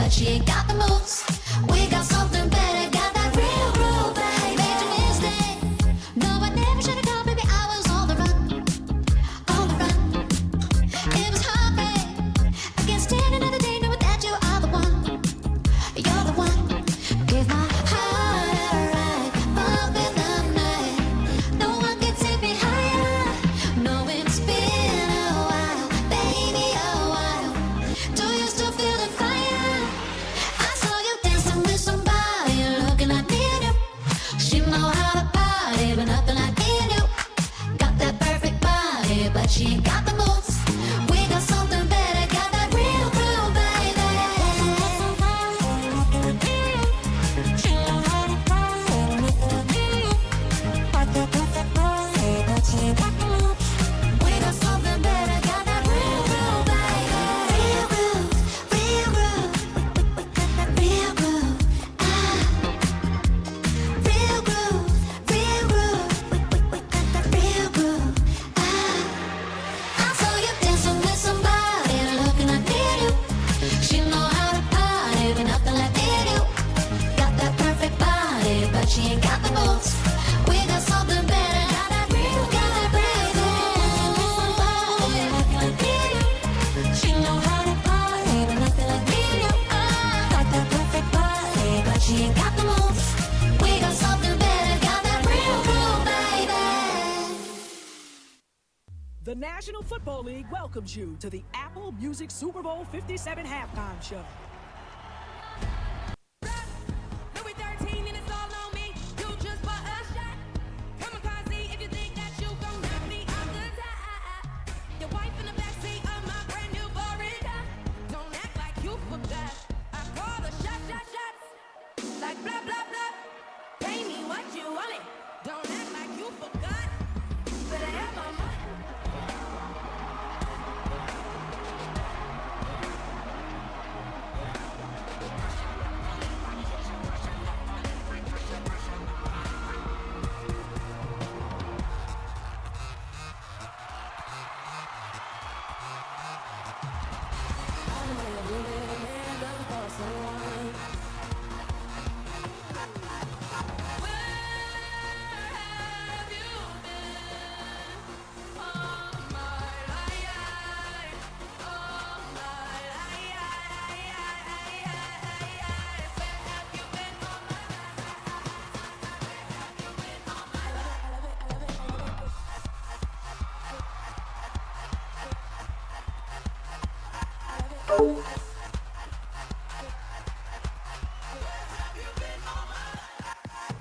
but she ain't got the moves. We got something better, got that real groove, baby. Made a mistake. No, I never should have called, baby. I was on the run, on the run. It was hard, babe. I can't stand another day knowing that you are the one. You're the one. Give my heart a ride, bump in the night. No one can take me higher. No, it's been a while, baby, a while. Do you still feel the fire? I saw you dancing with somebody looking like me and you. She know how to party, but nothing like me and you. Got that perfect body, but she ain't got the moves. We got something better, got that real groove, baby. She know how to party, got that perfect body, but she ain't got the moves. We got something better, got that real groove, baby. Real groove, real groove, real groove, ah. Real groove, real groove, real groove, ah. I saw you dancing with somebody looking like me and you. She know how to party, but nothing like me and you. Got that perfect body, but she ain't got the moves. We got something better, got that real groove. Looking like me and you. She know how to party, but nothing like me and you. Got that perfect body, but she ain't got the moves. We got something better, got that real groove, baby. The National Football League welcomes you to the Apple Music Super Bowl 57 halftime show. Louis 13 and it's all on me. You just bought a shot. Come on, Kazi, if you think that you gon' knock me off the top. Your wife in the backseat of my brand new boring car. Don't act like you forgot. I call the shots. Like blah, blah, blah. Pay me what you want it. Don't act like you forgot. Better have my money.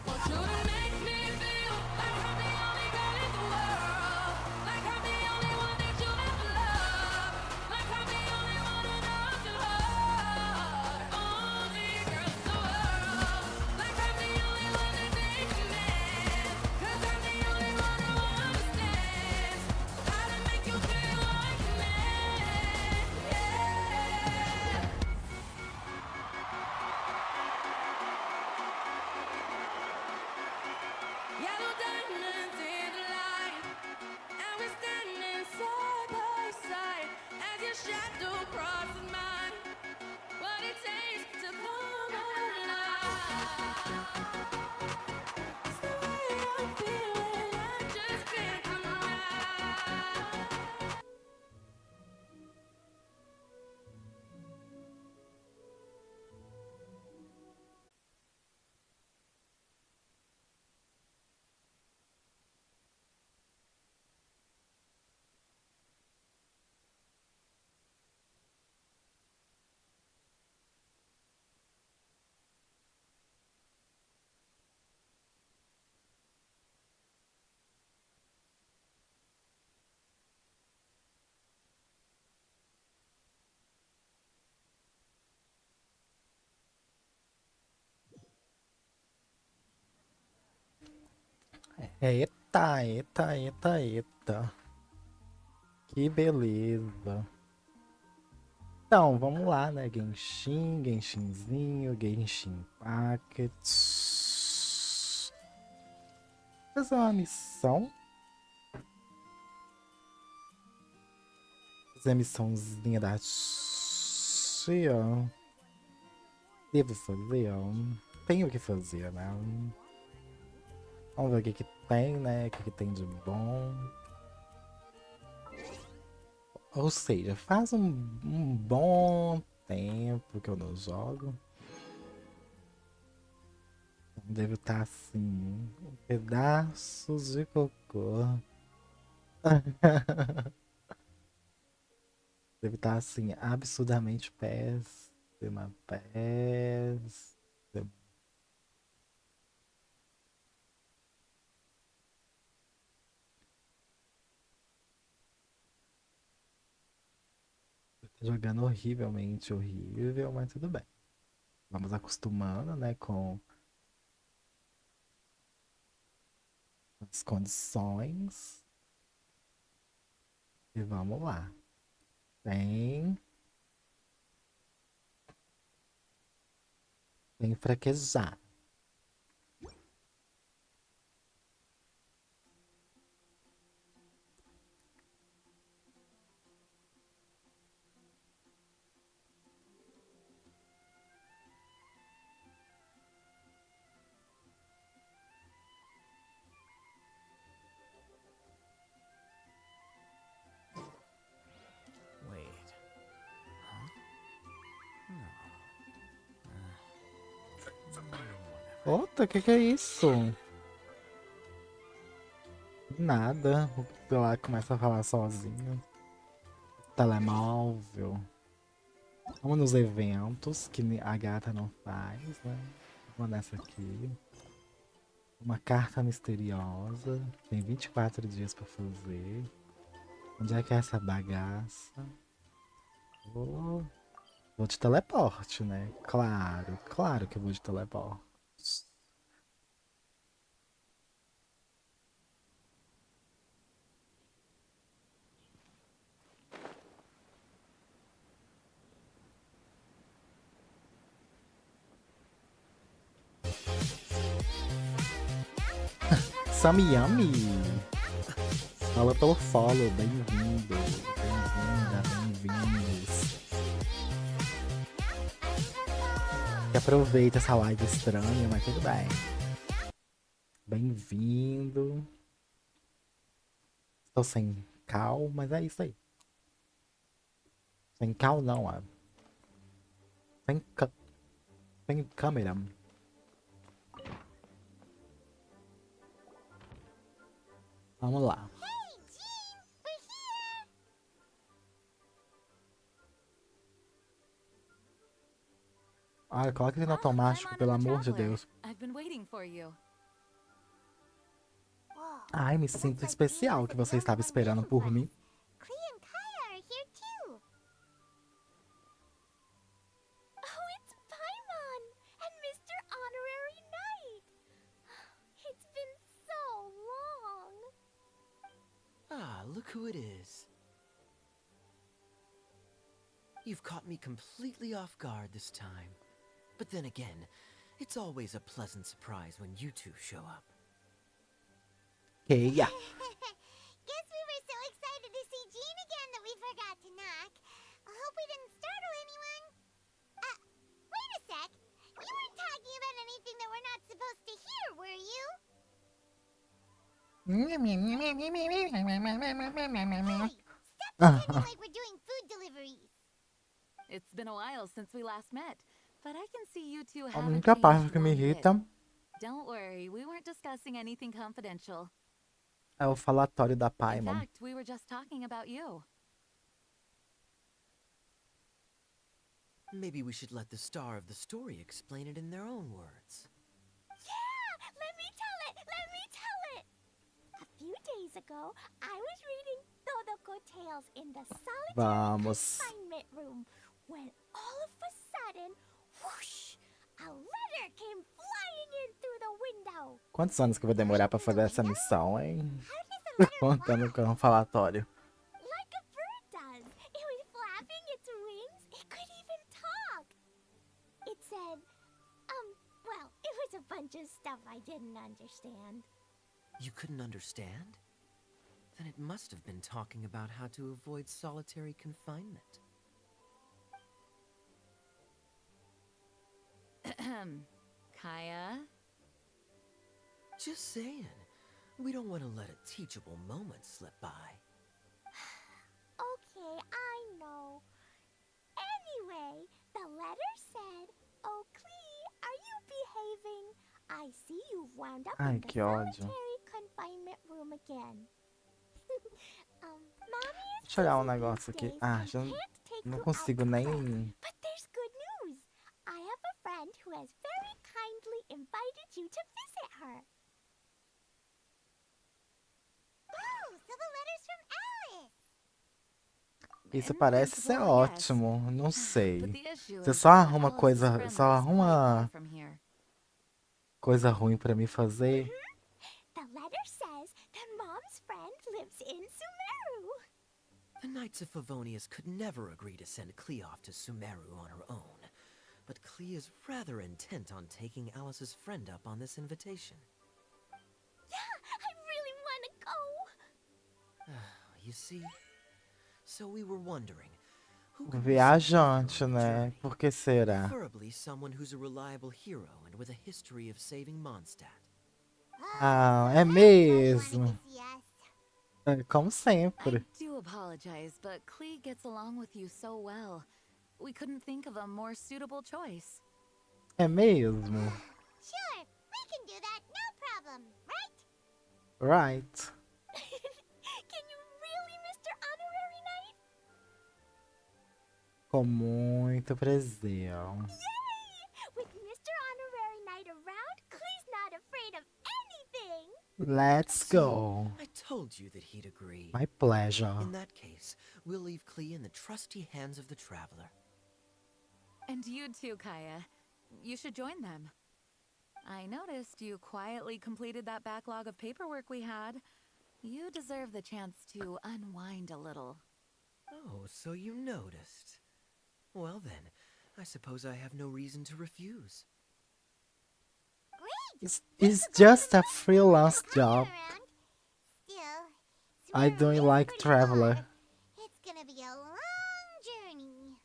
Want you to make me feel like I'm the only girl in the world. Like I'm the only one that you ever loved. Like I'm the only one who knows your heart. Only girl in the world. Like I'm the only one that makes you mad. 'Cause I'm the only one who understands how to make you feel like a man. Yeah. Yellow diamonds in the light, and we're standing side by side as your shadow crosses mine. What it takes to come alive. It's the way I'm feeling, I just can't deny. Eita. Que beleza. Então, vamos lá, né? Genshinzinho, Genshin Impact. Fazer uma missão. Fazer a missãozinha da tia. devo fazer? Tenho que fazer, né? Vamos ver o que que tem, né? O que que tem de bom. Ou seja, faz um bom tempo que eu não jogo. Devo estar assim, pedaços de cocô. Deve estar assim, absurdamente péssima, péssima. Tá jogando horrivelmente horrível, mas tudo bem. Vamos acostumando, né, com as condições. E vamos lá. Tem fraquejar. Wait. Outra, que é isso? Nada. O celular começa a falar sozinho. Telemóvel. Vamos nos eventos que a gata não faz, né? Vou nessa aqui. Uma carta misteriosa. Tem 24 dias pra fazer. Onde é que é essa bagaça? Vou de teleporte, né? Claro, claro que eu vou de teleporte. Samiyami! Fala pelo follow, bem-vindo, bem-vinda, bem-vindos. Que aproveita essa live estranha, mas tudo bem. Bem-vindo. Estou sem cal, mas é isso aí. Sem cal não, ó. Sem, sem câmera. Vamos lá. Olha, coloca ele no automático, pelo amor de Deus. I've been waiting for you. Ai, me sinto especial que você estava esperando por mim. Clea and Kaya are here too. Oh, it's Paimon and Mr. Honorary Knight. It's been so long. Ah, look who it is. You've caught me completely off guard this time. But then again, it's always a pleasant surprise when you two show up. Keia. Guess we were so excited to see Jean again that we forgot to knock. I hope we didn't startle anyone. Wait a sec. You weren't talking about anything that we're not supposed to hear, were you? Hey, stop pretending like we're doing food deliveries. It's been a while since we last met, but I can see you two A haven't única parte changed que me one bit. irrita Don't worry, we weren't discussing anything confidential. é o falatório da In Paimon. fact, we were just talking about you. Maybe we should let the star of the story explain it in their own words. Yeah! Let me tell it! Let me tell it! A few days ago, I was reading Todoko Tales in the solitary Vamos. confinement room when all of a sudden, whoosh! A letter came flying in through the window. Quantos anos que eu vou demorar pra fazer essa missão, hein? How does the letter Contando fly? com um falatório. Like a bird does. It was flapping its wings. It could even talk. It said, well, it was a bunch of stuff I didn't understand. You couldn't understand? Then it must have been talking about how to avoid solitary confinement. Kaya? Just saying. We don't want to let a teachable moment slip by. Okay, I know. Anyway, the letter said, "Oh, Clee, are you behaving? I see you've wound up Ai, in the que ódio. solitary confinement room again." Mommy is Deixa eu olhar um busy negócio these aqui. days Ah, and já can't take não you out consigo to nem. play. But there's good news. I have a friend who has very kindly invited you to visit her. Oh, so the letter's from Alice. Isso In parece ser principle, yes. ótimo. Não But sei. the issue Você is só that arruma Alice's coisa, friend só lives quite far arruma from here. coisa ruim pra mim fazer. The letter says that Mom's friend lives in Sumeru. The Knights of Favonius could never agree to send Clea off to Sumeru on her own. But Clea is rather intent on taking Alice's friend up on this invitation. Yeah, I really want to go. You see? So we were wondering, who could be Viajante, someone for our né? journey? Por que será? Preferably someone who's a reliable hero and with a history of saving Mondstadt. Ah, so é that's why you mesmo. wanted to see us. É, como I sempre. do apologize, but Clee gets along with you so well. We couldn't think of a more suitable choice. É mesmo. Sure, we can do that, no problem, right? Right. Can you really, Mr. Honorary Knight? Com muito prazer. Yay! With Mr. Honorary Knight around, Clee's not afraid of anything. Let's go. I told you that he'd agree. My pleasure. In that case, we'll leave Clea in the trusty hands of the Traveler. And you too, Kaya. You should join them. I noticed you quietly completed that backlog of paperwork we had. You deserve the chance to unwind a little. Oh, so you noticed. Well then, I suppose I have no reason to refuse. Great! It's just a freelance job. Around. Still, I Sumeru don't is like pretty traveler. far. It's gonna be a long journey.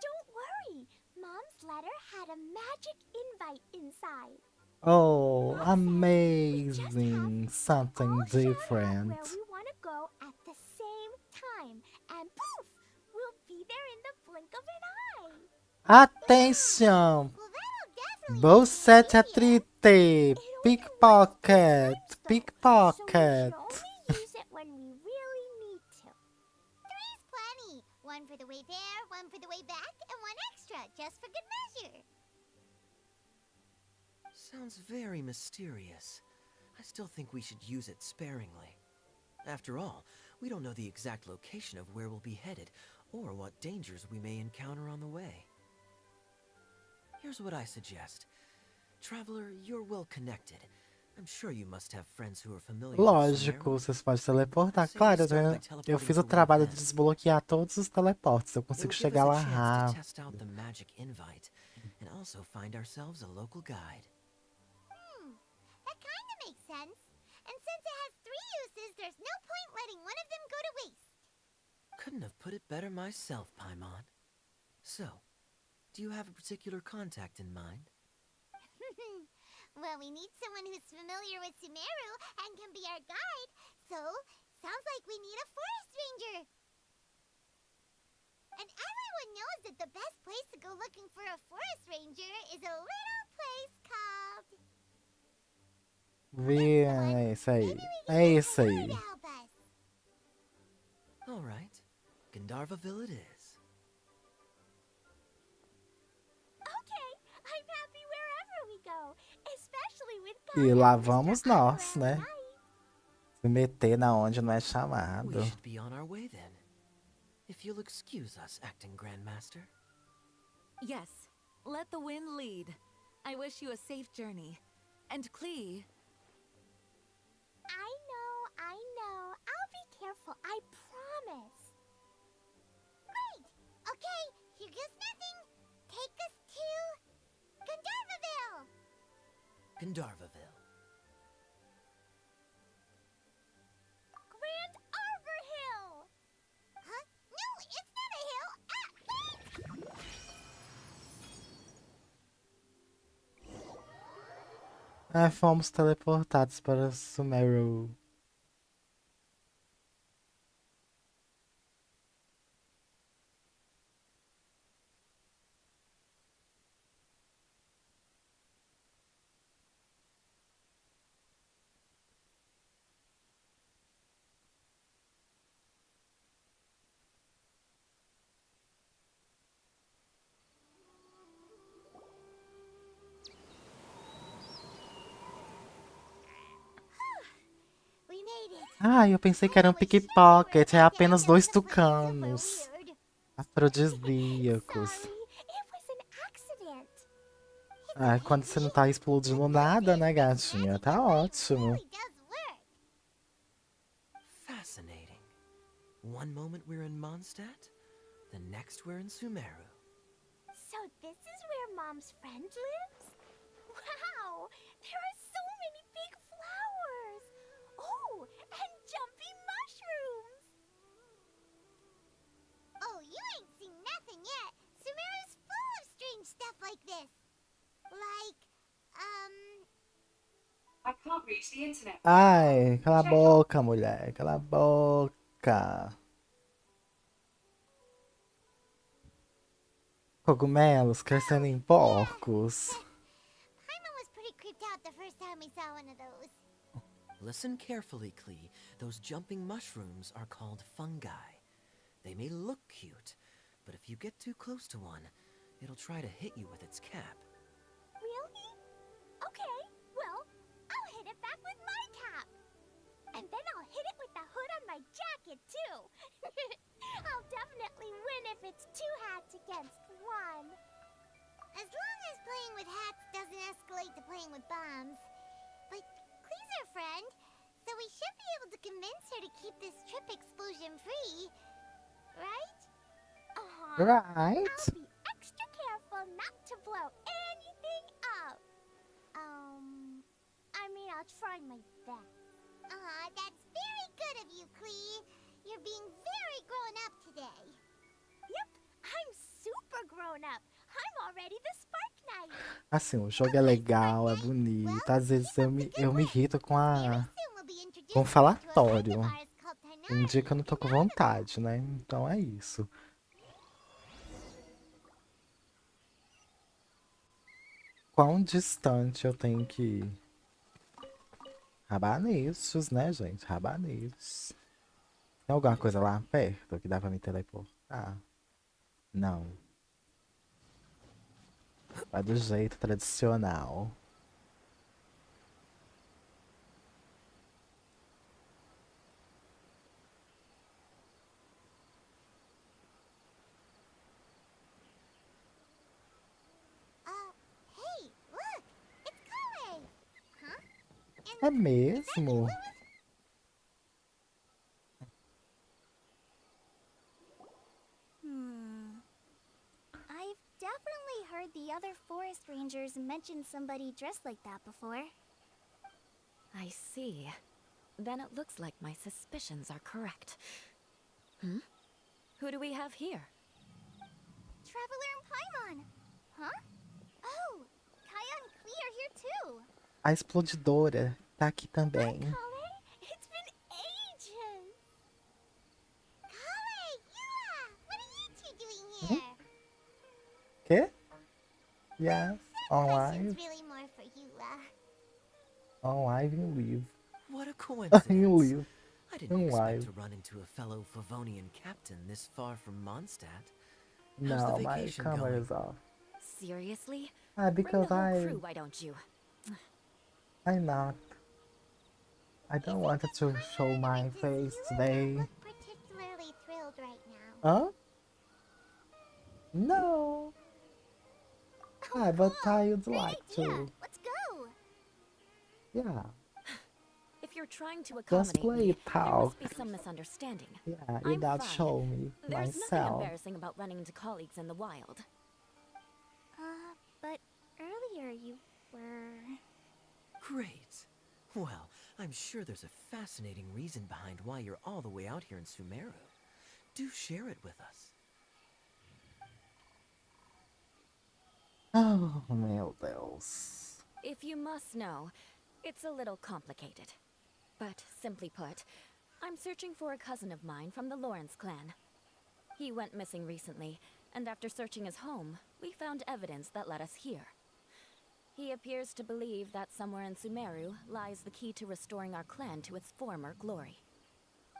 Don't worry. Mom's letter had a magic invite inside. Oh, Mom says we just amazing. have Something all shout out different. where we want to go at the same time, and poof, we'll be there in the blink of an eye. Atenção! Well, that'll definitely Você be convenient. triste! It only Pickpocket! lasts 3 times, though, Pickpocket! So we should only use it when we really need to. 3's plenty. One for the way there, one for the way back, and one extra, just for good measure. Sounds very mysterious. I still think we should use it sparingly. After all, we don't know the exact location of where we'll be headed, or what dangers we may encounter on the way. Here's what I suggest. Traveler, you're well connected. I'm sure you must have friends who are familiar with Lógico, Sumeru. vocês podem teleportar. Say we Claro, start by eu teleporting fiz o to one of trabalho de them. desbloquear todos os teleportes. Eu It'll consigo give chegar us lá a chance to test out rápido. the magic invite, and also find ourselves a local guide. That kind of makes sense. And since it has 3 uses, there's no point letting one of them go to waste. Couldn't have put it better myself, Paimon. So, do you have a particular contact in mind? Well, we need someone who's familiar with Sumeru and can be our guide. So, sounds like we need a forest ranger. And everyone knows that the best place to go looking for a forest ranger is a little place called... É isso aí. Maybe we can É get isso Hello aí. to help us. All right, Gandharvaville it is. Okay, I'm happy wherever we go, especially with E Kaya, lá Mr. vamos nós, Honorary né? Knight. Se meter na onde não é We chamado. should be on our way then. If you'll excuse us, Acting Grandmaster. Yes, let the wind lead. I wish you a safe journey. And Clee, I know. I'll be careful, I promise. Great! Okay, here goes nothing. Take us to... Gandharvaville! Gandharvaville. Grand Arbor Hill! Huh? No, it's not a hill! Ah! Fomos teleportados para Sumeru. We made it. Ah, eu pensei que era um I was sure we were pickpocket. É about to apenas end up 2 someplace super tucanos weird. afrodisíacos. Sorry, it was an accident. It's Ah, okay, quando você não tá Clee. explodindo Let's hope nada, this né, mixed gatinha? magic Tá plan ótimo. really does work. Fascinating. One moment we're in Mondstadt, the next we're in Sumeru. So this is where Mom's friend lives? Wow! There are so many big flowers! Oh, and jumpy mushrooms! Oh, you ain't seen nothing yet. Sumeru's full of strange stuff like this. Like, I can't reach the internet. Ai, cala a boca, mulher. Cala a boca. Cogumelos crescendo em porcos. Paimon was pretty creeped out the first time we saw one of those. Listen carefully, Klee. Those jumping mushrooms are called fungi. They may look cute, but if you get too close to one, it'll try to hit you with its cap. Really? Okay, well, I'll hit it back with my cap. And then I'll hit it with the hood on my jacket, too. I'll definitely win if it's 2 hats against 1. As long as playing with hats doesn't escalate to playing with bombs. But Clee's our friend, so we should be able to convince her to keep this trip explosion-free. Right? Uh-huh. Right? I'll be extra careful not to blow anything up. I mean, I'll try my best. That's very good of you, Clee. You're being very grown up today. Yep, I'm super grown up. I'm already the Spark Knight. Assim, o jogo é legal, é bonito. Às vezes eu me irrito com Very soon we'll be com o introducing you to a friend falatório. of ours called Tem dia que eu não tô com Tanara. vontade, né? Então é isso. Quão distante eu tenho que ir? Rabanejos, né, gente? Rabanejos. Tem alguma coisa lá perto que dá pra me teleportar? Não. Vai do jeito tradicional. Hey, look! It's Kale! Huh? É And mesmo? I've definitely heard the other forest rangers mention somebody dressed like that before. I see. Then it looks like my suspicions are correct. Who do we have here? Traveler and Paimon! Huh? Oh, Kaya and Klee are here too! A explodidora tá aqui também. Kale, it's been ages! Kale, Yua! What are you two doing here? Quê? Yes, on Question's live. really more for Yua. On live and live. What a Em coincidence. live. I didn't Em expect live. to run into a fellow Favonian captain this far from Mondstadt. How's No, the my vacation camera going? is off. Seriously? Ah, Bring because the whole crew, why don't you? I'm not. I don't want to show my face today. Look particularly thrilled right now. Huh? No. Ah, but I'd Great like idea. to. Let's go. Yeah, If you're trying to just accommodate play me, it there talk. must be some misunderstanding. Yeah, I'm without fine. show me There's nothing myself. embarrassing about running into colleagues in the wild. But earlier you were... Great. Well, I'm sure there's a fascinating reason behind why you're all the way out here in Sumeru. Do share it with us. Oh, meu Deus. If you must know, it's a little complicated. But simply put, I'm searching for a cousin of mine from the Lawrence clan. He went missing recently, and after searching his home, we found evidence that led us here. He appears to believe that somewhere in Sumeru lies the key to restoring our clan to its former glory.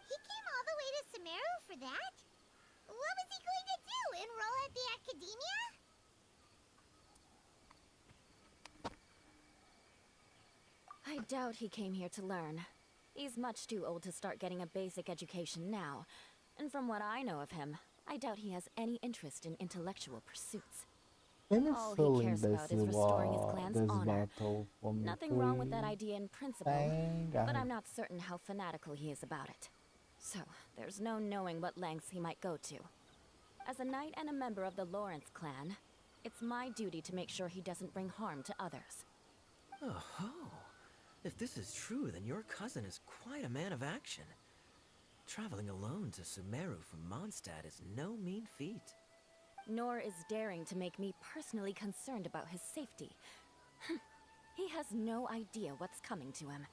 He came all the way to Sumeru for that? What was he going to do? Enroll at the academia? I doubt he came here to learn. He's much too old to start getting a basic education now. And from what I know of him, I doubt he has any interest in intellectual pursuits. All he Penicillin cares about is restoring his clan's honor. battle for me, Nothing wrong with that please. idea in principle, Thank but God. I'm not certain how fanatical he is about it. So, there's no knowing what lengths he might go to. As a knight and a member of the Lawrence clan, it's my duty to make sure he doesn't bring harm to others. Oh, if this is true, then your cousin is quite a man of action. Traveling alone to Sumeru from Mondstadt is no mean feat. Nor is daring to make me personally concerned about his safety. He has no idea what's coming to him.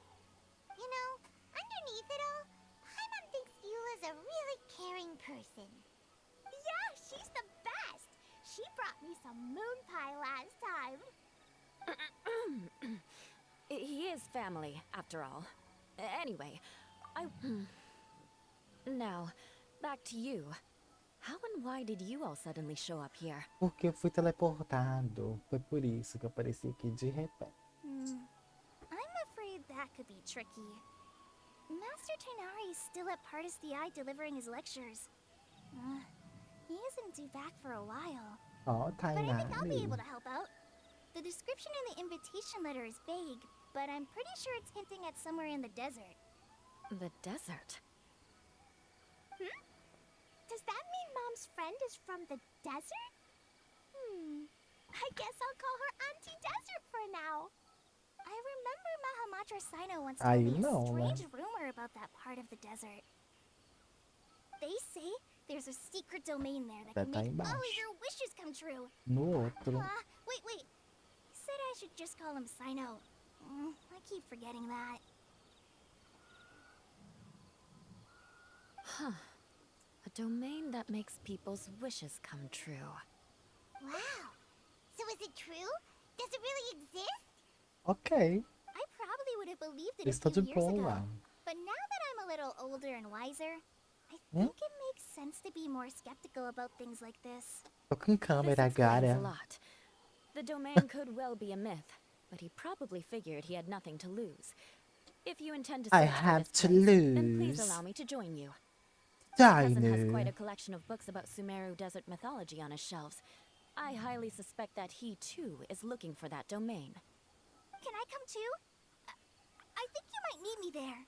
You know, underneath it all, Paimon thinks Eula's a really caring person. Yeah, she's the best! She brought me some moon pie last time. He is family, after all. Anyway, Now, back to you. How and why did you all suddenly show up here? Porque eu fui teleportado. Foi por isso que eu apareci aqui de repente. I'm afraid that could be tricky. Master Tainari is still at Pardis the Eye delivering his lectures. He isn't due back for a while. Ó, But I think I'll be Tainari. able to help out. The description in the invitation letter is vague, but I'm pretty sure it's hinting at somewhere in the desert. The desert? Does that mean Mom's friend is from the desert? I guess I'll call her Auntie Desert for now. I remember Mahamatra Sino once told I me know, a man. strange rumor about that part of the desert. They say there's a secret domain there that can Tá make all of embaixo. your wishes come true. No outro. Wait. He said I should just call him Sino. I keep forgetting that. A domain that makes people's wishes come true. Wow. So is it true? Does it really exist? Ok. I probably would have believed it a Estou few de years ago. boa. But now that I'm a little older and wiser, I think it makes sense to be more skeptical about things like this. Tô com This câmera explains a agora. lot. The domain could well be a myth, but he probably figured he had nothing to lose. If you intend to I search for have this to place, then please lose. allow me to join you. Cousin has quite Dino. a collection of books about Sumeru desert mythology on his shelves. I highly suspect that he, too, is looking for that domain. Can I come too? I think you might need me there.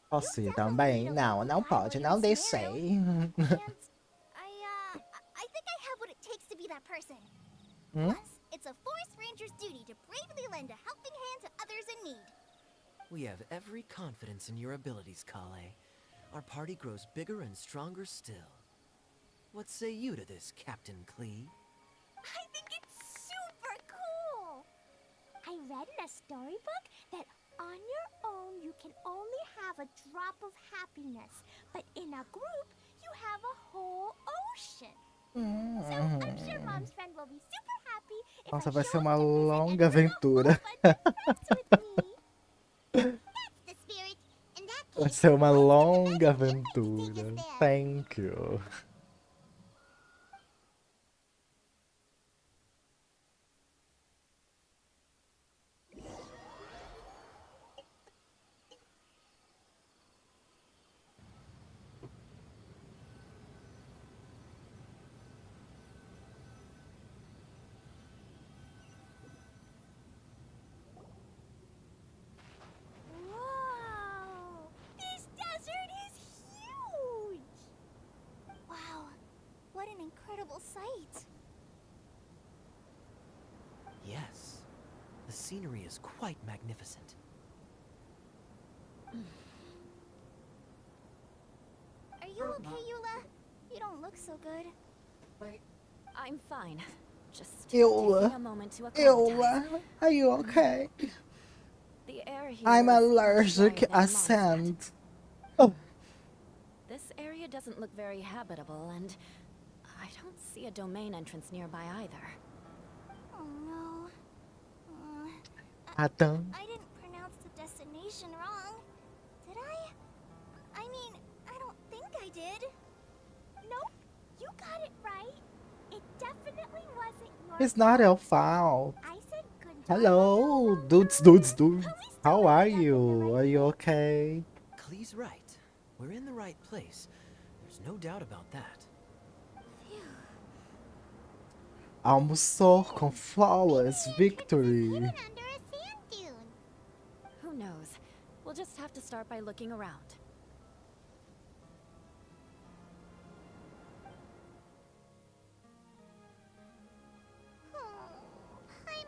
Posso ir também? Não, não pode, não deixei. And I think I have what it takes to be that person. Plus, it's a forest ranger's duty to bravely lend a helping hand to others in need. We have every confidence in your abilities, Kale. Our party grows bigger and stronger still. What say you to this, Captain Klee? I think it's super cool! I read in a storybook that on your own you can only have a drop of happiness, but in a group you have a whole ocean. So I'm sure Mom's friend will be super happy if Nossa, I vai show ser up uma to visit and longa bring a whole aventura. bunch of friends with me. That's the spirit. In that Vai case, ser uma I'll send the longa magic Imp to take us aventura. there. Thank you. Whoa! This desert is huge! Wow, what an incredible sight. Yes. The scenery is quite magnificent. Are you okay, Eula? You don't look so good. I'm fine. Just taking a moment to acclimatize. Are you okay? The air here I'm is much allergic. drier than Mondstadt. Ascend. Oh, This area doesn't look very habitable, and I don't see a domain entrance nearby either. Oh no. Adam. I didn't pronounce the destination wrong. Did I? I mean, I don't think I did. Nope, you got it right. It definitely wasn't your It's not your fault. fault. I said good job Hello, all dudes. along. How still are ended up in the you? right Are you place. okay? Clee's right. We're in the right place. There's no doubt about that. Almoçou com flawless victory. Hidden under a sand dune. Who knows? We'll just have to start by looking around.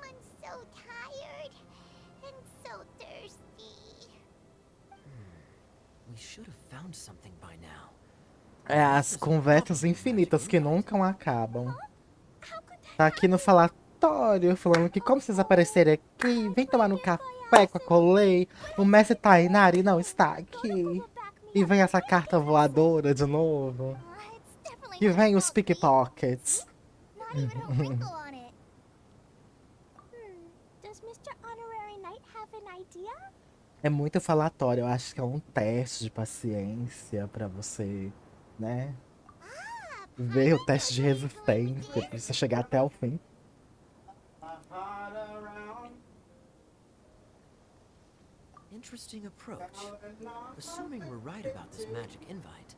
I'm so tired and so thirsty. We should have found something by now. É as conversas infinitas que nunca acabam. How could that Tá aqui no falatório falando que como vocês aparecerem aqui, vem tomar um café com a Colei. O mestre Tainari não está aqui. E vem essa carta voadora de novo. It's definitely E not vem os about me. pickpockets. Not even a wrinkle on it. Does Mr. Honorary Knight have an idea? É muito falatório, eu acho que é um teste de paciência pra você, né? Ver o teste de resistência pra você chegar até o fim. Interesting approach. Assuming we're right about this magic invite.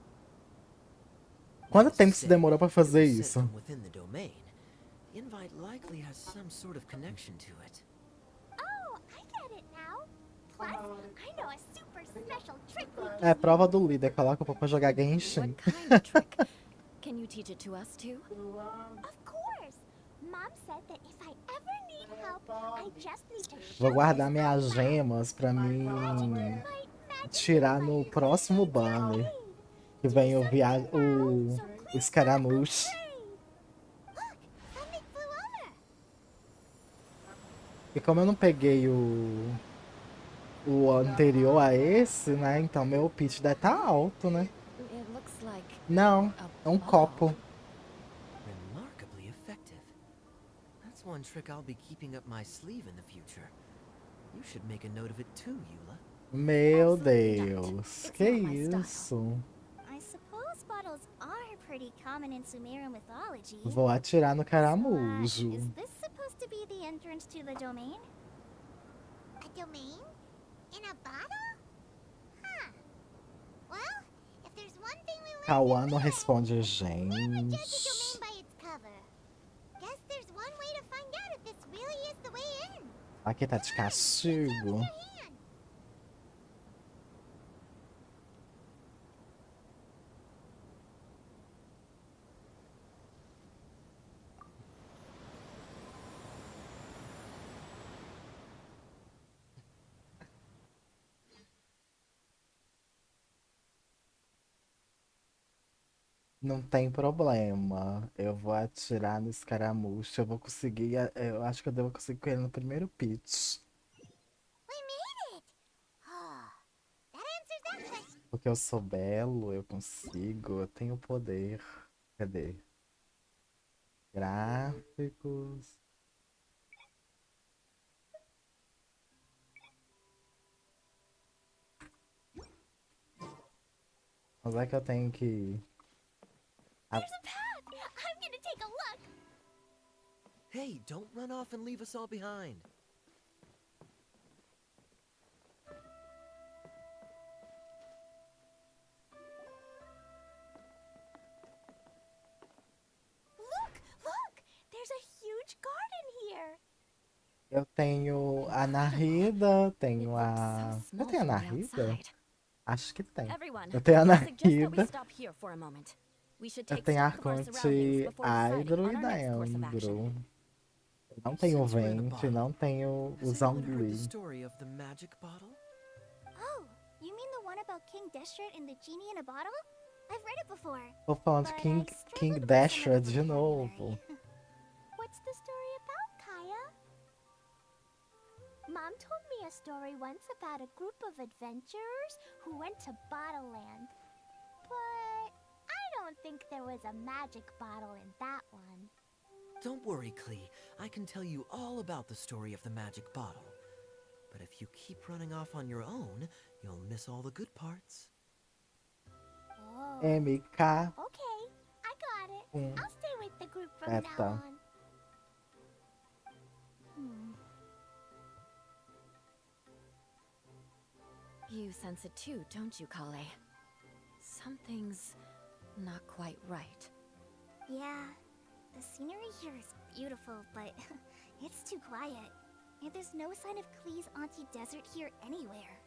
Quanto Needless tempo to se say, demorou pra fazer if it was isso? sent from within the domain, the invite likely has some sort of connection to it. Oh, I get it now. Plus, I know a super special trick we É can prova do líder, coloca o povo pra jogar Genshin. What kind of trick? Can you teach it to us too? Of course. Mom said that if I ever need help, I just need to Vou show guardar this minhas out. gemas pra mim Magic tirar no invite. próximo banner. Que vem o o escaramuche. Look, something flew over. E como eu não peguei o anterior a esse, né? Então meu pitch deve estar alto, né? It looks like Não, é um copo. Remarkably effective. That's one trick I'll be keeping up my sleeve in the future. You should make a note of it too, Eula. Meu Absolutely not. Deus, It's que not my style. isso? I suppose bottles are pretty common in Sumerian mythology. Vou atirar no So, caramujo. is this supposed to be the entrance to the domain? A domain? In a bottle? Huh. Well, if there's one thing we learned Cauã in não Red, responde a never gente. judge a domain by its cover. Guess there's one way to find out if this really is the way in. Aqui tá de castigo. Your hand. Não tem problema. Eu vou atirar no escaramujo. Eu vou conseguir. Eu acho que eu devo conseguir com ele no primeiro pitch. We made it! That answers that question. Porque eu sou belo, eu consigo, eu tenho poder. Cadê? Gráficos. Mas é que eu tenho que. There's a path! I'm gonna take a look! Hey, don't run off and leave us all behind. Look! There's a huge garden here! Eu tenho a Narida, tenho it a. looks so Eu small tenho a from the Narida? outside. Acho que tem. Everyone, Eu tenho a I suggest that we Narida. stop here for a moment. We should Eu take tenho a stock of our Arconte surroundings before deciding Hydro on e our next course of action. Dendro. Eu não tenho Since we're in the vente, bottle, não tenho o Has anyone heard the Zangli. story of the magic bottle? Oh, you mean the one about King Deshret and the genie in a bottle? I've read it before. Tô falando de but I King struggled with some of Dashra the de vocabulary. novo. What's the a story once about a group of adventurers who went to Bottle Land. But I don't think there was a magic bottle in that one. Don't worry, Klee. I can tell you all about the story of the magic bottle. But if you keep running off on your own, you'll miss all the good parts. Oh. MK. Okay, I got it. Mm. I'll stay with the group from Etta. now on. You sense it too, don't you, Kale? Something's not quite right. Yeah, the scenery here is beautiful, but it's too quiet. And there's no sign of Klee's Auntie Desert here anywhere.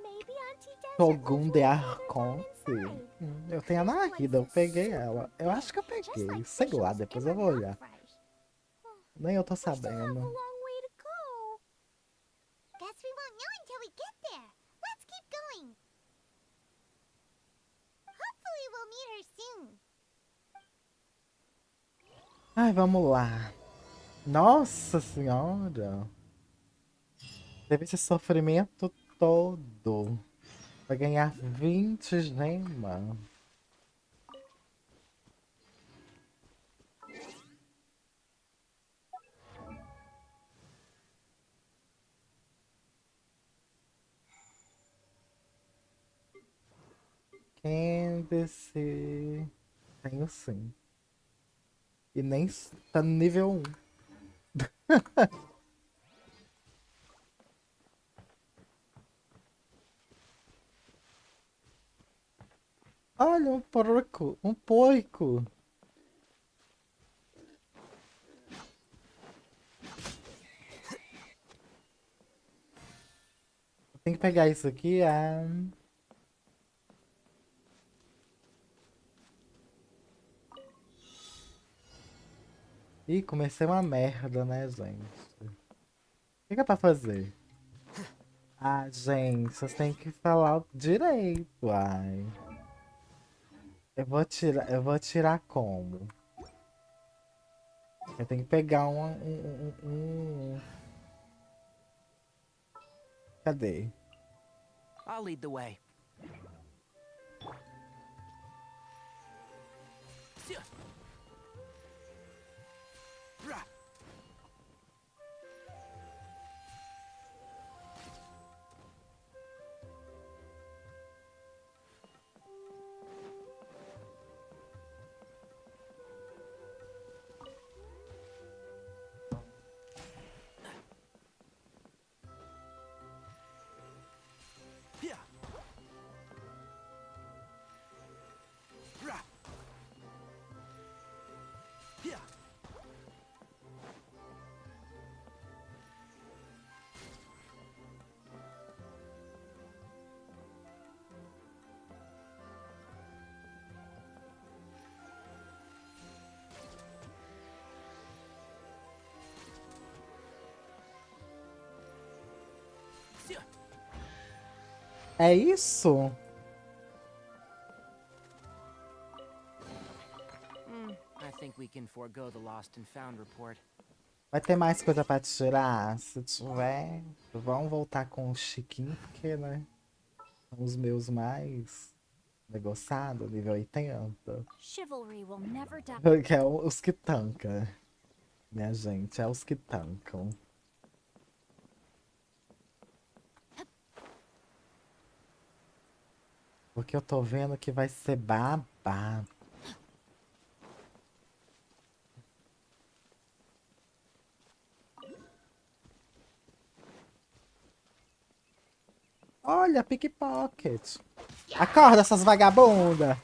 Maybe Auntie Desert Algum lives de way further down Arconte. inside. Eu tenho a Narida, eu peguei ela. Eu acho que eu peguei. Sei lá, depois eu vou olhar. Nem eu tô We still have a sabendo. long way to go. Guess we won't know until we get there. Let's keep going. Hopefully we'll meet her soon. Ai, vamos lá. Nossa senhora. Teve esse sofrimento todo. Vai ganhar 20 gemas. Candice. Tenho sim. E nem tá no nível 1. Olha, um porco. Um porco. Tem que pegar isso aqui. Ih, comecei uma merda, né, gente? O que é pra fazer? Ah, gente, vocês têm que falar direito, ai. Eu vou tirar como? Eu tenho que pegar Cadê? I'll lead the way. É isso? I think we can forego the lost and found report. Vai ter mais coisa pra tirar? Se tiver, vamos voltar com o Chiquinho, porque, né? São os meus mais negociados, nível 80. Chivalry will never die. Que é os que tancam, minha gente. É os que tancam. Porque eu tô vendo que vai ser babado. Olha, pickpocket. Acorda, essas vagabundas.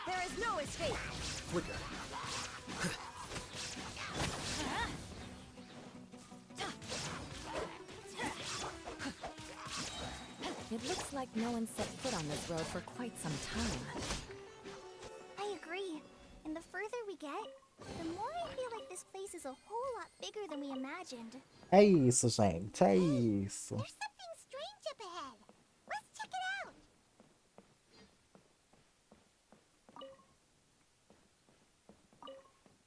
There is no escape. It looks like no one set foot on this road for quite some time. I agree. And the further we get, the more I feel like this place is a whole lot bigger than we imagined. É isso, gente. É isso. There's something strange up ahead. Let's check it out.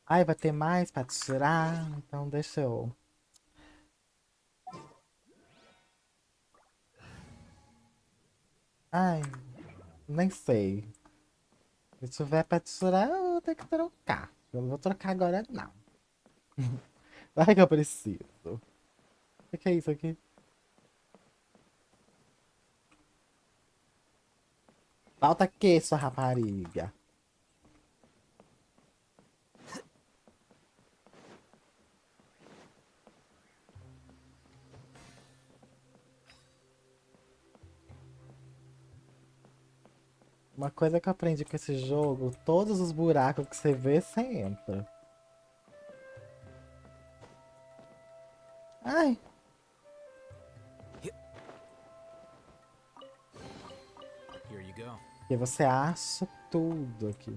Ai, vai ter mais pra tirar? Então deixa eu. Ai, nem sei. Se tiver pra tirar, eu vou ter que trocar. Eu não vou trocar agora, não. Vai que eu preciso. O que é isso aqui? Falta que, sua rapariga? Uma coisa que eu aprendi com esse jogo, todos os buracos que você vê, você entra. Ai, Here you go. porque você acha tudo aqui.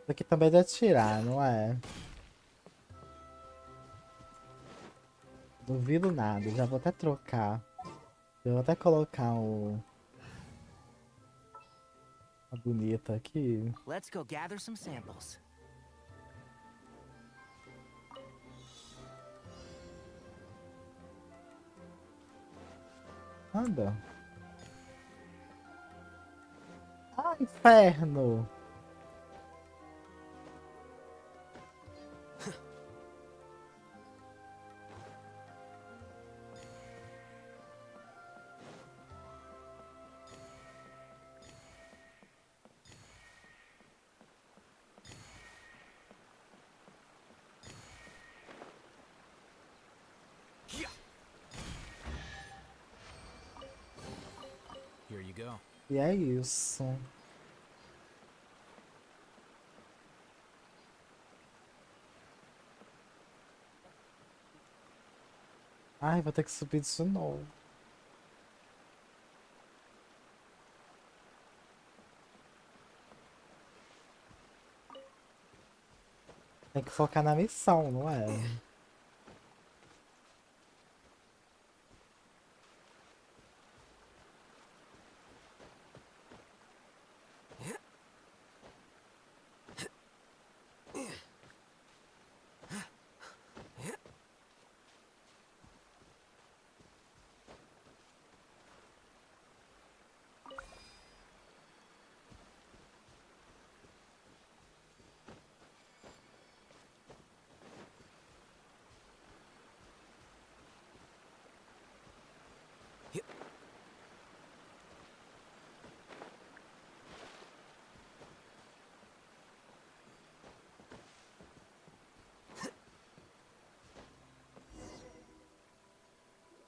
Isso aqui também é de atirar, não é? Duvido nada, já vou até trocar. Eu vou até colocar a bonita aqui. Let's go gather some samples. Anda. Ah, inferno! Here you go. E é isso. Ai, vou ter que subir de novo. Tem que focar na missão, não é?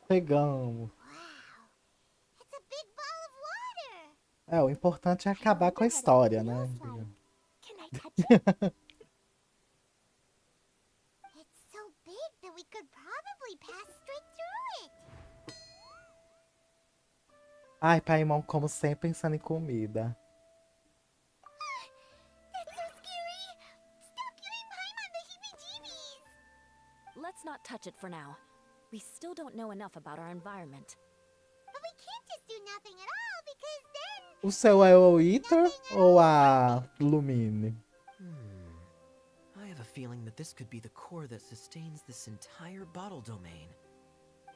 Pegamos. It's a big ball of water. É, o importante é acabar com a história, né? Can I touch it? It's so big that we could probably pass straight through it. Ai, Paimon, como sempre, pensando em comida. That's so scary. Stop giving Paimon the heebie-jeebies. Let's not touch it for now. We still don't know enough about our environment. But we can't just do nothing at all because then... O seu é o Iter ou a Lumine? I have a feeling that this could be the core that sustains this entire bottle domain.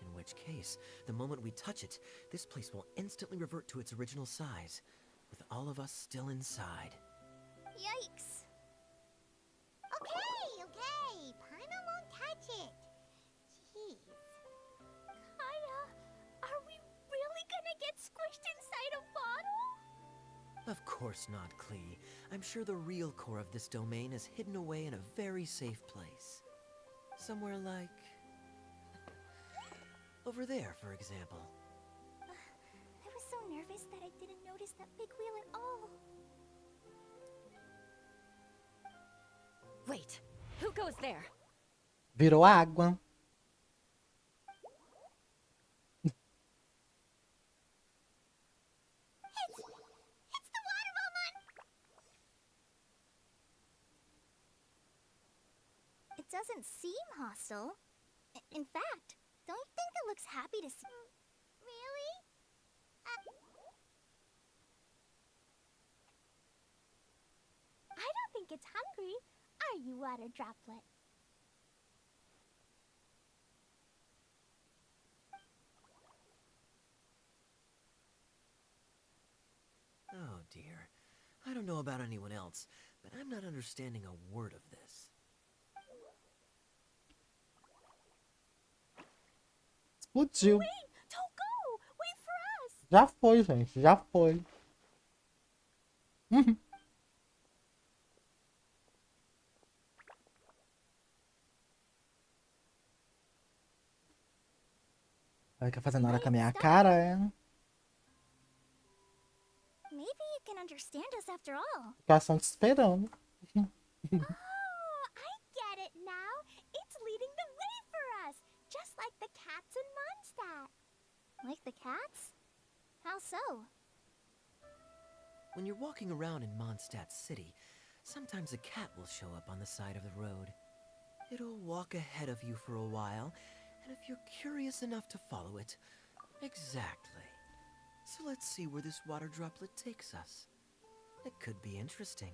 In which case, the moment we touch it, this place will instantly revert to its original size, with all of us still inside. Yikes. Okay. Paimon won't touch it. Jeez. Kaya, are we really gonna get squished inside a bottle? Of course not, Klee. I'm sure the real core of this domain is hidden away in a very safe place. Somewhere like... over there, for example. I was so nervous that I didn't notice that big wheel at all. Wait, who goes there? Virou água. It's the water Balmon! doesn't seem hostile. In fact, don't you think it looks happy to see? Really? I don't think it's hungry. Are you, Water Droplet? Oh dear. I don't know about anyone else, but I'm not understanding a word of this. Explodiu. Don't go! Wait for us! Já foi, gente. Já foi. Ela quer fazer nada com a minha cara, é? Maybe you can understand us after all. Ficação te esperando. Oh, I get it now. It's leading the way for us, just like the cats in Mondstadt. Like the cats? How so? When you're walking around in Mondstadt City, sometimes a cat will show up on the side of the road. It'll walk ahead of you for a while, and if you're curious enough to follow it, exactly. So let's see where this water droplet takes us. It could be interesting.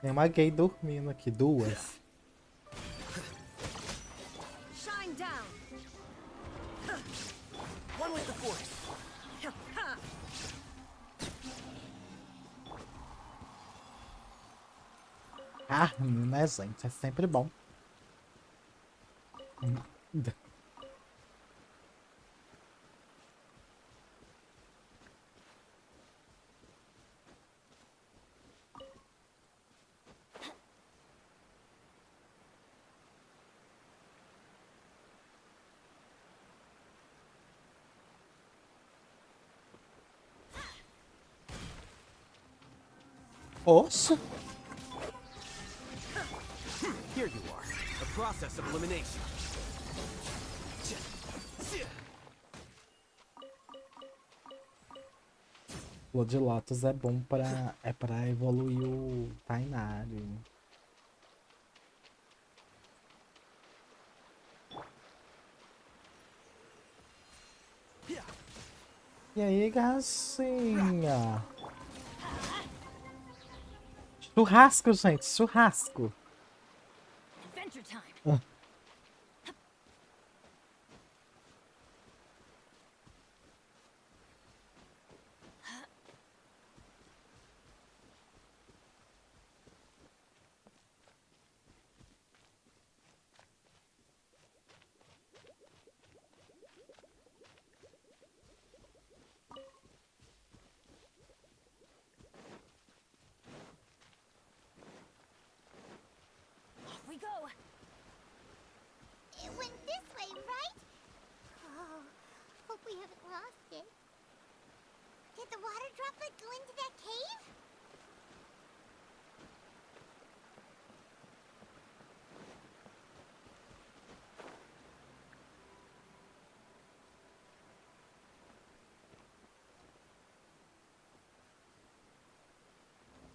Tem uma gay dormindo aqui, duas. Shine down. One with the force. Carne, né, gente? É sempre bom. Oxe. Here you are. A process of elimination. Flor de Lótus é bom pra... É pra evoluir o Tainário. E aí, gracinha? Churrasco, gente. Churrasco. Adventure time. Off we go. It went this way, right? Oh, hope we haven't lost it. Did the water droplet go into that cave?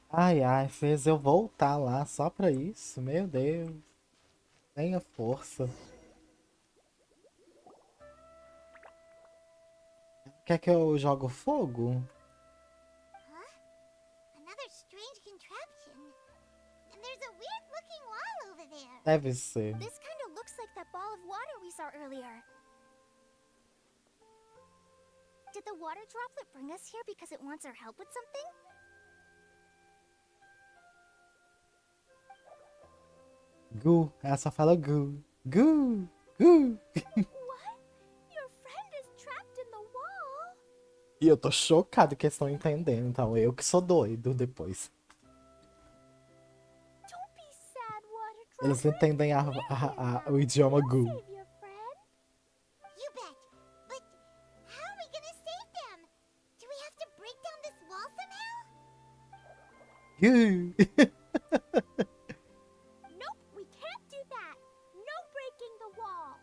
Ai, ai, fez eu voltar lá só pra isso. Meu Deus. Tenha força. Quer que eu jogue fogo? Another strange contraption. And there's a weird-looking wall over there. Deve ser. This kind of looks like that ball of water we saw earlier. Did the water droplet bring us here because it wants our help with something? Gu. Ela só fala Gu. Gu. Gu. What? Your friend is trapped in the wall? E eu tô chocado que eles estão entendendo. Então, eu que sou doido depois. Don't be sad, water droplet. Eles entendem o idioma Gu. Save your friend. Nope, we can't do that. No breaking the wall.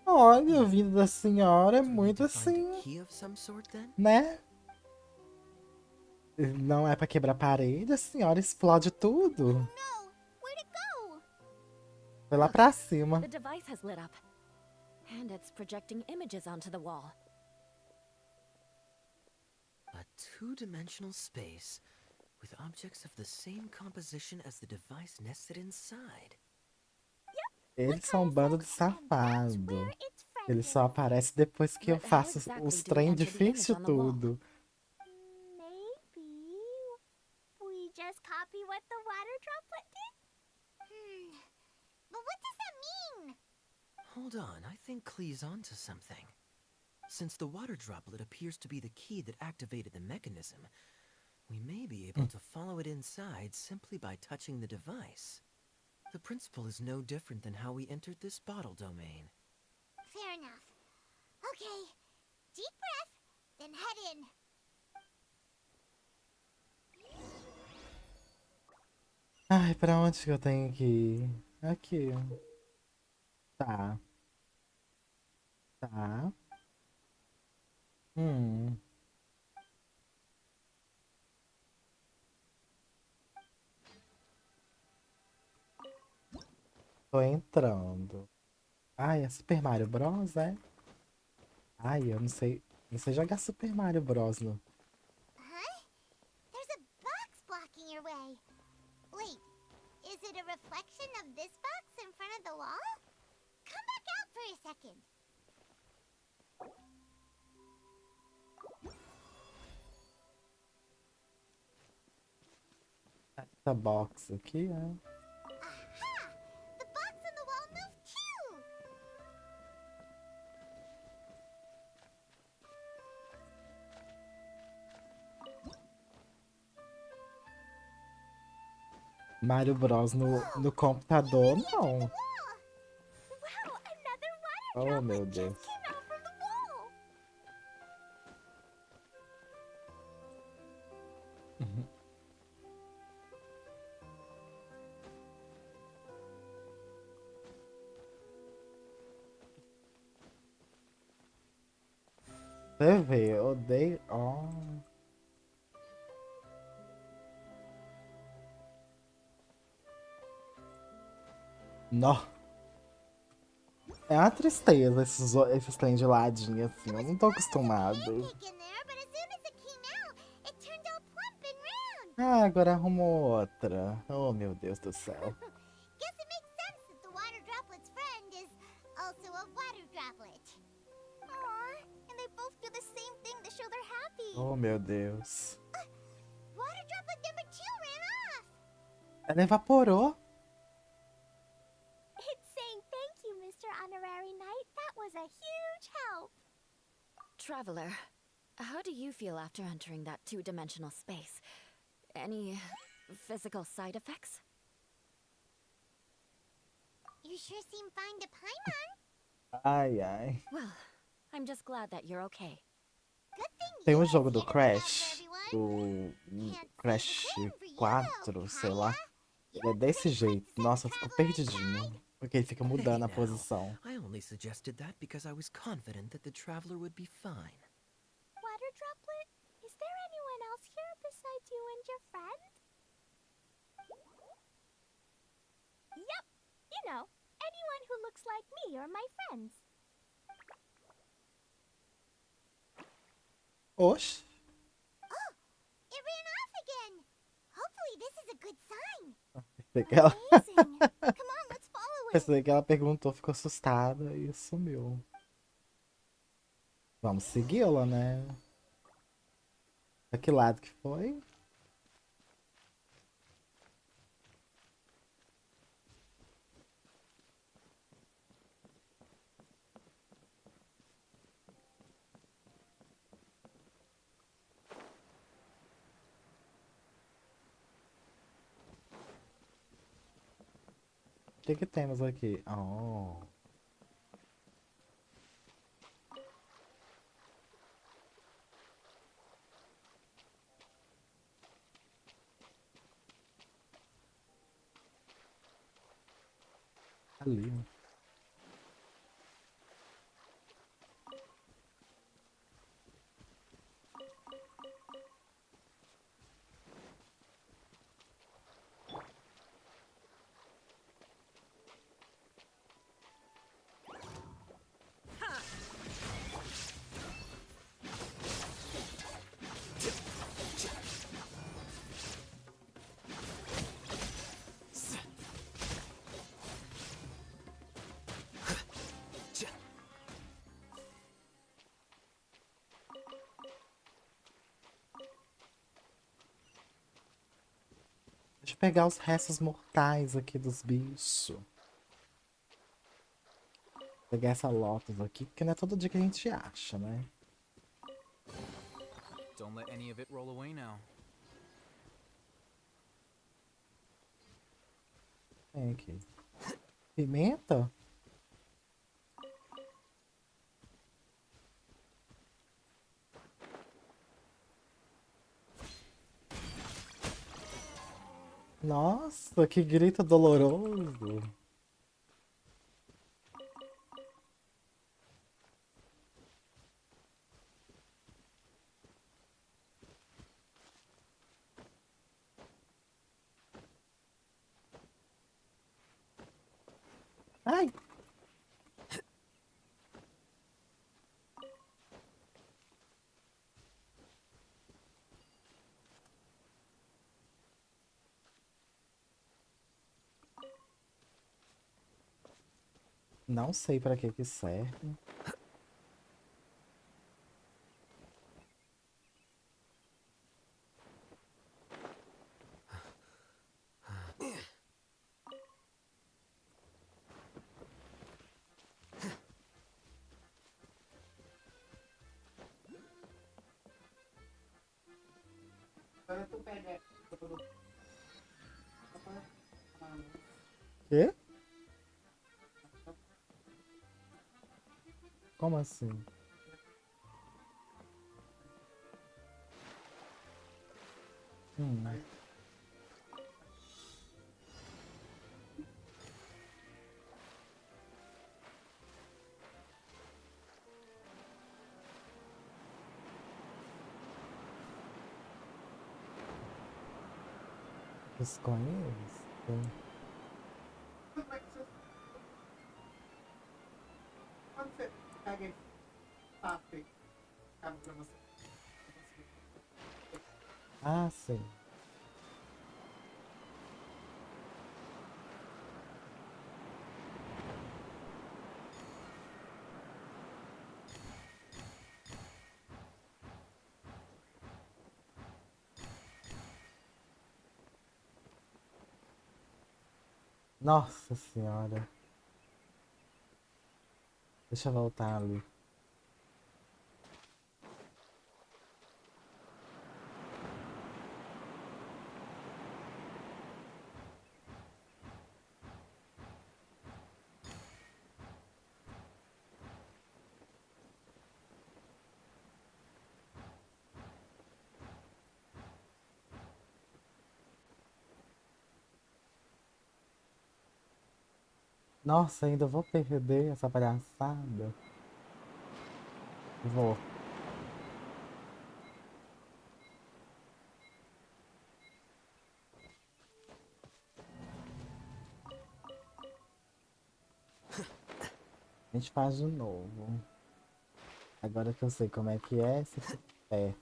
Olha, vindo da senhora é Do we need muito to find a assim, key of some sort then? né? Não é pra quebrar parede, a senhora explode tudo. No, where'd it go? Foi lá pra cima. The device has lit up. And it's projecting images onto the wall. A two-dimensional space with objects of the same composition as the device nested inside. Eles são um bando de safado. Where it's Ele friendly. só aparece depois que eu But how faço exactly os do we trem enter the image difícil on the wall? tudo. Maybe we just copy what the water droplet did? But what does that mean? Hold on, I think Klee's onto something. Since the water droplet appears to be the key that activated the mechanism, we may be able to follow it inside simply by touching the device. The principle is no different than how we entered this bottle domain. Fair enough. Okay, deep breath, then head in. Ai, pra onde que eu tenho que ir? Aqui. Tá. Tá. Hum. Tô entrando. Ai, é Super Mario Bros, é? Ai, eu não sei. Não sei jogar Super Mario Bros. Não. Huh? There's a box blocking your way. Wait, is it a reflection of this box in front of the wall? Come back out for a second. Essa box aqui, é. Aha! The box on the wall moved too! Mario Bros no computador, não. Wow, another water Oh, droplet meu just Deus. came out from the wall. Você vê, eu odeio. Ó. Nó. É uma tristeza esses trem de ladinho assim. Eu não tô acostumado. Pancake in there, but as soon as it came out, it turned all plump and round. Ah, agora arrumou outra. Oh, meu Deus do céu. Guess it makes sense that the water droplet's friend is also a water droplet. Aww, and they both do the same thing to show they're happy. Oh, meu Deus. Water droplet number 2 ran off. Ela evaporou. It's saying thank you, Mr. Honorary Knight. That was a huge help. Traveler, how do you feel after entering that two-dimensional space? Any physical side effects? You sure seem fine to Paimon. Ai, ai. Well, I'm just glad that you're okay. Good thing Tem you um are jogo do here to look out Crash. for everyone. Do Crash 4, sei lá. Ele é desse jeito. Nossa, eu fico perdidinho. Porque ele fica mudando a Hey, now, posição. I only suggested that because I was confident that the traveler would be fine. Water droplet, is there anyone else here besides you and your friend? Yep, you know, anyone who looks like me or my friends. Oxe. Oh, it ran off again. Hopefully this is a good sign. Pensei que ela, Amazing. Come on, let's follow it. pensei que ela perguntou, ficou assustada e sumiu. Vamos segui-la, né? Pra que lado que foi? O que que temos aqui? Oh. Ali, ó. Deixa eu pegar os restos mortais aqui dos bichos. Pegar essa Lotus aqui, porque não é todo dia que a gente acha, né? Don't let any of it roll away now. Tem aqui. Pimenta? Nossa, que grito doloroso. Ai! Não sei pra que que serve. Quê? Como assim? Hum. Desconheço. Ah, sim. Nossa senhora. Deixa eu voltar ali. Nossa, ainda vou perder essa palhaçada. Vou. A gente faz de novo. Agora que eu sei como é que é, se é.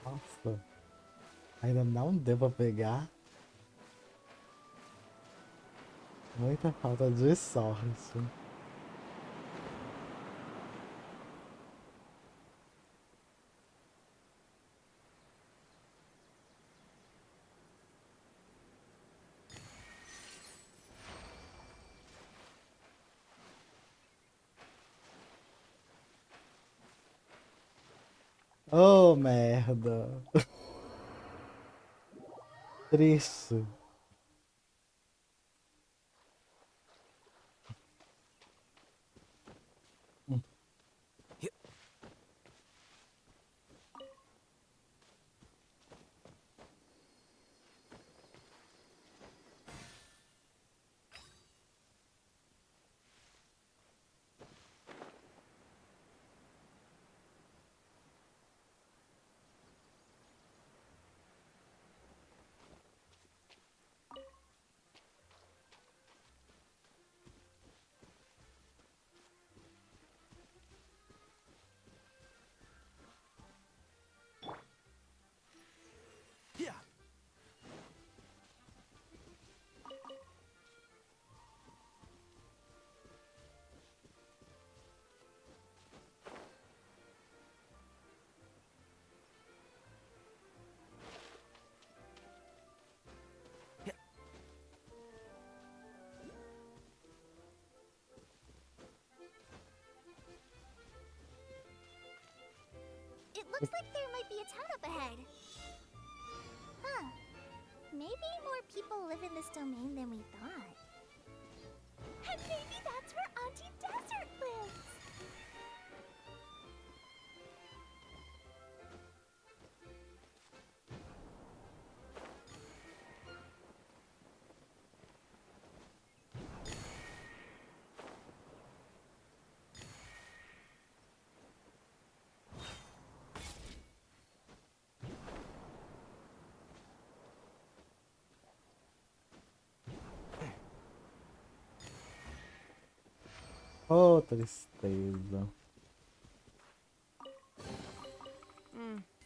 Nossa, ainda não deu pra pegar. Muita falta de sorte. Oh, merda. Triste. Yeah. It looks like there might be a town up ahead. Huh. Maybe more people live in this domain than we thought. And maybe that's where Auntie Desert lives. Oh, tristeza.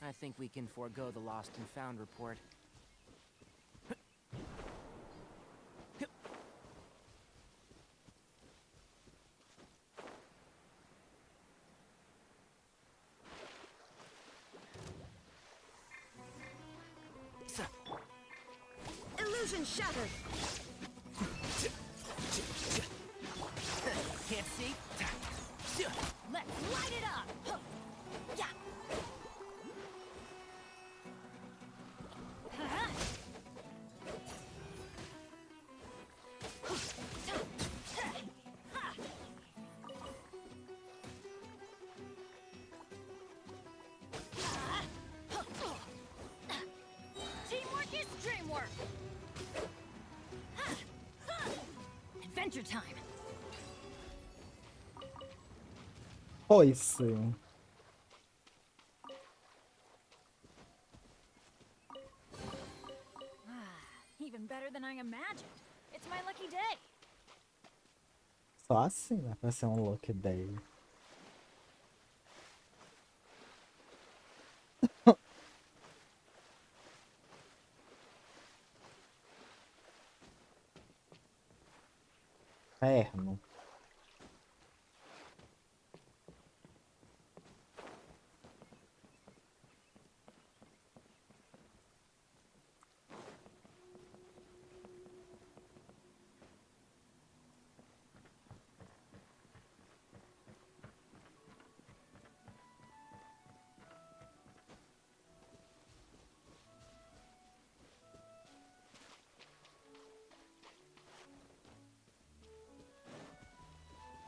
I think we can forego the lost and found report. Illusion shattered. Can't see? Let's light it up. Yeah. Teamwork is dreamwork. Adventure time. Foice. Even better than I imagined. It's my lucky day. Só assim dá pra ser um look dele. Inferno.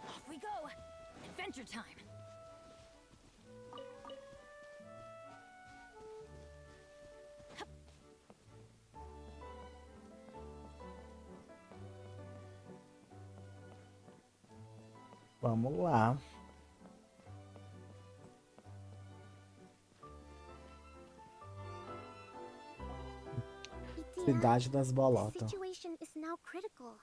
Off we go. Adventure time. Vamos lá. Cidade das The Bolotas. situation is now critical.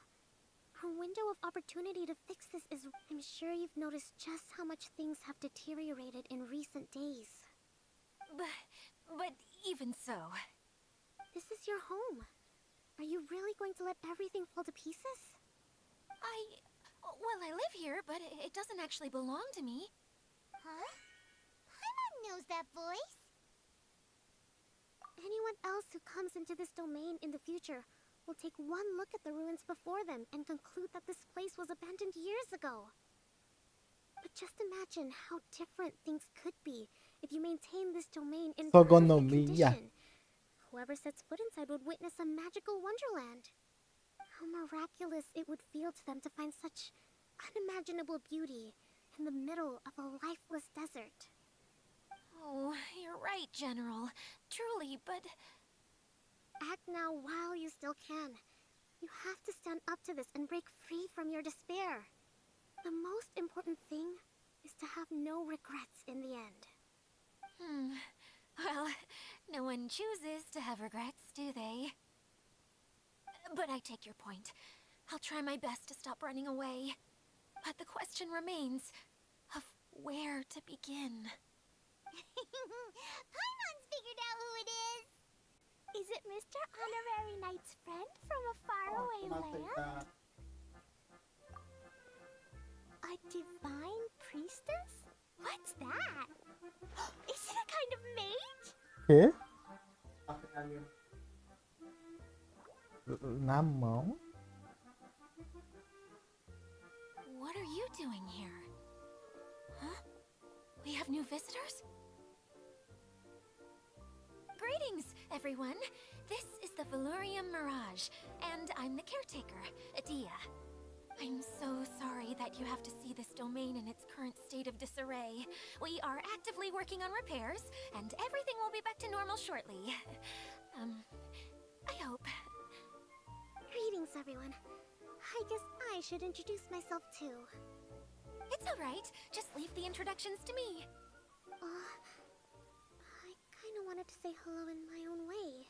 Our window of opportunity to fix this is... I'm sure you've noticed just how much things have deteriorated in recent days. But even so. This is your home. Are you really going to let everything fall to pieces? Well, I live here, but it doesn't actually belong to me. Huh? Paimon knows that voice. Anyone else who comes into this domain in the future will take one look at the ruins before them and conclude that this place was abandoned years ago. But just imagine how different things could be if you maintain this domain in perfect Sogonomiya. condition. Whoever sets foot inside would witness a magical wonderland. How miraculous it would feel to them to find such unimaginable beauty in the middle of a lifeless desert. Oh, you're right, General. Truly, but... Act now while you still can. You have to stand up to this and break free from your despair. The most important thing is to have no regrets in the end. Well, no one chooses to have regrets, do they? But I take your point. I'll try my best to stop running away. But the question remains of where to begin. Paimon's figured out who it is! Is it Mr. Honorary Knight's friend from a faraway land? A divine priestess? What's that? Is it a kind of mage? Quê? Na mão? What are you doing here? Huh? We have new visitors? Greetings, everyone. This is the Valurium Mirage, and I'm the caretaker, Adia. I'm so sorry that you have to see this domain in its current state of disarray. We are actively working on repairs, and everything will be back to normal shortly. I hope. Greetings, everyone. I guess I should introduce myself too. It's alright. Just leave the introductions to me. I kinda wanted to say hello in my own way.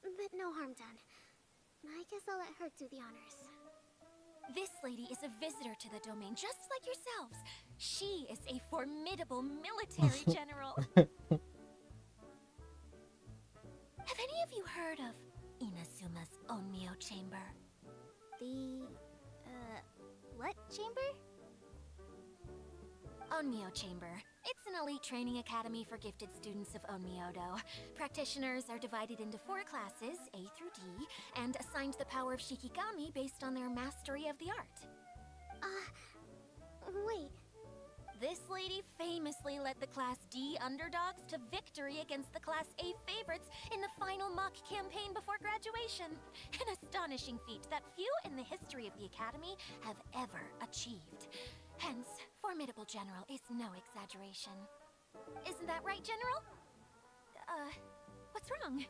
But no harm done. I guess I'll let her do the honors. This lady is a visitor to the domain, just like yourselves. She is a formidable military general. Have any of you heard of Inasuma's Onmyo Chamber? What chamber? Onmyo Chamber. It's an elite training academy for gifted students of Onmyodo. Practitioners are divided into 4 classes, A through D, and assigned the power of Shikigami based on their mastery of the art. Wait. This lady famously led the Class D underdogs to victory against the Class A favorites in the final mock campaign before graduation. An astonishing feat that few in the history of the academy have ever achieved. Hence, formidable general is no exaggeration. Isn't that right, General? What's wrong?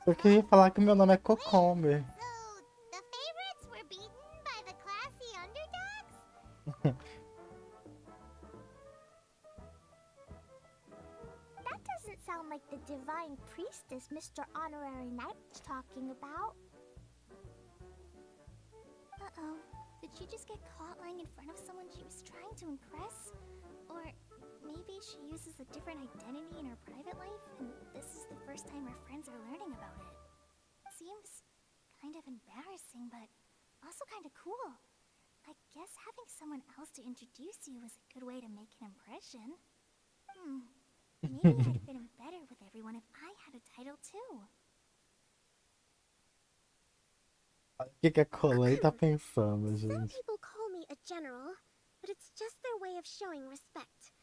Eu queria falar que meu nome é Cocomber. So, the favorites were beaten by the classy underdogs? That doesn't sound like the divine priestess Mr. Honorary Knight was talking about. Uh-oh. Did she just get caught lying in front of someone she was trying to impress? Or maybe she uses a different identity in her private life, and this is the first time her friends are learning about it. Seems kind of embarrassing, but also kind of cool. I guess having someone else to introduce you is a good way to make an impression. Maybe I'd fit in better with everyone if I had a title too. O que a Colei tá pensando, Some gente? people call me a general, but it's just their way of showing respect.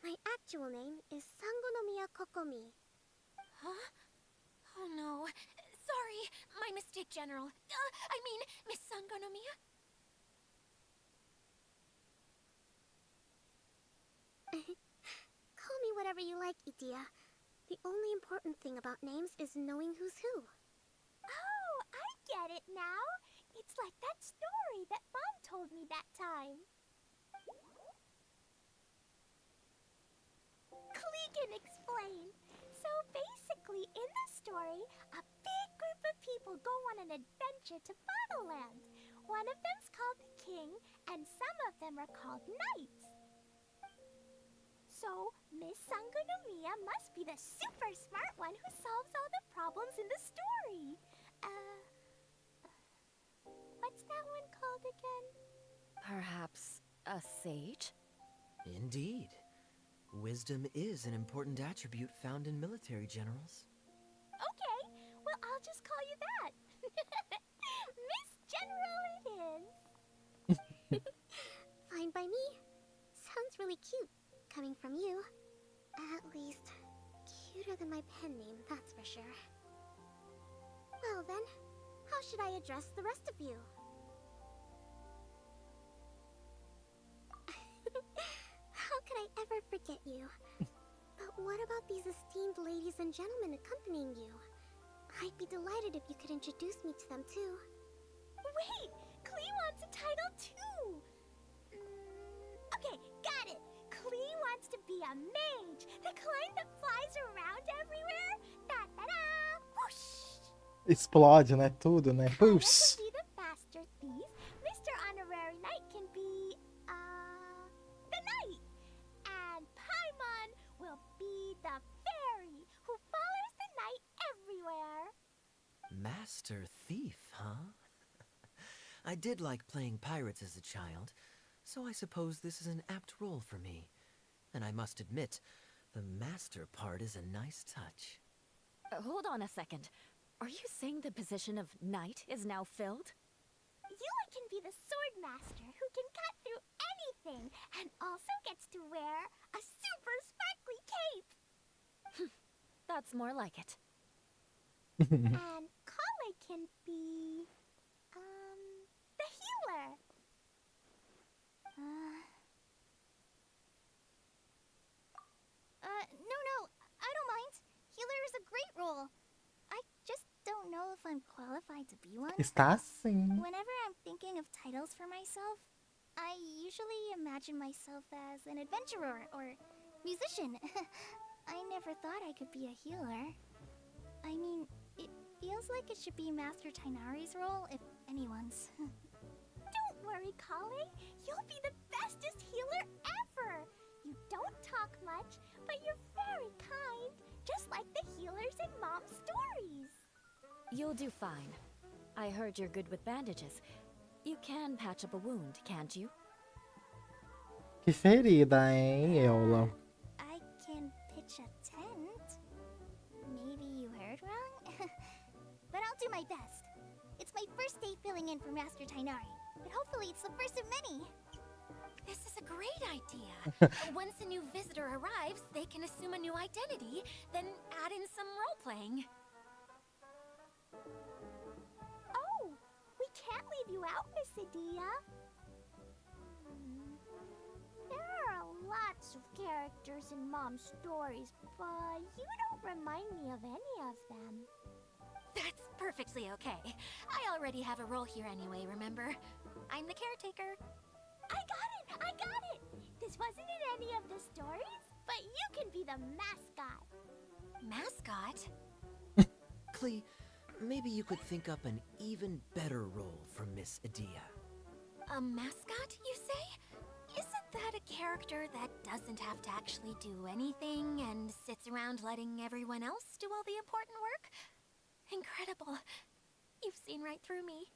My actual name is Sangonomiya Kokomi. Huh? Oh no. Sorry, my mistake, General. I mean, Miss Sangonomiya. Call me whatever you like, Itia. The only important thing about names is knowing who's who. Oh, I get it now. It's like that story that Mom told me that time. Clegan explain. So basically, in the story, a big group of people go on an adventure to Bottleland. One of them's called the King, and some of them are called Knights. So, Miss Sangonomiya Adia must be the super smart one who solves all the problems in the story. What's that one called again? Perhaps a sage? Indeed. Wisdom is an important attribute found in military generals. Okay, well, I'll just call you that. Miss General it is. Fine by me. Sounds really cute, coming from you. At least, cuter than my pen name, that's for sure. Well then, how should I address the rest of you? How could I ever forget you? But what about these esteemed ladies and gentlemen accompanying you? I'd be delighted if you could introduce me to them too. Wait! Klee wants a title too! Okay, got it! Klee wants to be a mage! The kind that flies around everywhere! Da-da-da! Whoosh! Explode, né? Tudo, né? Kaya can Push! be the master thief. Mr. Honorary Knight can be, the knight. And Paimon will be the fairy who follows the knight everywhere. Master Thief, huh? I did like playing pirates as a child, so I suppose this is an apt role for me. And I must admit, the master part is a nice touch. Hold on a second. Are you saying the position of knight is now filled? Yula can be the sword master who can cut through anything and also gets to wear a super sparkly cape. That's more like it. And Kale can be, the healer. No, I don't mind. Healer is a great role. I just don't know if I'm qualified to be one. Está sim. Whenever I'm thinking of titles for myself, I usually imagine myself as an adventurer or musician. I never thought I could be a healer. I mean, it feels like it should be Master Tainari's role, if anyone's. Don't worry, Kale. You'll be the bestest healer ever. You don't talk much, but you're very kind, just like the healers in Mom's stories. You'll do fine. I heard you're good with bandages. You can patch up a wound, can't you? Que ferida, hein, Eula? I can pitch a tent. Maybe you heard wrong? But I'll do my best. It's my first day filling in for Master Tainari, but hopefully it's the first of many. This is a great idea. Once a new visitor arrives, they can assume a new identity, then add in some role-playing. Oh, we can't leave you out, Miss Adia. There are lots of characters in Mom's stories, but you don't remind me of any of them. That's perfectly okay. I already have a role here anyway, remember? I'm the caretaker. I got it! This wasn't in any of the stories, but you can be the mascot. Mascot? Klee, maybe you could think up an even better role for Miss Adia. A mascot, you say? Isn't that a character that doesn't have to actually do anything and sits around letting everyone else do all the important work? Incredible. You've seen right through me.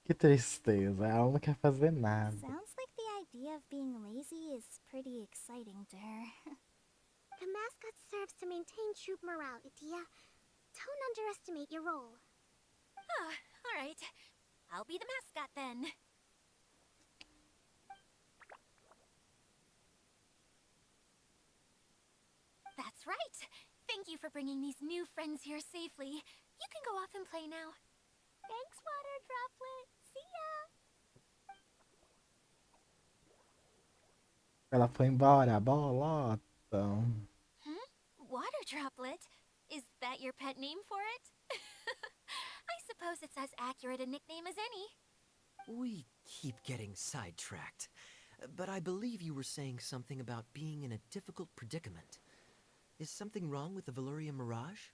Que tristeza, ela não quer fazer nada. Sounds like the idea of being lazy is pretty exciting to her. The mascot serves to maintain troop morale, Adia. Don't underestimate your role. Ah, alright. I'll be the mascot then. That's right. Thank you for bringing these new friends here safely. You can go off and play now. Thanks, Water Droplet. See ya! Ela foi embora, bolota. Water Droplet? Is that your pet name for it? I suppose it's as accurate a nickname as any. We keep getting sidetracked, but I believe you were saying something about being in a difficult predicament. Is something wrong with the Valyria Mirage?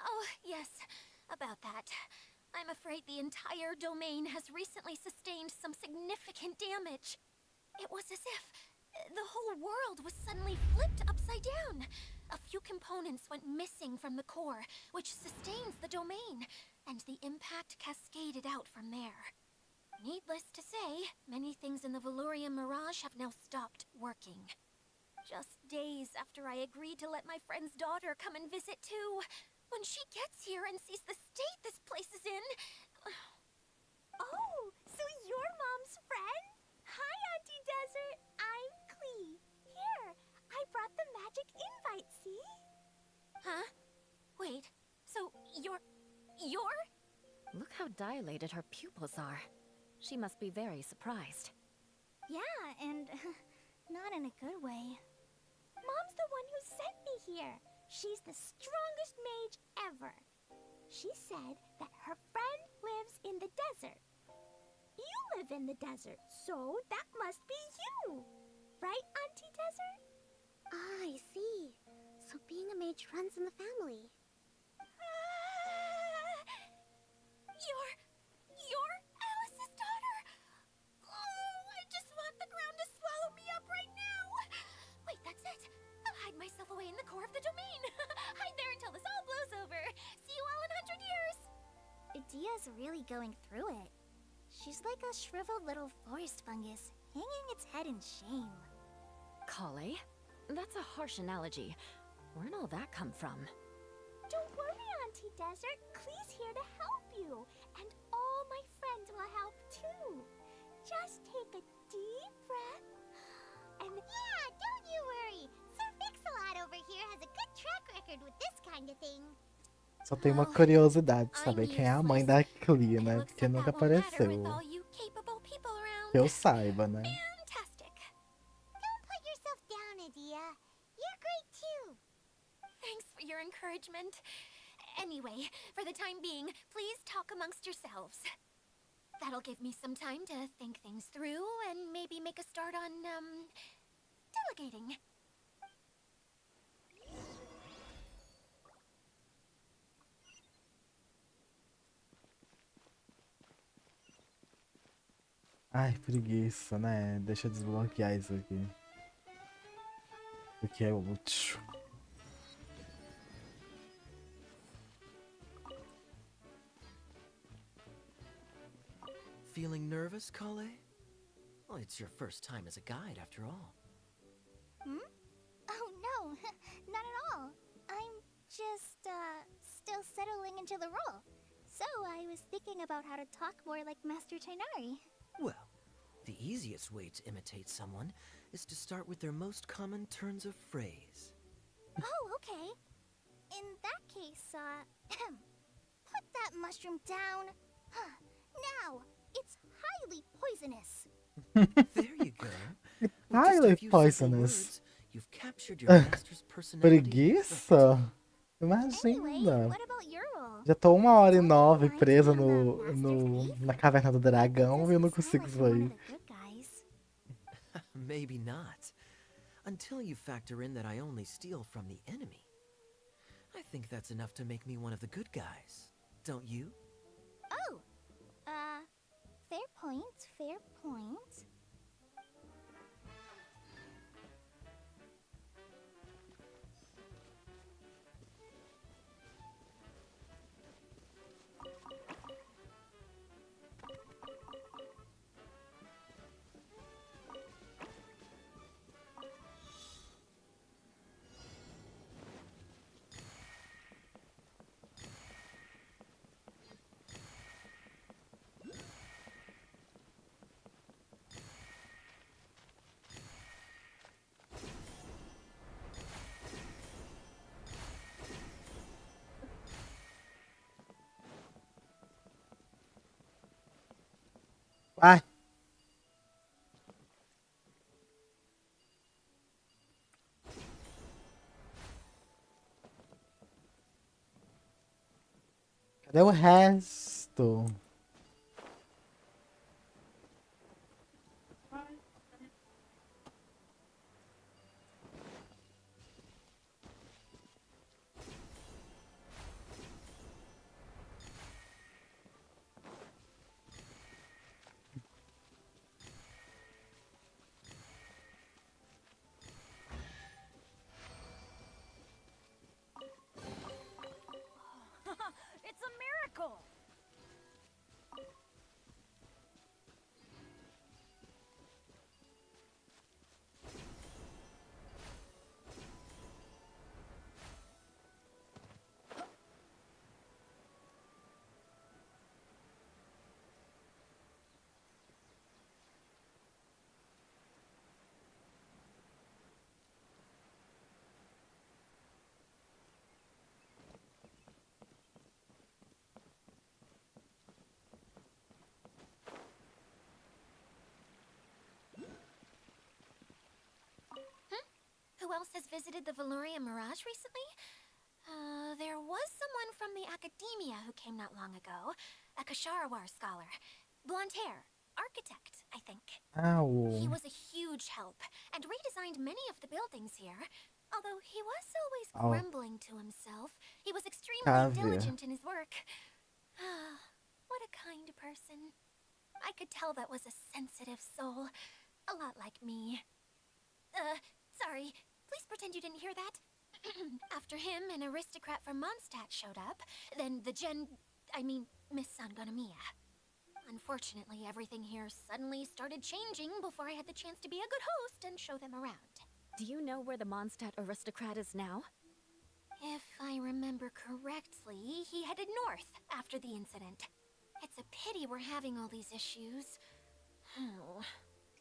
Oh, yes, about that. I'm afraid the entire domain has recently sustained some significant damage. It was as if The whole world was suddenly flipped upside down. A few components went missing from the core, which sustains the domain, and the impact cascaded out from there. Needless to say, many things in the Valorium Mirage have now stopped working. Just days after I agreed to let my friend's daughter come and visit too. When she gets here and sees the state this place is in... Oh, so you're Mom's friend? Hi, Auntie Desert. I'm Clee. Here, I brought the magic invite, see? Huh? Wait, so you're... Look how dilated her pupils are. She must be very surprised. Yeah, and not in a good way. Mom's the one who sent me here. She's the strongest mage ever. She said that her friend lives in the desert. You live in the desert, so that must be you. Right, Auntie Desert? Ah, I see. So being a mage runs in the family. You're Alice's daughter! Oh, I just want the ground to swallow me up right now! Wait, that's it! I'll hide myself away in the core of the domain! Hide there until this all blows over! See you all in 100 years! Idia's really going through it. She's like a shriveled little forest fungus, hanging its head in shame. Kale? That's a harsh analogy. Where'd all that come from? Don't worry, Auntie Desert. Klee's here to help you. And all my friends will help too. Just take a deep breath. And yeah, don't you worry. Sir Mix-a-Lot over here has a good track record with this kind of thing. Só tenho uma curiosidade de saber quem é a mãe da Clee, né? Porque nunca apareceu. Que eu saiba, né? Fantastic. Don't put yourself down, Adia. You're great too. Thanks for your encouragement. Anyway, for the time being, please talk amongst yourselves. That'll give me some time to think things through and maybe make a start on, delegating. Ai, preguiça, né? Deixa eu desbloquear isso aqui. Porque é útil. Feeling nervous, Kale? Well, it's your first time as a guide, after all. Oh no, not at all. I'm just, still settling into the role. So I was thinking about how to talk more like Master Tainari. Well, the easiest way to imitate someone is to start with their most common turns of phrase. Oh, okay. In that case, put that mushroom down. Now, it's highly poisonous. There you go. With just a Highly few simple poisonous. words, you've captured your master's personality. Preguiça? Anyway, Imagina. what about your role? Já tô 1h09 presa na caverna do dragão e eu não consigo sair. Maybe not. Until you factor in that I only steal from the enemy. I think that's enough to make me one of the good guys. Don't you? Oh, fair point, fair point. Ai. Cadê o resto? has visited the Valoria Mirage recently? There was someone from the academia who came not long ago. A Kasharawar scholar. Blonde hair. Architect, I think. Au. He was a huge help and redesigned many of the buildings here. Although he was always Oh, grumbling to himself, he was extremely tá a ver. diligent in his work. What a kind person. I could tell that was a sensitive soul. A lot like me. Sorry. Please pretend you didn't hear that. After him, an aristocrat from Mondstadt showed up. Then the Miss Sangonomiya. Unfortunately, everything here suddenly started changing before I had the chance to be a good host and show them around. Do you know where the Mondstadt aristocrat is now? If I remember correctly, he headed north after the incident. It's a pity we're having all these issues. Oh,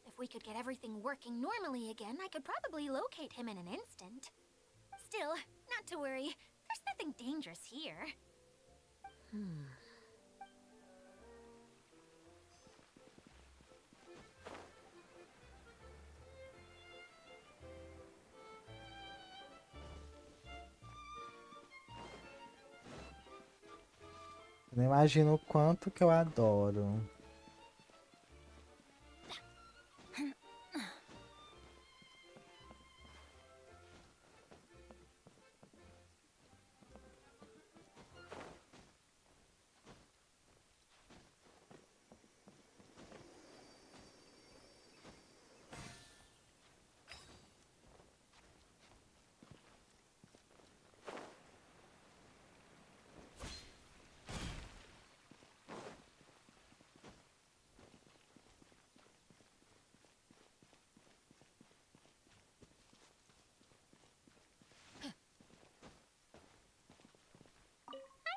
if we could get everything working normally again, I could probably locate him in an instant. Still, not to worry. There's nothing dangerous here. Não imagino o quanto que eu adoro.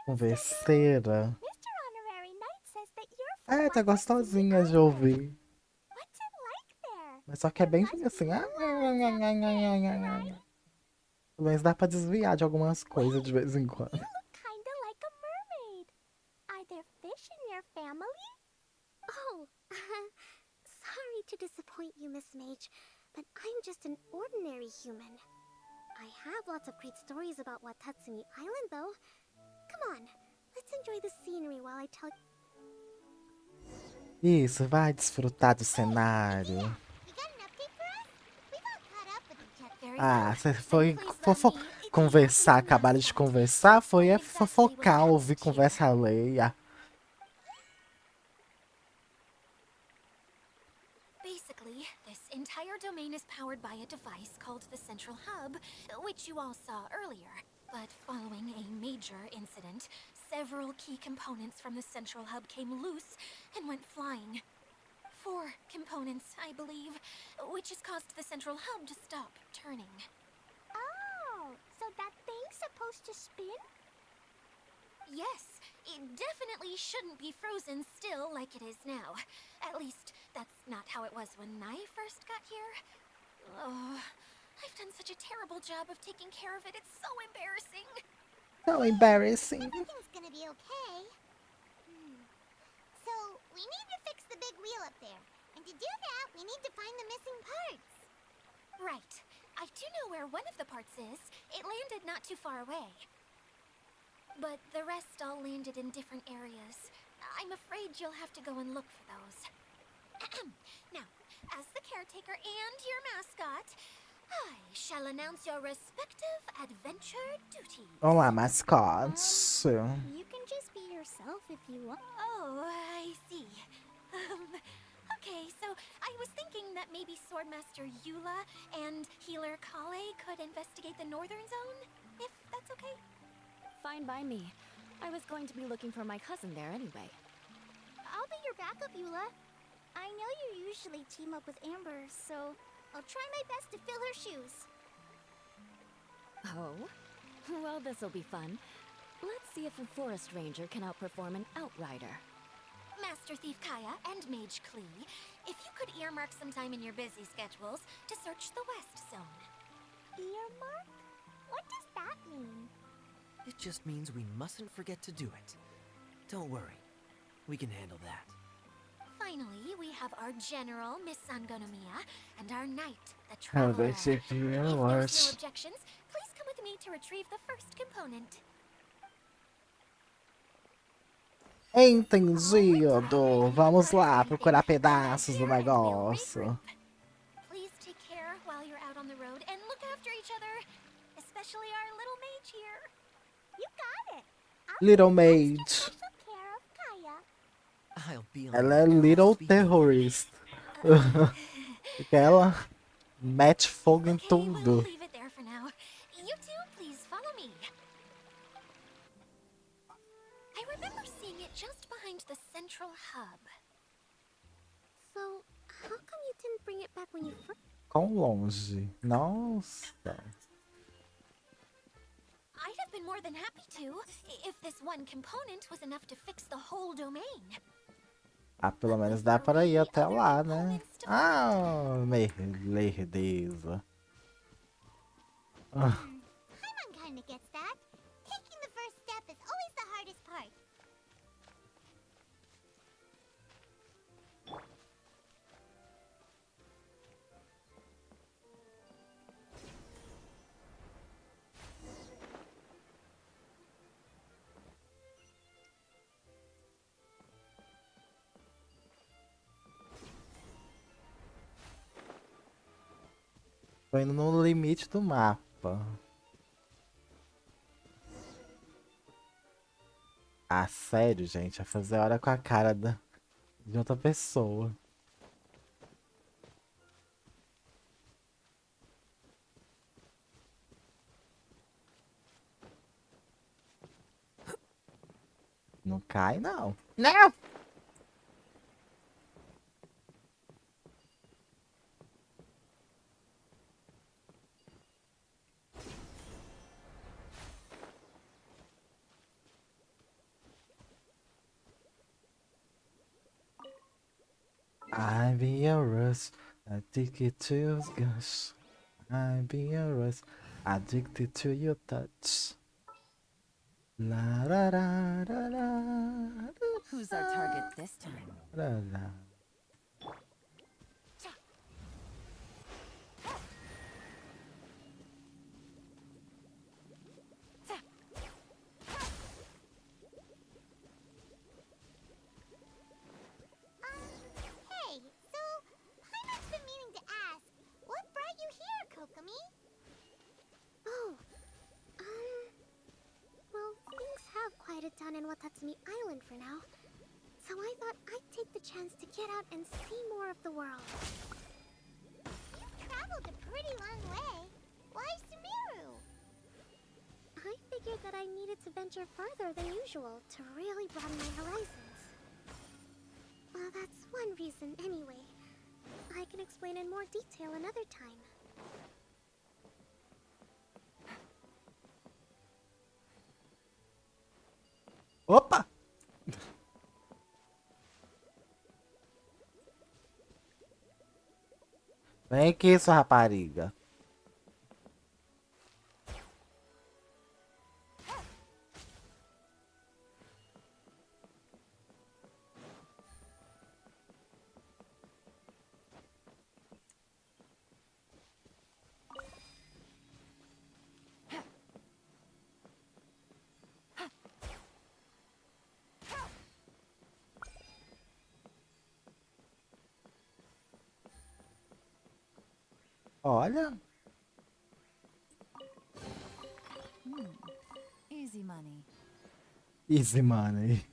Converseira. Mr. Honorary Knight says that you're from É, tá West Hudson gostosinha de Island. ouvir. What's it like there? Mas só que é bem Must assim. be right? Pelo menos dá pra desviar de algumas coisas de vez em quando. You look kinda like a mermaid. Are there fish in your family? Oh, sorry to disappoint you, Miss Mage, but I'm just an ordinary human. I have lots of great stories about Watatsumi Island, though. Come on, let's enjoy the scenery while I tell. Isso, vai desfrutar do cenário. You got an update for us? We've all caught up with each other. Very Ah, well. você Then foi please let me introduce conversar, you to acabaram de Mascot. conversar, foi é Exactly what fofocar, happened ouvir here. conversa alheia. Basically, this entire domain is powered by a device called the Central Hub, which you all saw earlier. But following a major incident, several key components from the Central Hub came loose and went flying. 4 components, I believe, which has caused the Central Hub to stop turning. Oh, so that thing's supposed to spin? Yes, it definitely shouldn't be frozen still like it is now. At least, that's not how it was when I first got here. Oh, I've done such a terrible job of taking care of it. It's so embarrassing. So embarrassing. Everything's gonna be okay. So, we need to fix the big wheel up there. And to do that, we need to find the missing parts. Right. I do know where one of the parts is. It landed not too far away. But the rest all landed in different areas. I'm afraid you'll have to go and look for those. Now, as the caretaker and your mascot, I shall announce your respective adventure duties. Olá, mascotes. You can just be yourself if you want. Oh, I see. Okay, so I was thinking that maybe Swordmaster Eula and Healer Kale could investigate the northern zone, if that's okay. Fine by me. I was going to be looking for my cousin there anyway. I'll be your backup, Eula. I know you usually team up with Amber, so I'll try my best to fill her shoes. Oh? Well, this'll be fun. Let's see if a forest ranger can outperform an outrider. Master Thief Kaya and Mage Klee, if you could earmark some time in your busy schedules to search the West Zone. Earmark? What does that mean? It just means we mustn't forget to do it. Don't worry. We can handle that. finally, we have our general, Miss Sangonomiya, and our knight, the Oh, Traveler. deixa If eu ver there's no hoje. objections, please come with me to retrieve the first component. Entendido. Vamos lá procurar pedaços do negócio. Please take care while you're out on the road and look after each other, especially our little mage here. You got it. Little Take Maid. special care of Kaya. I'll be on Ela é my Little speaking. Terrorist. Porque ela mete fogo em Okay, we'll tudo. leave it there for now. You two, please follow me. I remember seeing it just behind the central hub. So, how come you didn't bring it back when you first? Quão longe? Nossa. I'd have been more than happy to, if this one component was enough to fix the whole domain. Ah, pelo menos dá para ir até lá, né? Ah, lerdeza. Ah, Paimon kinda gets that. Taking the first step is always the hardest part. tô indo no limite do mapa. Ah, sério, gente? Vai fazer hora com a cara de outra pessoa. Não cai, não. Não! I be a rust, addicted to your gush. I be a rust, addicted to your touch. La ra ra ra ra. Who's our target this time? Ra, ra. Hey, so Paimon's been meaning to ask, what brought you here, Kokomi? Oh, well, things have quieted down in Watatsumi Island for now. So I thought I'd take the chance to get out and see more of the world. You've traveled a pretty long way. Why Sumeru? I figured that I needed to venture farther than usual to really broaden my horizons. Well, that's one reason anyway. I can explain in more detail another time. Opa! Vem aqui, sua rapariga. Olha. Easy money. Easy money.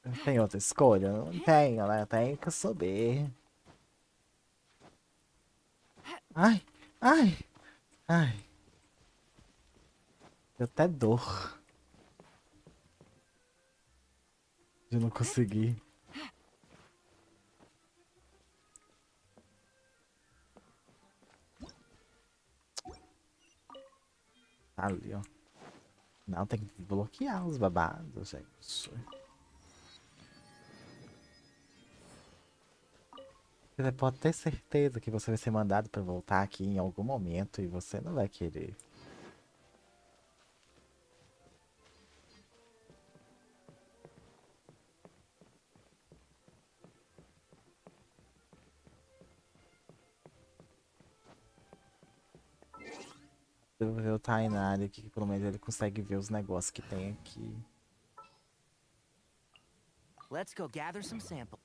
Não tem outra escolha? Não tenho, né? Tenho que subir. Ai, ai, ai. Deu até dor de não conseguir. Tá ali, ó. Não, tem que desbloquear os babados, gente. Você pode ter certeza que você vai ser mandado pra voltar aqui em algum momento e você não vai querer. Eu vou ver o Tainari aqui, que pelo menos ele consegue ver os negócios que tem aqui. Let's go gather some samples.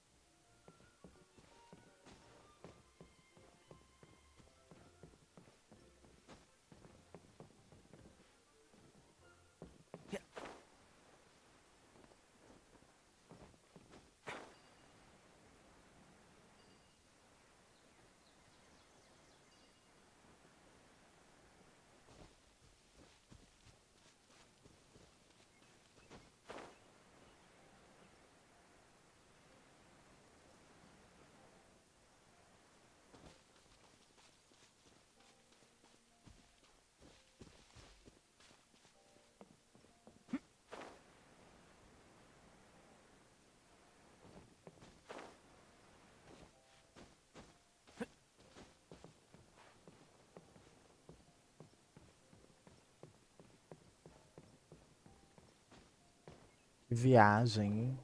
Que viagem, hein?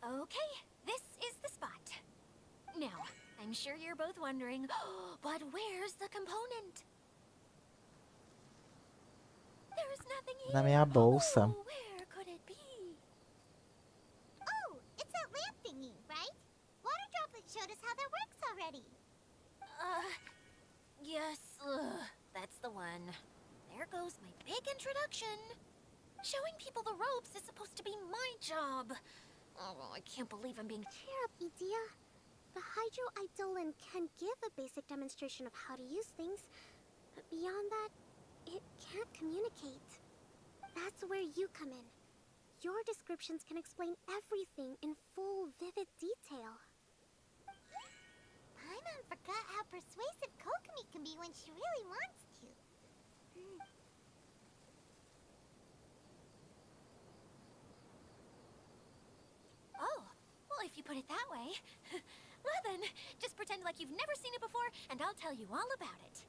Okay, this is the spot. Now, I'm sure you're both wondering, but where's the component? There's nothing Na here. minha bolsa. Oh, where could it be? Oh, it's that lamp thingy, right? Water Droplet showed us how that works already. Yes, that's the one. There goes my big introduction. Showing people the ropes is supposed to be my job. Oh, I can't believe I'm being... Cheer up, Edea. The Hydro-Eidolon can give a basic demonstration of how to use things, but beyond that, it can't communicate. That's where you come in. Your descriptions can explain everything in full, vivid detail. Paimon forgot how persuasive Kokomi can be when she really wants to. Oh, well, if you put it that way. Well then, just pretend like you've never seen it before, and I'll tell you all about it.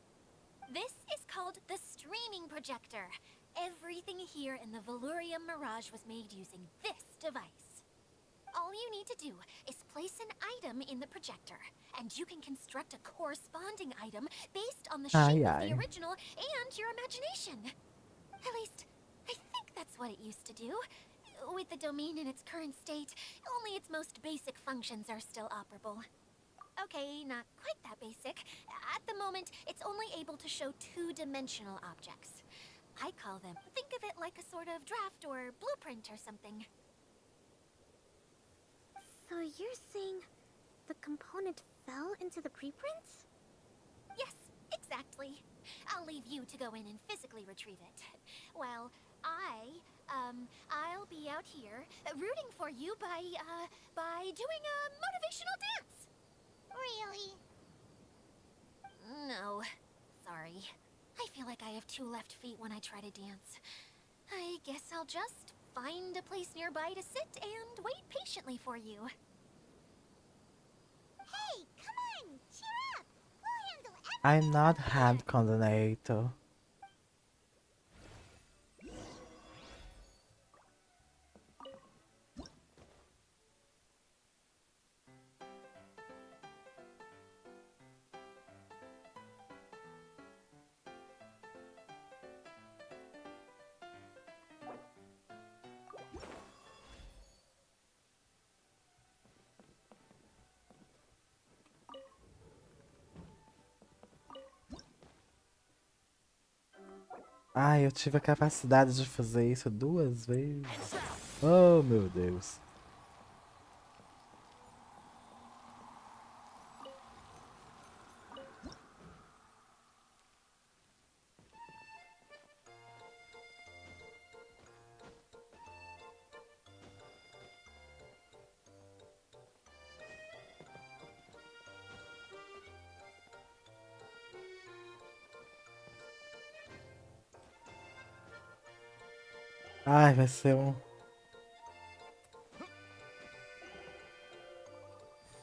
This is called the streaming projector. Everything here in the Velurium Mirage was made using this device. All you need to do is place an item in the projector, and you can construct a corresponding item based on the shape of the original and your imagination. At least, I think that's what it used to do. With the domain in its current state, only its most basic functions are still operable. Okay, not quite that basic. At the moment, it's only able to show two-dimensional objects. I call them, think of it like a sort of draft or blueprint or something. So you're saying the component fell into the preprints? Yes, exactly. I'll leave you to go in and physically retrieve it. While I'll be out here rooting for you by doing a motivational dance. Really? No, sorry. I feel like I have two left feet when I try to dance. I guess I'll just find a place nearby to sit and wait patiently for you. Hey, come on! Cheer up! We'll handle everything. I'm not hand coordinator. Ai, eu tive a capacidade de fazer isso 2 vezes. Oh, meu Deus. Ai, vai ser um.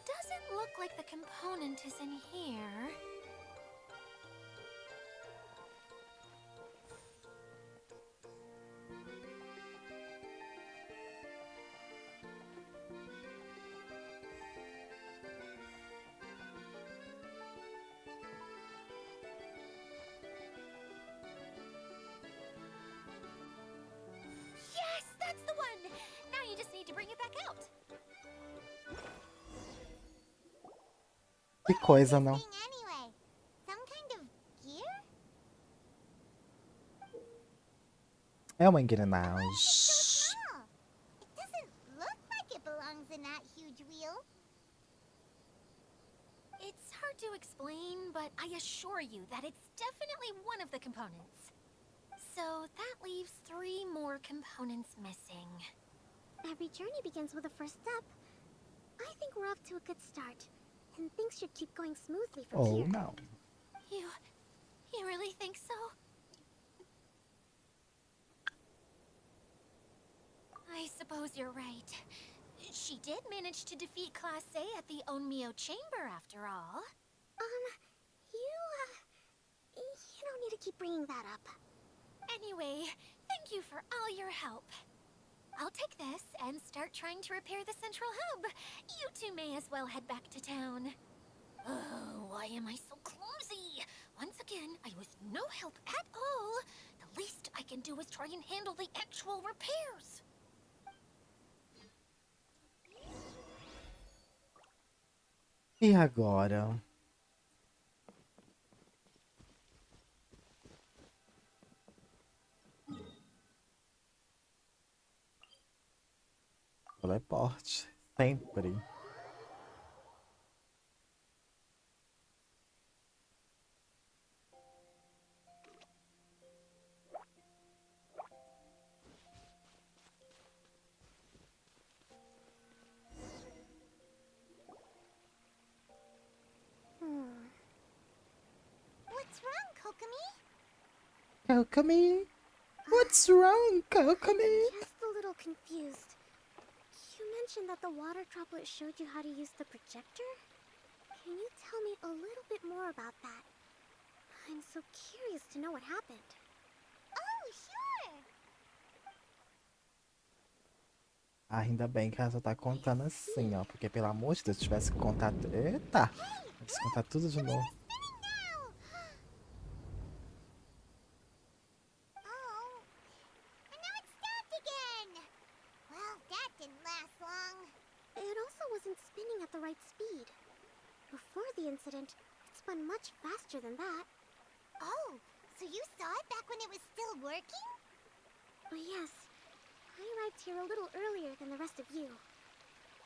Doesn't look like the component is in here. Yes, that's the one! Now you just need to bring it back out. Que coisa, não? Thing anyway. Some kind of gear? É uma So engrenagem. small. It doesn't look like it belongs in that huge wheel. It's hard to explain, but I assure you that it's definitely one of the components. So that leaves 3 more components missing. Every journey begins with a first step. I think we're off to a good start, and things should keep going smoothly from Ou here. não. You really think so? I suppose you're right. She did manage to defeat Class A at the Onmyo Chamber after all. You don't need to keep bringing that up. Anyway, thank you for all your help. I'll take this and start trying to repair the central hub. You two may as well head back to town. Oh, why am I so clumsy? Once again, I was no help at all. The least I can do is try and handle the actual repairs. E agora? Teleporte. Sempre. What's wrong, Kokomi? Kokomi? What's wrong, Kokomi? Just a little confused. You mentioned that the water droplet showed you how to use the projector? Can you tell me a little bit more about that? I'm so curious to know what happened. Oh, sure! Ainda bem que ela só tá contando assim, ó. Porque, pelo amor de Deus, se tivesse que contar. Eita! Se contar tudo de novo. Spinning now! Oh, and now it's stopped again! Well, that didn't last long. It also wasn't spinning at the right speed. Before the incident, it spun much faster than that. Oh, so you saw it back when it was still working? Yes. I arrived here a little earlier than the rest of you.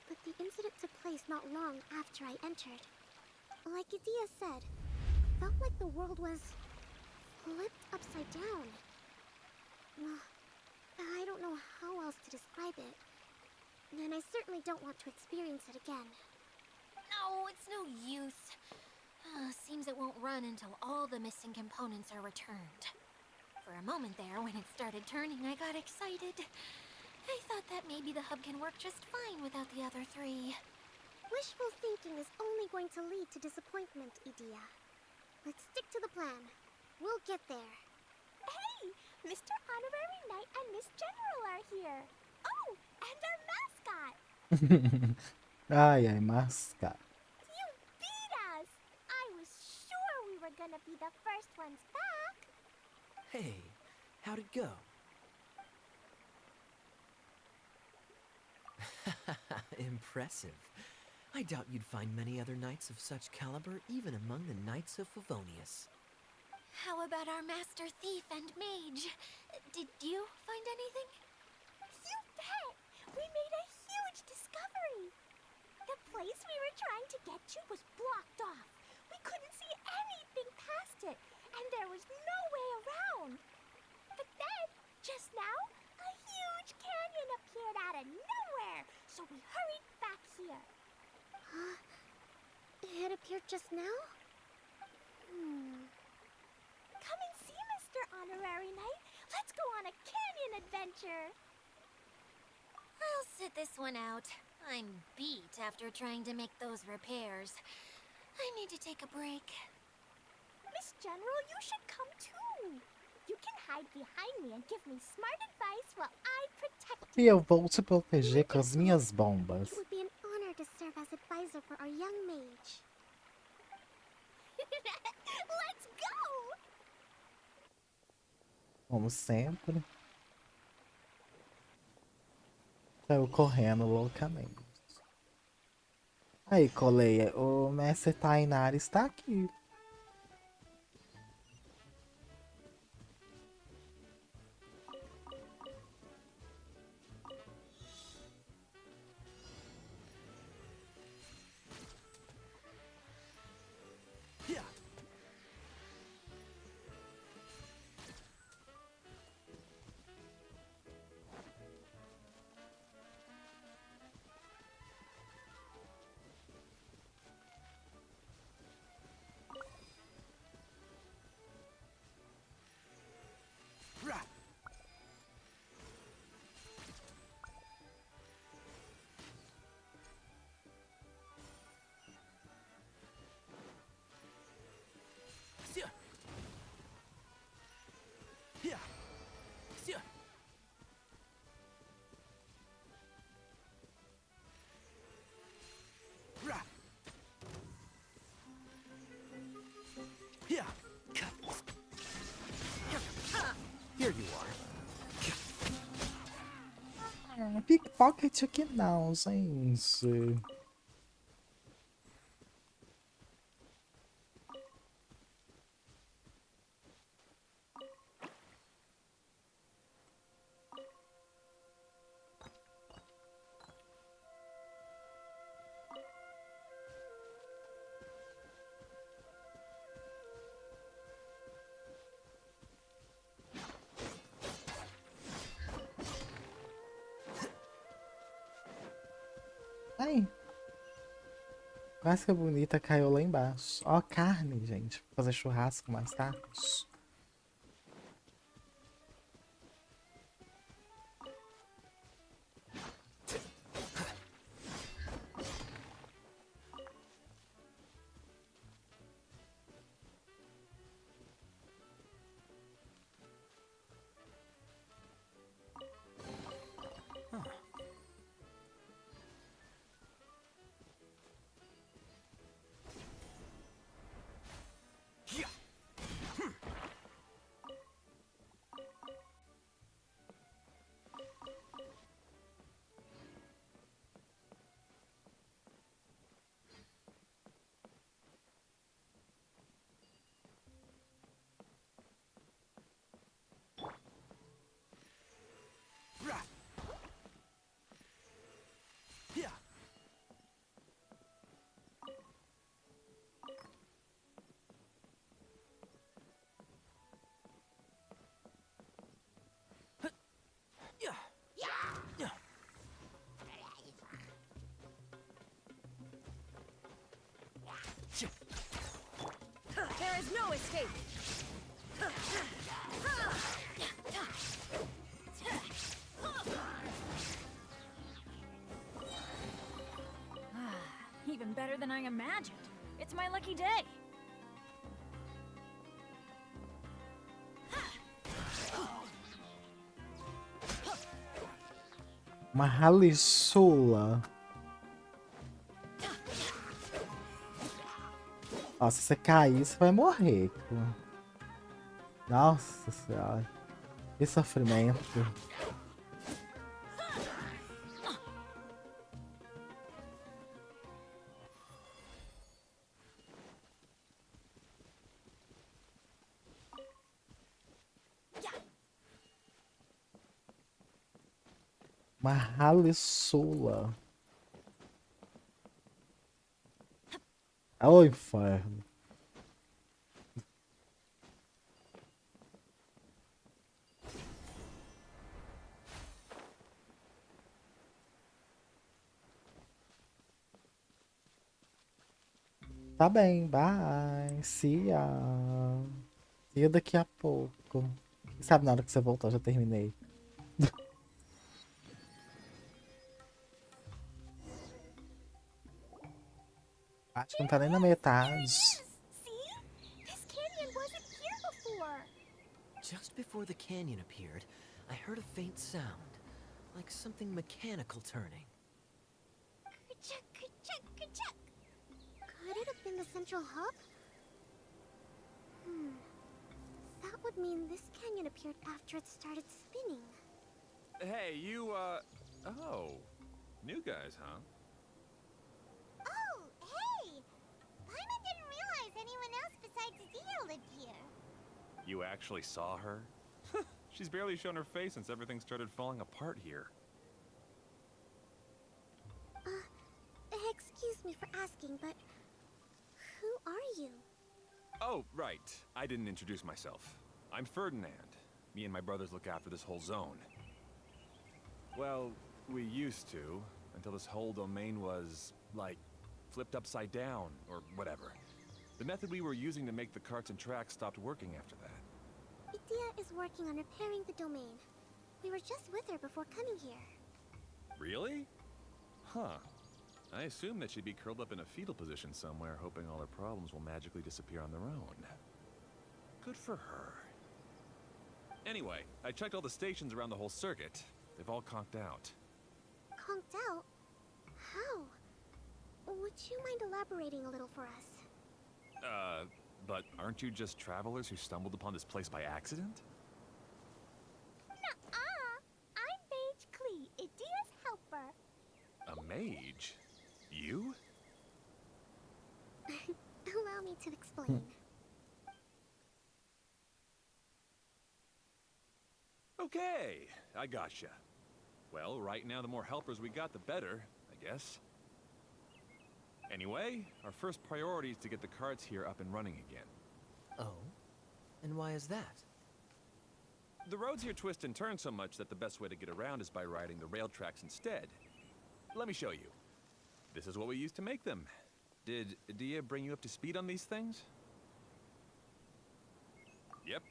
But the incident took place not long after I entered. Like Idia said, felt like the world was flipped upside down. I don't know how else to describe it. And I certainly don't want to experience it again. No, it's no use. Seems it won't run until all the missing components are returned. For a moment there, when it started turning, I got excited. I thought that maybe the hub can work just fine without the other 3. Wishful thinking is only going to lead to disappointment, Idia. Let's stick to the plan. We'll get there. Hey! Mr. Honorary Knight and Miss General are here. Oh, and our mascot! Ai, ai, masca. You beat us! I was sure we were gonna be the first ones back. Hey, how'd it go? Impressive. I doubt you'd find many other knights of such caliber even among the Knights of Favonius. How about our master thief and mage? Did you find anything? You bet! We made a huge discovery! The place we were trying to get to was blocked off. We couldn't see anything past it, and there was no way around. But then, just now, a huge canyon appeared out of nowhere, so we hurried back here. It appeared just now? Come and see, Mr. Honorary Knight. Let's go on a canyon adventure. I'll sit this one out. I'm beat after trying to make those repairs. I need to take a break. Miss General, you should come too. You can hide behind me and give me smart advice while I protect E you. eu vou te proteger com as minhas bombas. It would be an honor to serve as advisor for our young mage. Let's go! Como sempre. Saiu correndo loucamente. Aí, coleia, o mestre Tainari está aqui. Here you are. Pickpocket aqui não, gente. Ai. Quase que a bonita caiu lá embaixo. Ó, carne, gente. Pra fazer churrasco mais tarde. There is no escape. Even better than I imagined. It's my lucky day. Uma raliçola. Ó, se você cair, você vai morrer. Nossa senhora. Que sofrimento. Uma raliçola. É o inferno. Tá bem, bye. See ya. See ya daqui a pouco. Sabe, na hora que você voltou, eu já terminei. Acho que não tá nem na metade. See? This canyon wasn't here before. Just before the canyon appeared, I heard a faint sound, like something mechanical turning. Ka-chuck, ka-chuck, ka-chuck. Could it have been the central hub? That would mean this canyon appeared after it started spinning. Hey, you, oh. New guys, huh? Oh, hey! Paimon didn't realize anyone else besides Zio lived here. You actually saw her? She's barely shown her face since everything started falling apart here. Excuse me for asking, but who are you? Oh, right. I didn't introduce myself. I'm Ferdinand. Me and my brothers look after this whole zone. Well, we used to, until this whole domain was, like, flipped upside down, or whatever. The method we were using to make the carts and tracks stopped working after that. Idia is working on repairing the domain. We were just with her before coming here. Really? Huh. I assume that she'd be curled up in a fetal position somewhere, hoping all her problems will magically disappear on their own. Good for her. Anyway, I checked all the stations around the whole circuit. They've all conked out. Conked out? How? Would you mind elaborating a little for us? But aren't you just travelers who stumbled upon this place by accident? Nuh-uh! I'm Mage Klee, Idia's helper. A mage? You? Allow me to explain. Okay, I gotcha. Well, right now the more helpers we got, the better, I guess. Anyway, our first priority is to get the carts here up and running again. Oh? And why is that? The roads here twist and turn so much that the best way to get around is by riding the rail tracks instead. Let me show you. This is what we used to make them. Did Idia bring you up to speed on these things? Yep.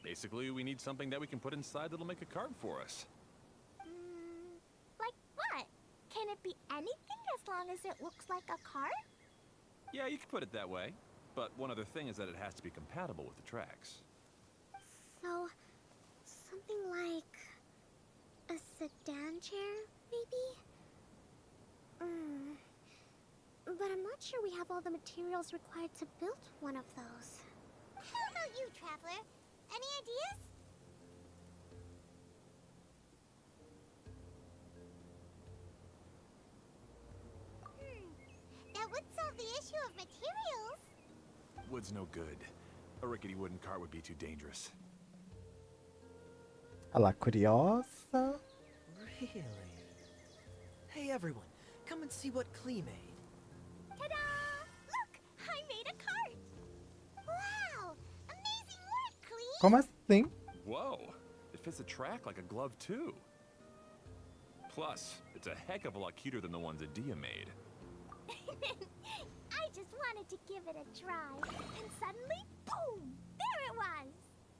Basically, we need something that we can put inside that'll make a cart for us. Like what? Can it be anything as long as it looks like a cart? Yeah, you could put it that way. But one other thing is that it has to be compatible with the tracks. So, something like a sedan chair, maybe? But I'm not sure we have all the materials required to build one of those. How about you, Traveler? Any ideas? That would solve the issue of materials. Wood's no good. A rickety wooden cart would be too dangerous. Ela curiosa. Really? Hey everyone, come and see what Klee made. Ta-da! Look, I made a cart. Wow, amazing work, Klee. Como assim? Whoa! It fits a track like a glove, too. Plus, it's a heck of a lot cuter than the ones Idia made. I just wanted to give it a try, and suddenly, boom! There it was.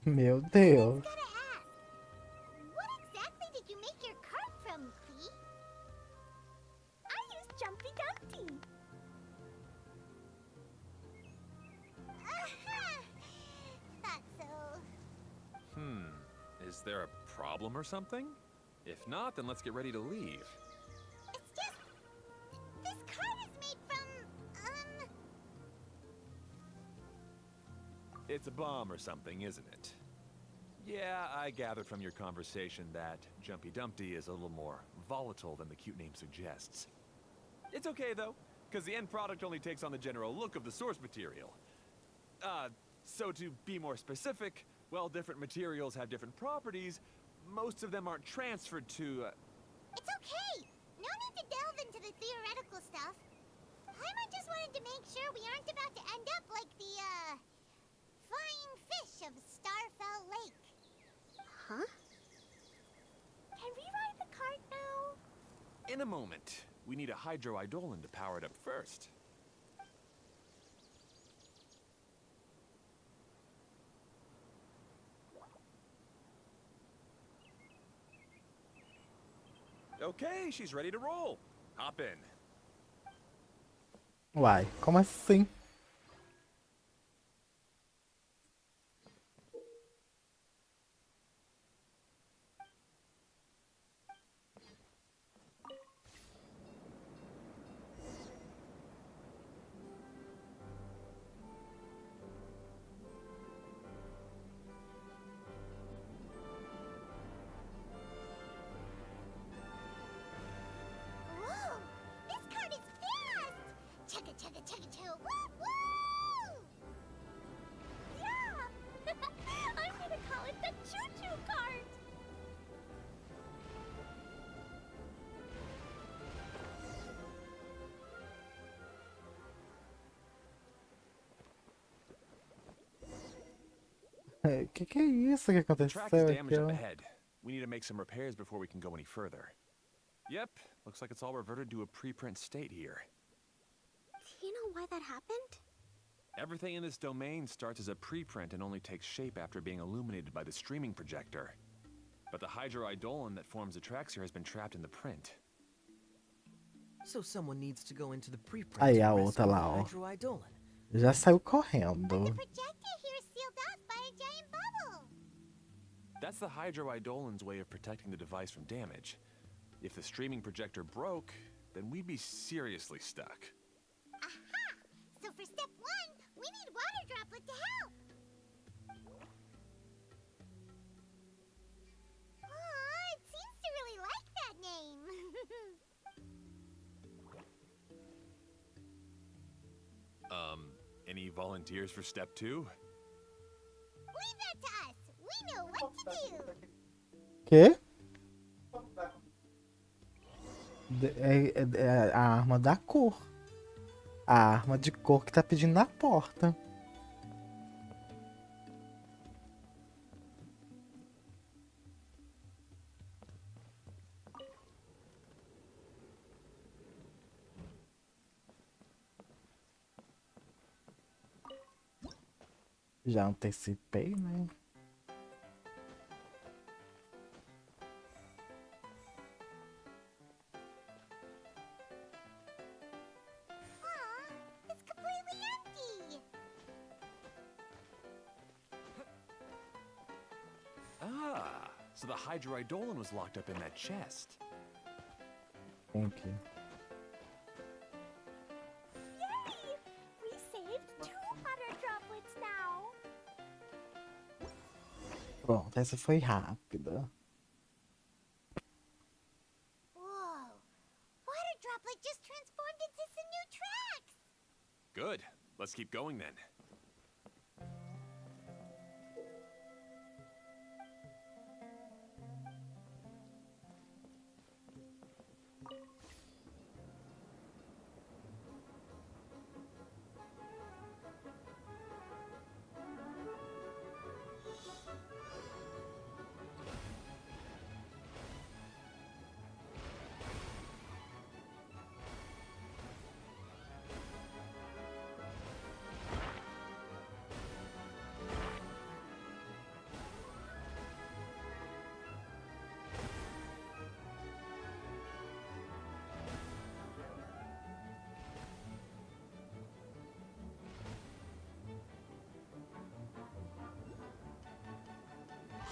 Meu Deus. Gotta ask, what exactly did you make your cart from, Klee? I used Jumpy Dumpty. Thought so. Is there a problem or something? If not, then let's get ready to leave. It's just this cart is made from It's a bomb or something, isn't it? Yeah, I gathered from your conversation that Jumpy Dumpty is a little more volatile than the cute name suggests. It's okay, though, because the end product only takes on the general look of the source material. So to be more specific, while different materials have different properties, most of them aren't transferred to, It's okay. No need to delve into the theoretical stuff. Paimon just wanted to make sure we aren't about to end up like the, flying fish of Starfell Lake. Huh? Can we ride the cart now? In a moment. We need a hydroidolin to power it up first. Okay, she's ready to roll. Hop in. Uai, como assim? Whoa! This cart is fast! Chugga chugga chugga choo! Woo woo! Yeah! I'm gonna call it the choo choo cart! Que é isso que The track is aconteceu aqui, damaged up ó? ahead. We need to make some repairs before we can go any further. Yep, looks like it's all reverted to a preprint state here. Do you know why that happened? Everything in this domain starts as a preprint and only takes shape after being illuminated by the streaming projector. But the hydroidolin that forms the tracks here has been trapped in the print. So someone needs to go into the preprint Aí a and outra rescue the lá, ó. hydroidolin. Já saiu correndo. The projector here is sealed off by a giant bubble. That's the hydroidolin's way of protecting the device from damage. If the streaming projector broke, then we'd be seriously stuck. Aha! So for step 1, we need water droplet to help. Aw, it seems to really like that name. Any volunteers for step 2? Leave that to us. We know what to do. Quê? É a arma da cor. A arma de cor que tá pedindo na porta. Já antecipei, né? Aw, it's completely empty. Ah, so the hydroidolin was locked up in that chest. Thank you. Yay! We saved 2 water droplets now. Pronto, essa foi rápida. Whoa! Water droplet just transformed into some new tracks. Good. Let's keep going then.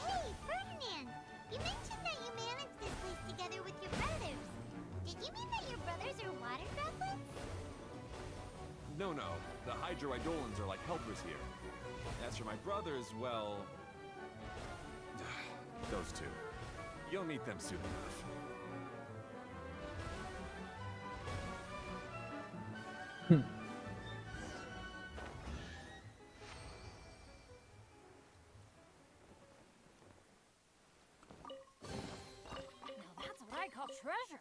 Hey, Ferdinand! You mentioned that you managed this place together with your brothers. Did you mean that your brothers are water droplets? No, no. The hydroidolins are like helpers here. As for my brothers, well... those two. You'll meet them soon enough. Now that's what I call treasure.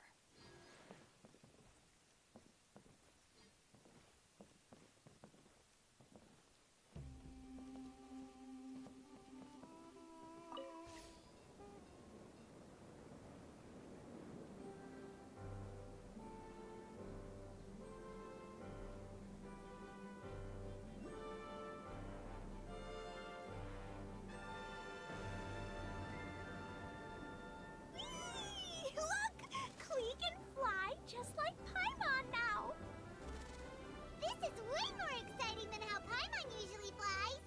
Paimon usually flies.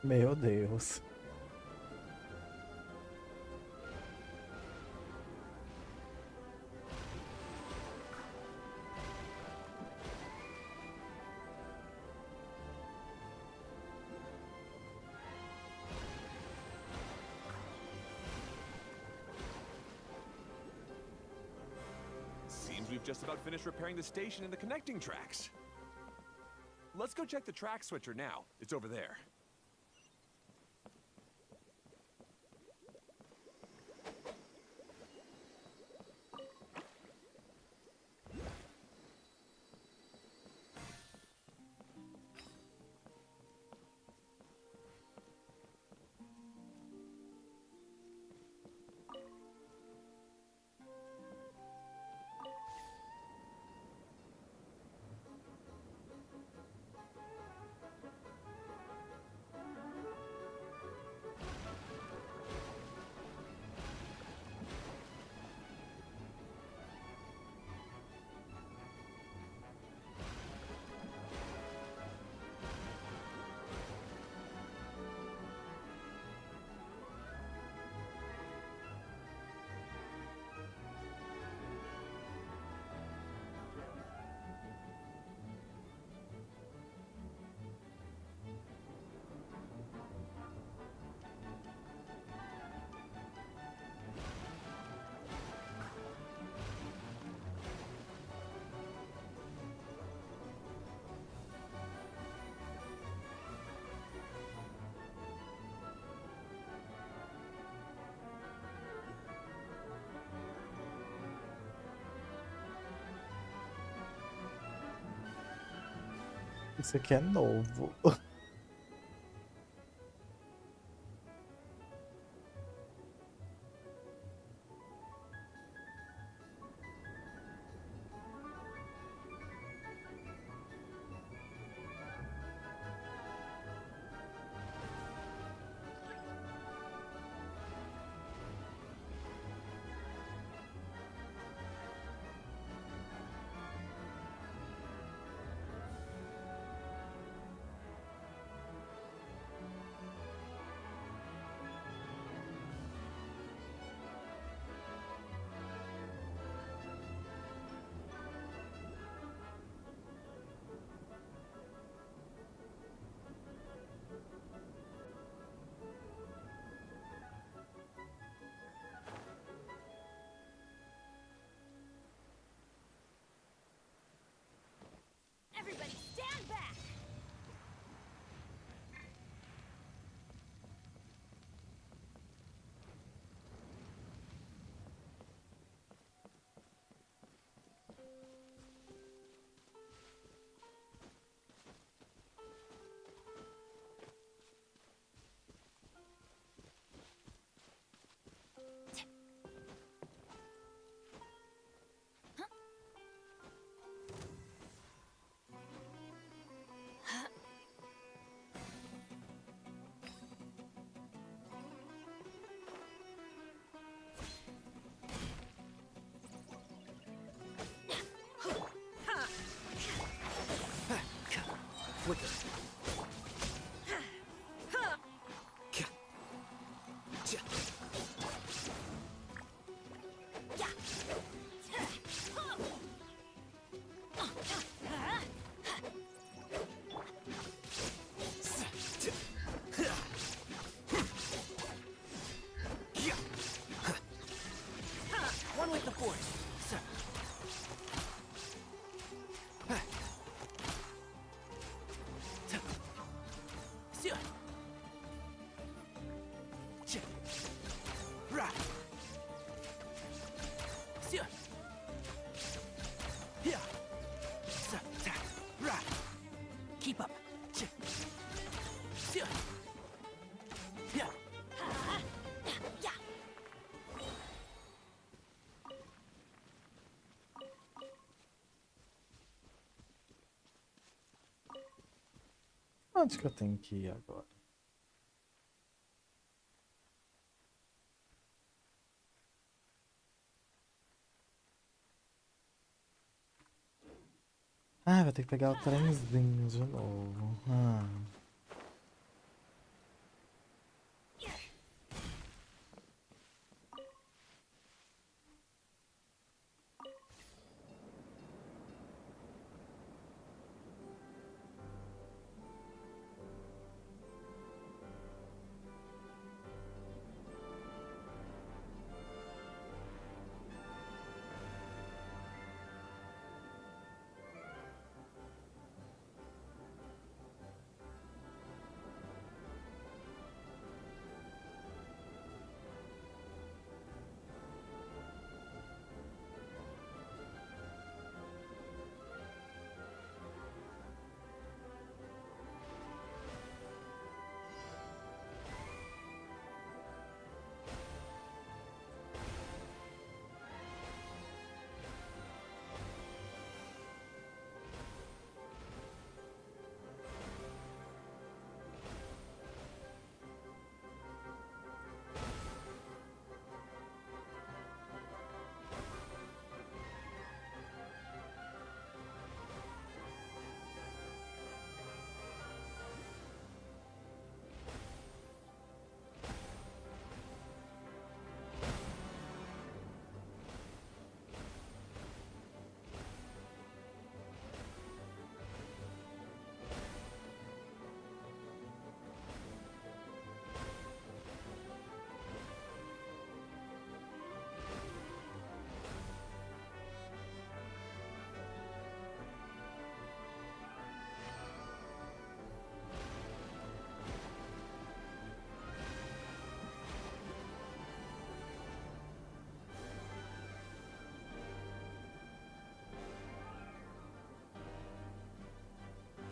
Meu Deus. Seems we've just about finished repairing the station and the connecting tracks. Let's go check the track switcher now. It's over there. Isso aqui é novo. Everybody stand back! Quicker. One with the force. Keep up. Onde que eu tenho que ir agora? Ah, vou ter que pegar o trenzinho de novo. Ah.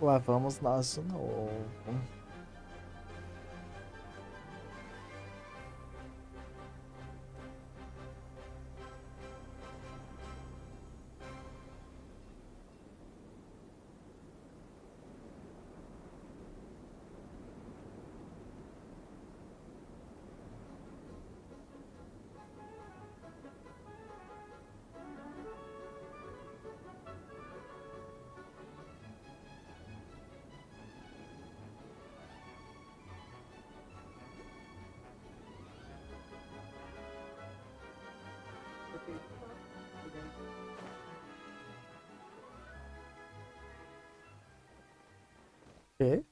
Lá vamos nós de novo. Quê?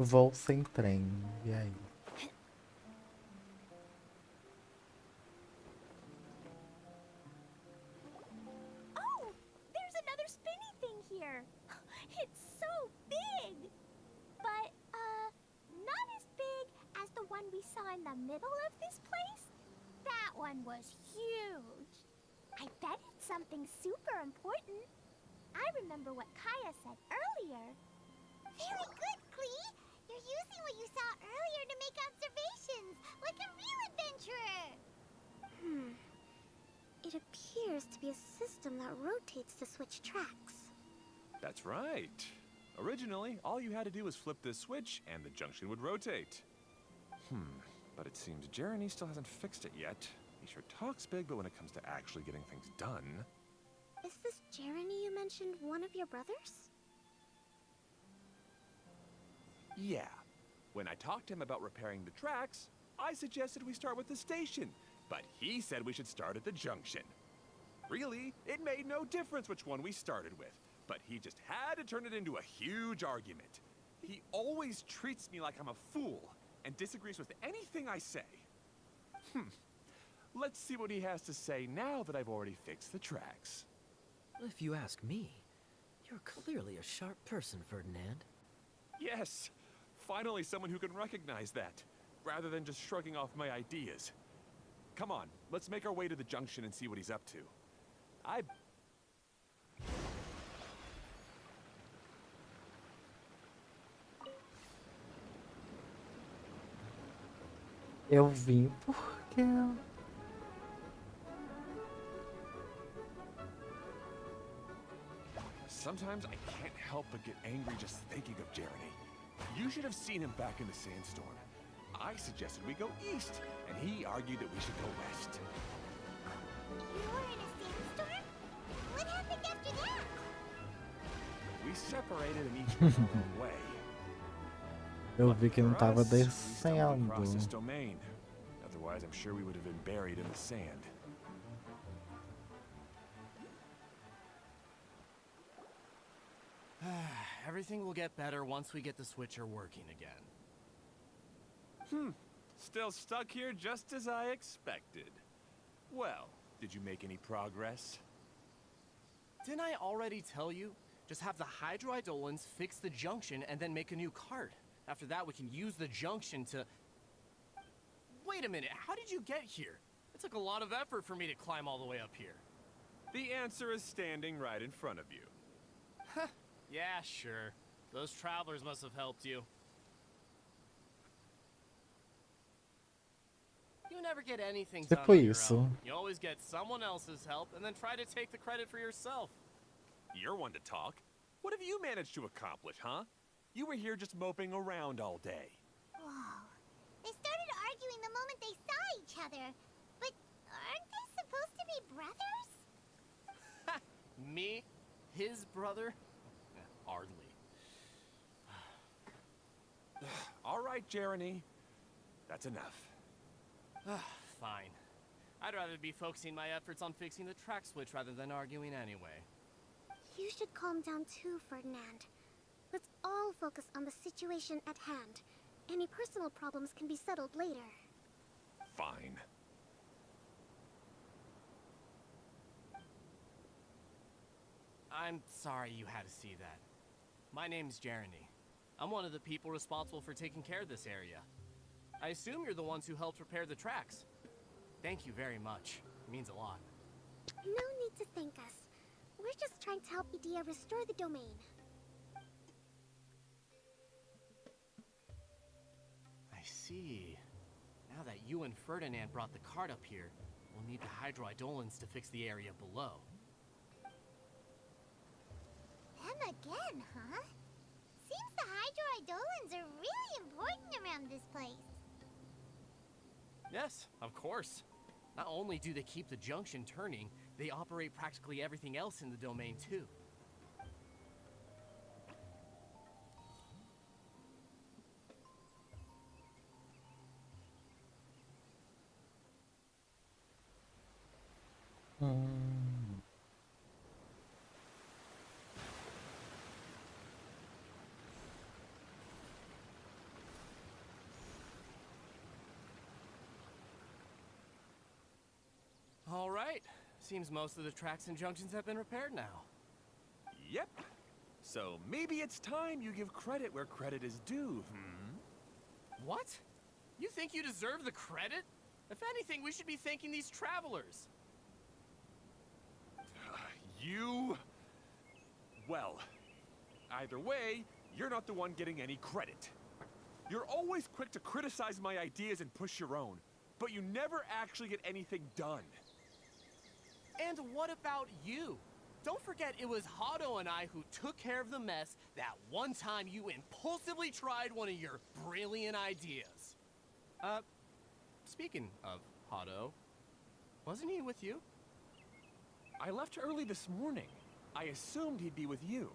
Voo sem trem. E aí? Oh, there's another spinny thing here. It's so big. But, not as big as the one we saw in the middle of this place. That one was huge. I bet it's something super important. I remember what Kaya said earlier. Very good, Klee! You're using what you saw earlier to make observations, like a real adventurer! It appears to be a system that rotates to switch tracks. That's right. Originally, all you had to do was flip this switch and the junction would rotate. But it seems Jeremy still hasn't fixed it yet. He sure talks big, but when it comes to actually getting things done... Is this Jeremy you mentioned one of your brothers? Yeah. When I talked to him about repairing the tracks, I suggested we start with the station. But he said we should start at the junction. Really, it made no difference which one we started with, but he just had to turn it into a huge argument. He always treats me like I'm a fool and disagrees with anything I say. Let's see what he has to say now that I've already fixed the tracks. If you ask me, you're clearly a sharp person, Ferdinand. Yes, finally someone who can recognize that, rather than just shrugging off my ideas. Come on, let's make our way to the junction and see what he's up to. Eu vim porque... Sometimes I can't help but get angry just thinking of Jeremy. You should have seen him back in the sandstorm. I suggested we go east, and he argued that we should go west. You were in a sandstorm? What happened after that? We separated and each went our own way. Eu vi que não For tava us, we stumbled across this descendo. domain. Otherwise, I'm sure we would have been buried in the sand. Everything will get better once we get the switcher working again. Still stuck here just as I expected. Well, did you make any progress? Didn't I already tell you? Just have the hydroidolins fix the junction and then make a new cart. After that, we can use the junction to... Wait a minute, how did you get here? It took a lot of effort for me to climb all the way up here. The answer is standing right in front of you. Yeah, sure. Those travelers must have helped you. You never get anything done Tipo on your isso. own. You always get someone else's help and then try to take the credit for yourself. You're one to talk. What have you managed to accomplish, huh? You were here just moping around all day. Whoa. They started arguing the moment they saw each other. But aren't they supposed to be brothers? Me? His brother? Hardly. All right, Jeremy. That's enough. Fine. I'd rather be focusing my efforts on fixing the track switch rather than arguing anyway. You should calm down too, Ferdinand. Let's all focus on the situation at hand. Any personal problems can be settled later. Fine. I'm sorry you had to see that. My name's Jeremy. I'm one of the people responsible for taking care of this area. I assume you're the ones who helped repair the tracks. Thank you very much. It means a lot. No need to thank us. We're just trying to help Idea restore the domain. I see. Now that you and Ferdinand brought the cart up here, we'll need the hydroidolins to fix the area below. Them again, huh? Seems the hydroidolins are really important around this place. Yes, of course. Not only do they keep the junction turning, they operate practically everything else in the domain too. All right. Seems most of the tracks and junctions have been repaired now. Yep. So maybe it's time you give credit where credit is due, What? You think you deserve the credit? If anything, we should be thanking these travelers. You... Well, either way, you're not the one getting any credit. You're always quick to criticize my ideas and push your own, but you never actually get anything done. And what about you? Don't forget it was Hado and I who took care of the mess that one time you impulsively tried one of your brilliant ideas. Speaking of Hado, wasn't he with you? I left early this morning. I assumed he'd be with you.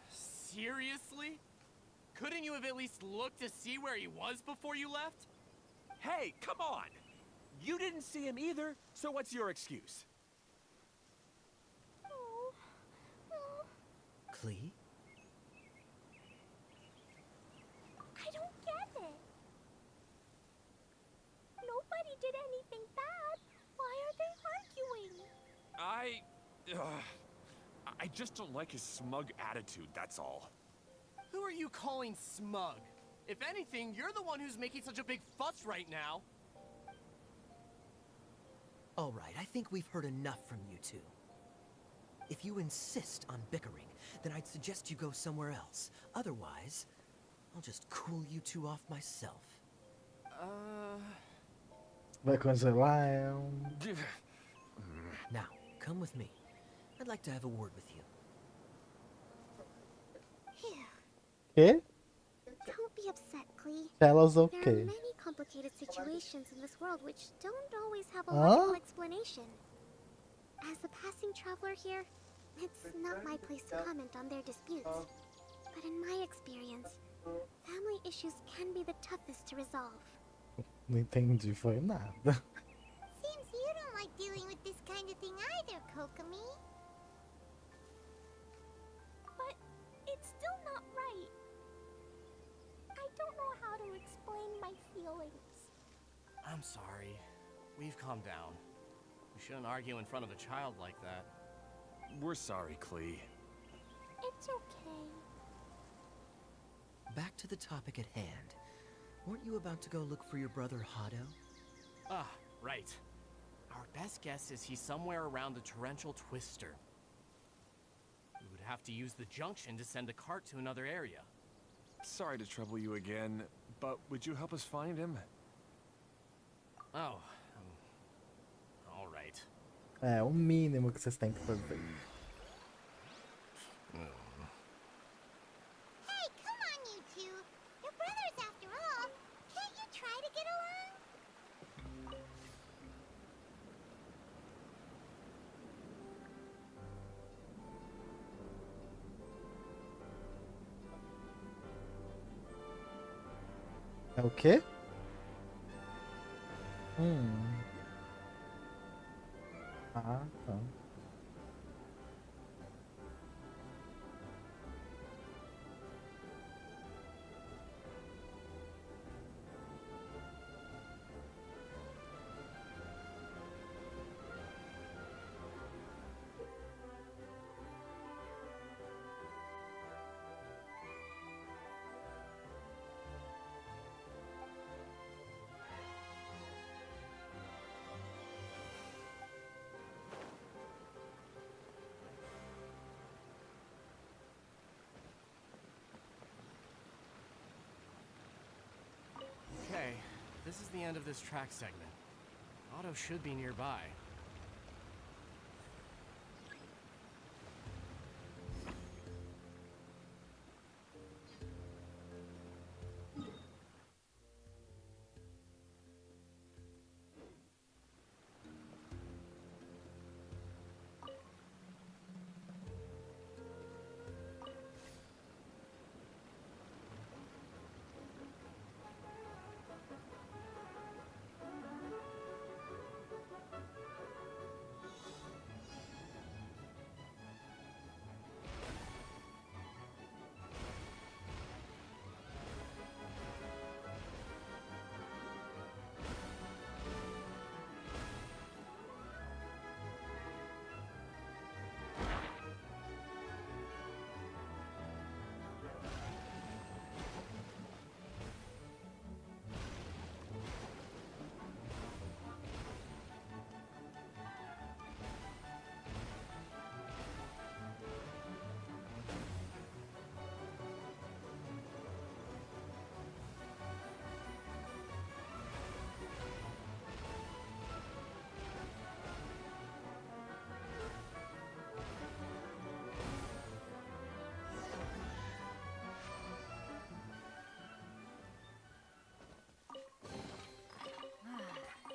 Seriously? Couldn't you have at least looked to see where he was before you left? Hey, come on! You didn't see him either, so what's your excuse? Clee? I don't get it. Nobody did anything bad. Why are they arguing? I just don't like his smug attitude, that's all. Who are you calling smug? If anything, you're the one who's making such a big fuss right now. All right, I think we've heard enough from you two. If you insist on bickering, then I'd suggest you go somewhere else. Otherwise, I'll just cool you two off myself. Vai congelar. Now, come with me. I'd like to have a word with you. Quê? Don't be upset, Clee. Elas o There are quê? many complicated situations in this world which don't always have a Huh? logical explanation. As a passing traveler here, it's not my place to comment on their disputes. But in my experience, family issues can be the toughest to resolve. Não entendi, foi nada. Seems you don't like dealing with this kind of thing either, Kokomi. But it's still not right. I don't know how to explain my feelings. I'm sorry. We've calmed down. We shouldn't argue in front of a child like that. We're sorry, Clee. It's okay. Back to the topic at hand. Weren't you about to go look for your brother Hado? Ah, right. Our best guess is he's somewhere around the torrential twister. We would have to use the junction to send a cart to another area. Sorry to trouble you again, but would you help us find him? Oh, all right. É o mínimo que vocês têm que fazer. Hey, come on, you two. You're brothers after all. Can't you try to get along? É o quê? Ah, tá. Okay, this is the end of this track segment. Otto should be nearby.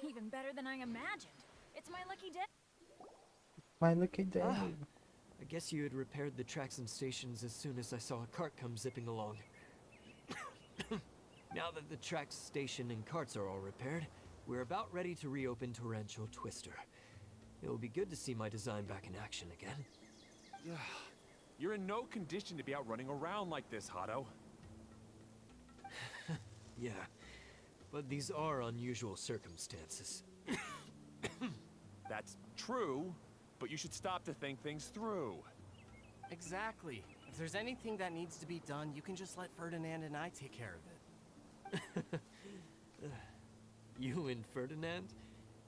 Even better than I imagined. It's my lucky day. Mas look at that. I guess you had repaired the tracks and stations as soon as I saw a cart come zipping along. Now that the tracks, station, and carts are all repaired, we're about ready to reopen Torrential Twister. It will be good to see my design back in action again. You're in no condition to be out running around like this, Hado. Yeah, but these are unusual circumstances. That's true, but you should stop to think things through. Exactly. If there's anything that needs to be done, you can just let Ferdinand and I take care of it. You and Ferdinand?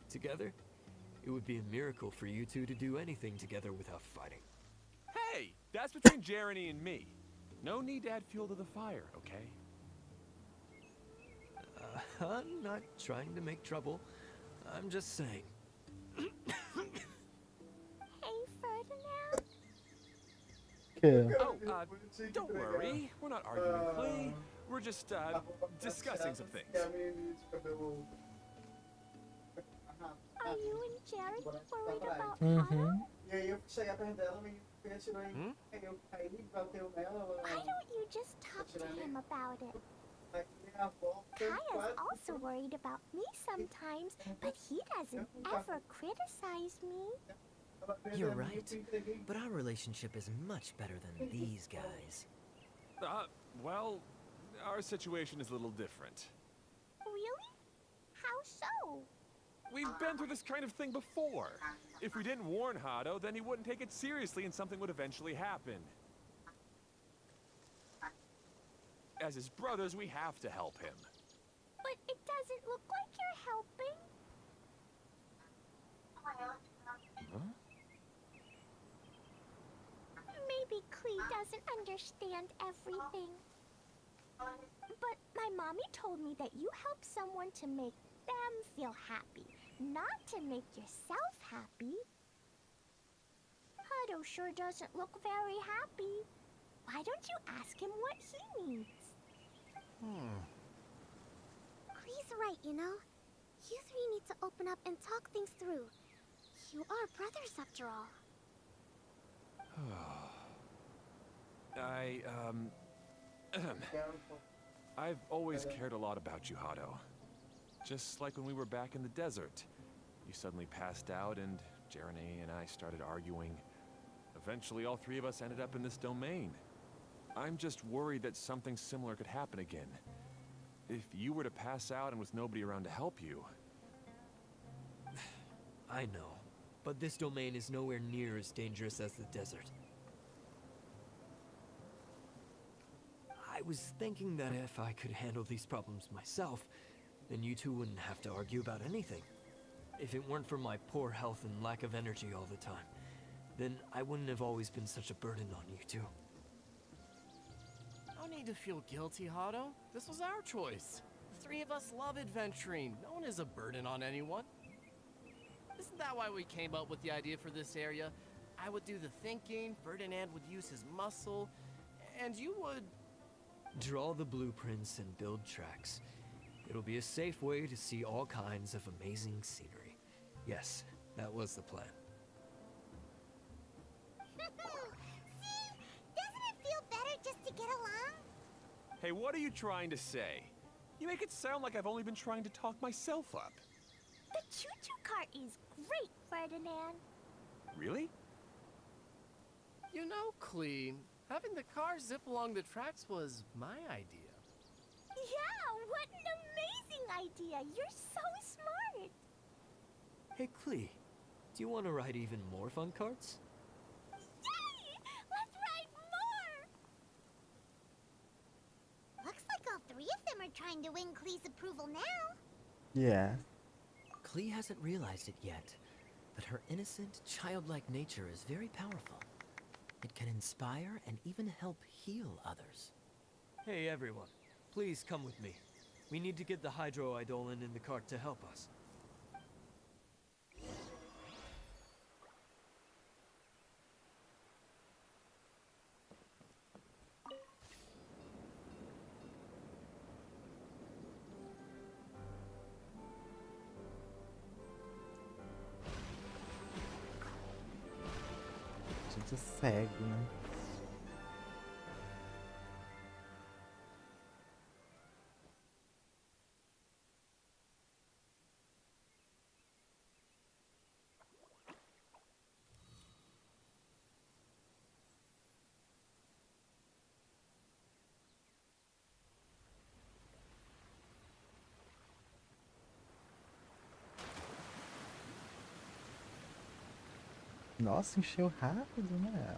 Together? It would be a miracle for you two to do anything together without fighting. Hey, that's between Jeremy and me. No need to add fuel to the fire, okay? I'm not trying to make trouble. I'm just saying. Hey, Ferdinand. Okay. Oh, don't worry. We're not arguing, Clee. We're just, discussing some things. Are you and Jared worried about Mm-hmm. Otto? Why don't you just talk to him about it? Kaya's also worried about me sometimes, but he doesn't ever criticize me. You're right. But our relationship is much better than these guys. Well, our situation is a little different. Really? How so? We've been through this kind of thing before. If we didn't warn Hado, then he wouldn't take it seriously and something would eventually happen. As his brothers, we have to help him. But it doesn't look like you're helping. Huh? Maybe Clee doesn't understand everything. But my mommy told me that you help someone to make them feel happy, not to make yourself happy. Hado sure doesn't look very happy. Why don't you ask him what he needs? Clee's right, you know. You three need to open up and talk things through. You are brothers after all. I've always cared a lot about you, Hado. Just like when we were back in the desert. You suddenly passed out and Jeremy and I started arguing. Eventually, all three of us ended up in this domain. I'm just worried that something similar could happen again. If you were to pass out and with nobody around to help you... I know, but this domain is nowhere near as dangerous as the desert. I was thinking that if I could handle these problems myself, then you two wouldn't have to argue about anything. If it weren't for my poor health and lack of energy all the time, then I wouldn't have always been such a burden on you two. No need to feel guilty, Hado. This was our choice. The three of us love adventuring. No one is a burden on anyone. Isn't that why we came up with the idea for this area? I would do the thinking, Ferdinand would use his muscle, and you would... Draw the blueprints and build tracks. It'll be a safe way to see all kinds of amazing scenery. Yes, that was the plan. See? Doesn't it feel better just to get along? Hey, what are you trying to say? You make it sound like I've only been trying to talk myself up. The choo-choo cart is great, Ferdinand. Really? You know, Clee, having the car zip along the tracks was my idea. Yeah, what an amazing idea. You're so smart. Hey, Clee, do you want to ride even more fun carts? Yay! Let's ride more! Looks like all three of them are trying to win Clee's approval now. Yeah. Clee hasn't realized it yet, but her innocent, childlike nature is very powerful. It can inspire and even help heal others. Hey, everyone. Please come with me. We need to get the hydroidolin in the cart to help us. A gente segue, né? Nossa, encheu rápido, né?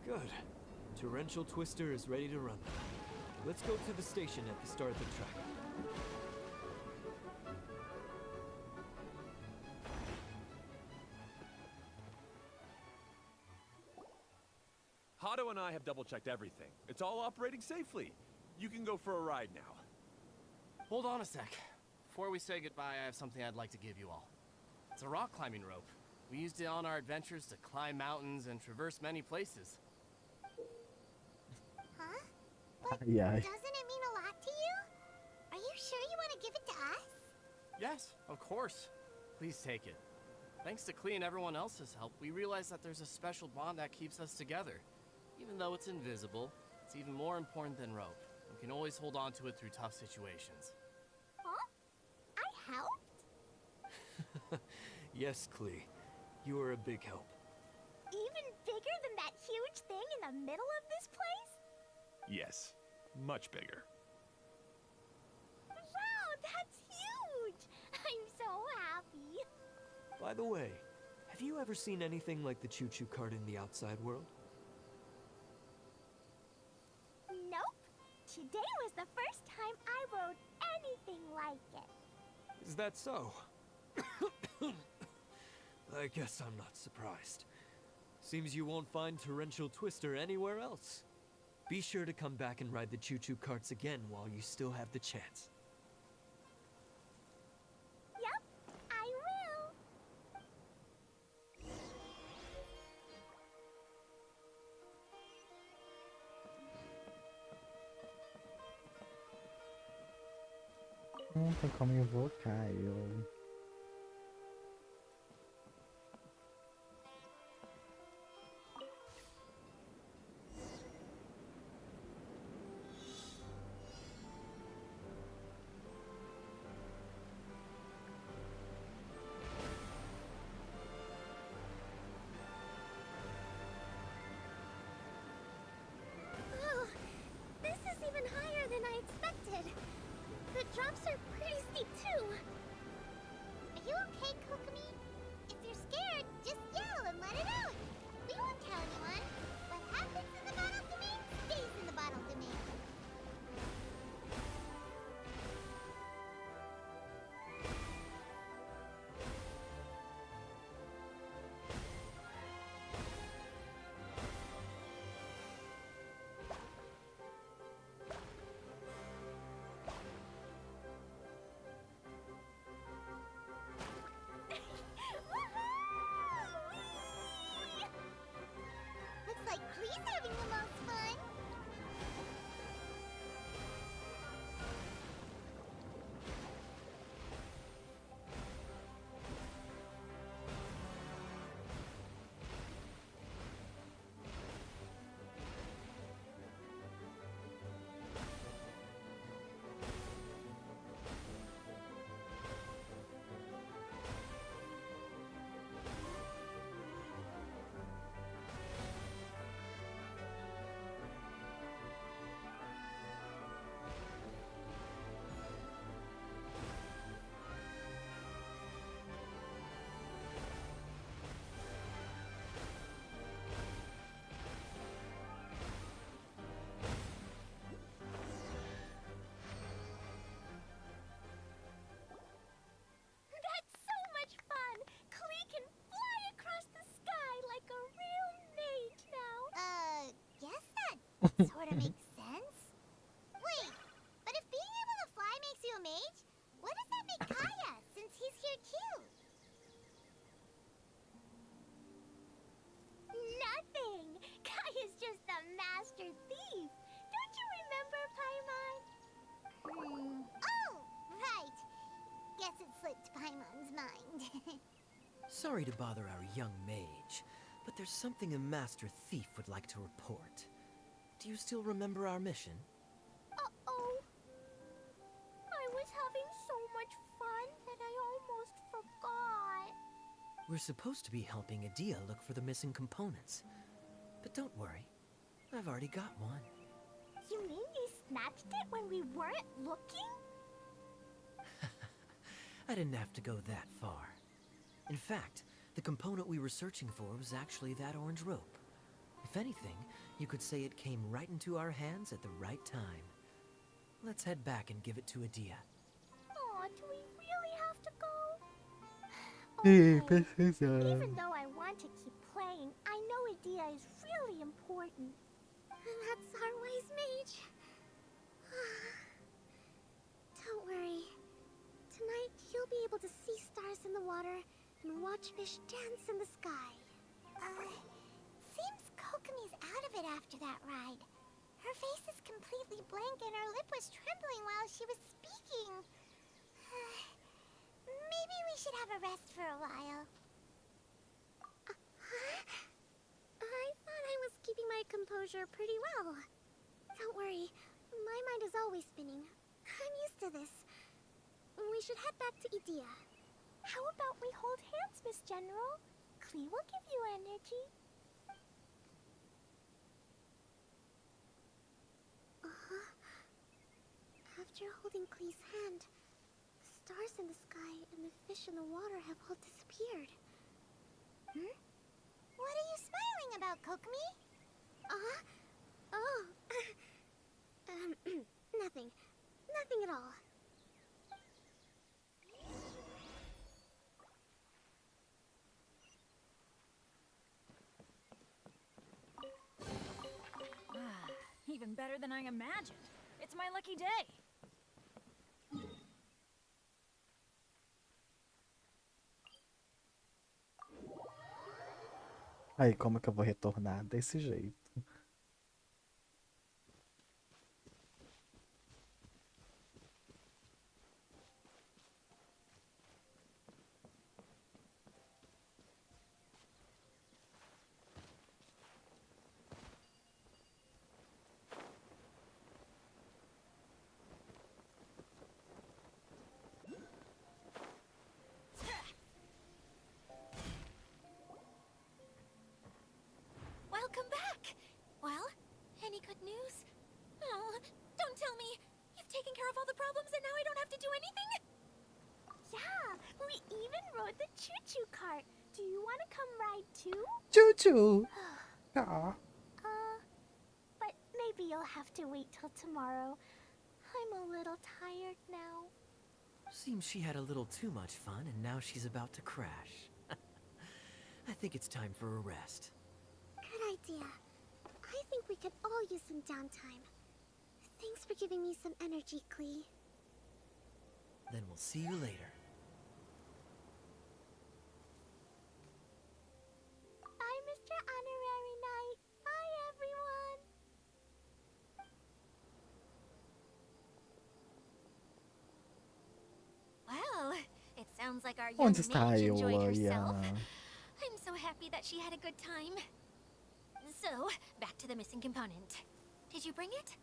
Good. Torrential Twister is ready to run. Let's go to the station at the start of the track. Hado and I have double-checked everything. It's all operating safely. You can go for a ride now. Hold on a sec. Before we say goodbye, I have something I'd like to give you all. It's a rock climbing rope. We used it on our adventures to climb mountains and traverse many places. Huh? But Yeah. doesn't it mean a lot to you? Are you sure you want to give it to us? Yes, of course. Please take it. Thanks to Klee and everyone else's help, we realized that there's a special bond that keeps us together. Even though it's invisible, it's even more important than rope. We can always hold on to it through tough situations. Huh? I helped? Yes, Klee. You are a big help. Even bigger than that huge thing in the middle of this place? Yes, much bigger. Wow, that's huge! I'm so happy. By the way, have you ever seen anything like the choo-choo cart in the outside world? Nope. Today was the first time I rode anything like it. Is that so? I guess I'm not surprised. Seems you won't find Torrential Twister anywhere else. Be sure to come back and ride the choo-choo carts again while you still have the chance. Yep, I will. Não tem como invocar eu. Oh, this is even higher than I expected. The drops are pretty steep too. Are you okay, Kokomi? If you're scared, just yell and let it out. We won't tell anyone. What happens in the bottle domain stays in the bottle domain. Looks like Klee's having the most fun. That's so much fun! Klee can fly across the sky like a real mage now. Guess that sort of makes sense. Wait, but if being able to fly makes you a mage, what does that make Kaya, since he's here too? Nothing! Kaya's just a master thief! Don't you remember, Paimon? Oh, right. Guess it slipped Paimon's mind. Sorry to bother our young mage, but there's something a master thief would like to report. Do you still remember our mission? Uh-oh. We're supposed to be helping Adia look for the missing components. But don't worry, I've already got one. You mean you snatched it when we weren't looking? I didn't have to go that far. In fact, the component we were searching for was actually that orange rope. If anything, you could say it came right into our hands at the right time. Let's head back and give it to Adia. Aw, do we really have to go? Sí, Okay. precisa. Even though I want to keep playing, I know Adia is really important. That's our wise mage. Don't worry. Tonight, you'll be able to see stars in the water and watch fish dance in the sky. Seems Kokomi's out of it after that ride. Her face is completely blank and her lip was trembling while she was speaking. Maybe we should have a rest for a while. I thought I was keeping my composure pretty well. Don't worry, my mind is always spinning. I'm used to this. We should head back to Idia. How about we hold hands, Miss General? Klee will give you energy. After holding Klee's hand, the stars in the sky and the fish in the water have all disappeared. What are you smiling about, Kokomi? Oh. Nothing. Nothing at all. Even better than I imagined. It's my lucky day. Aí, como é que eu vou retornar desse jeito? Welcome back! Well, any good news? Oh, don't tell me! You've taken care of all the problems and now I don't have to do anything? Yeah, we even rode the choo-choo cart. Do you want to come ride too? Choo-choo! Ah. But maybe you'll have to wait till tomorrow. I'm a little tired now. Seems she had a little too much fun and now she's about to crash. I think it's time for a rest. Good idea. I think we could all use some downtime. Thanks for giving me some energy, Klee. Then we'll see you later. Bye, Mr. Honorary Knight. Bye, everyone. Well, it sounds like our young Onde está mage a enjoyed herself. Eola? I'm so happy that she had a good time. So, back to the missing component. Did you bring it?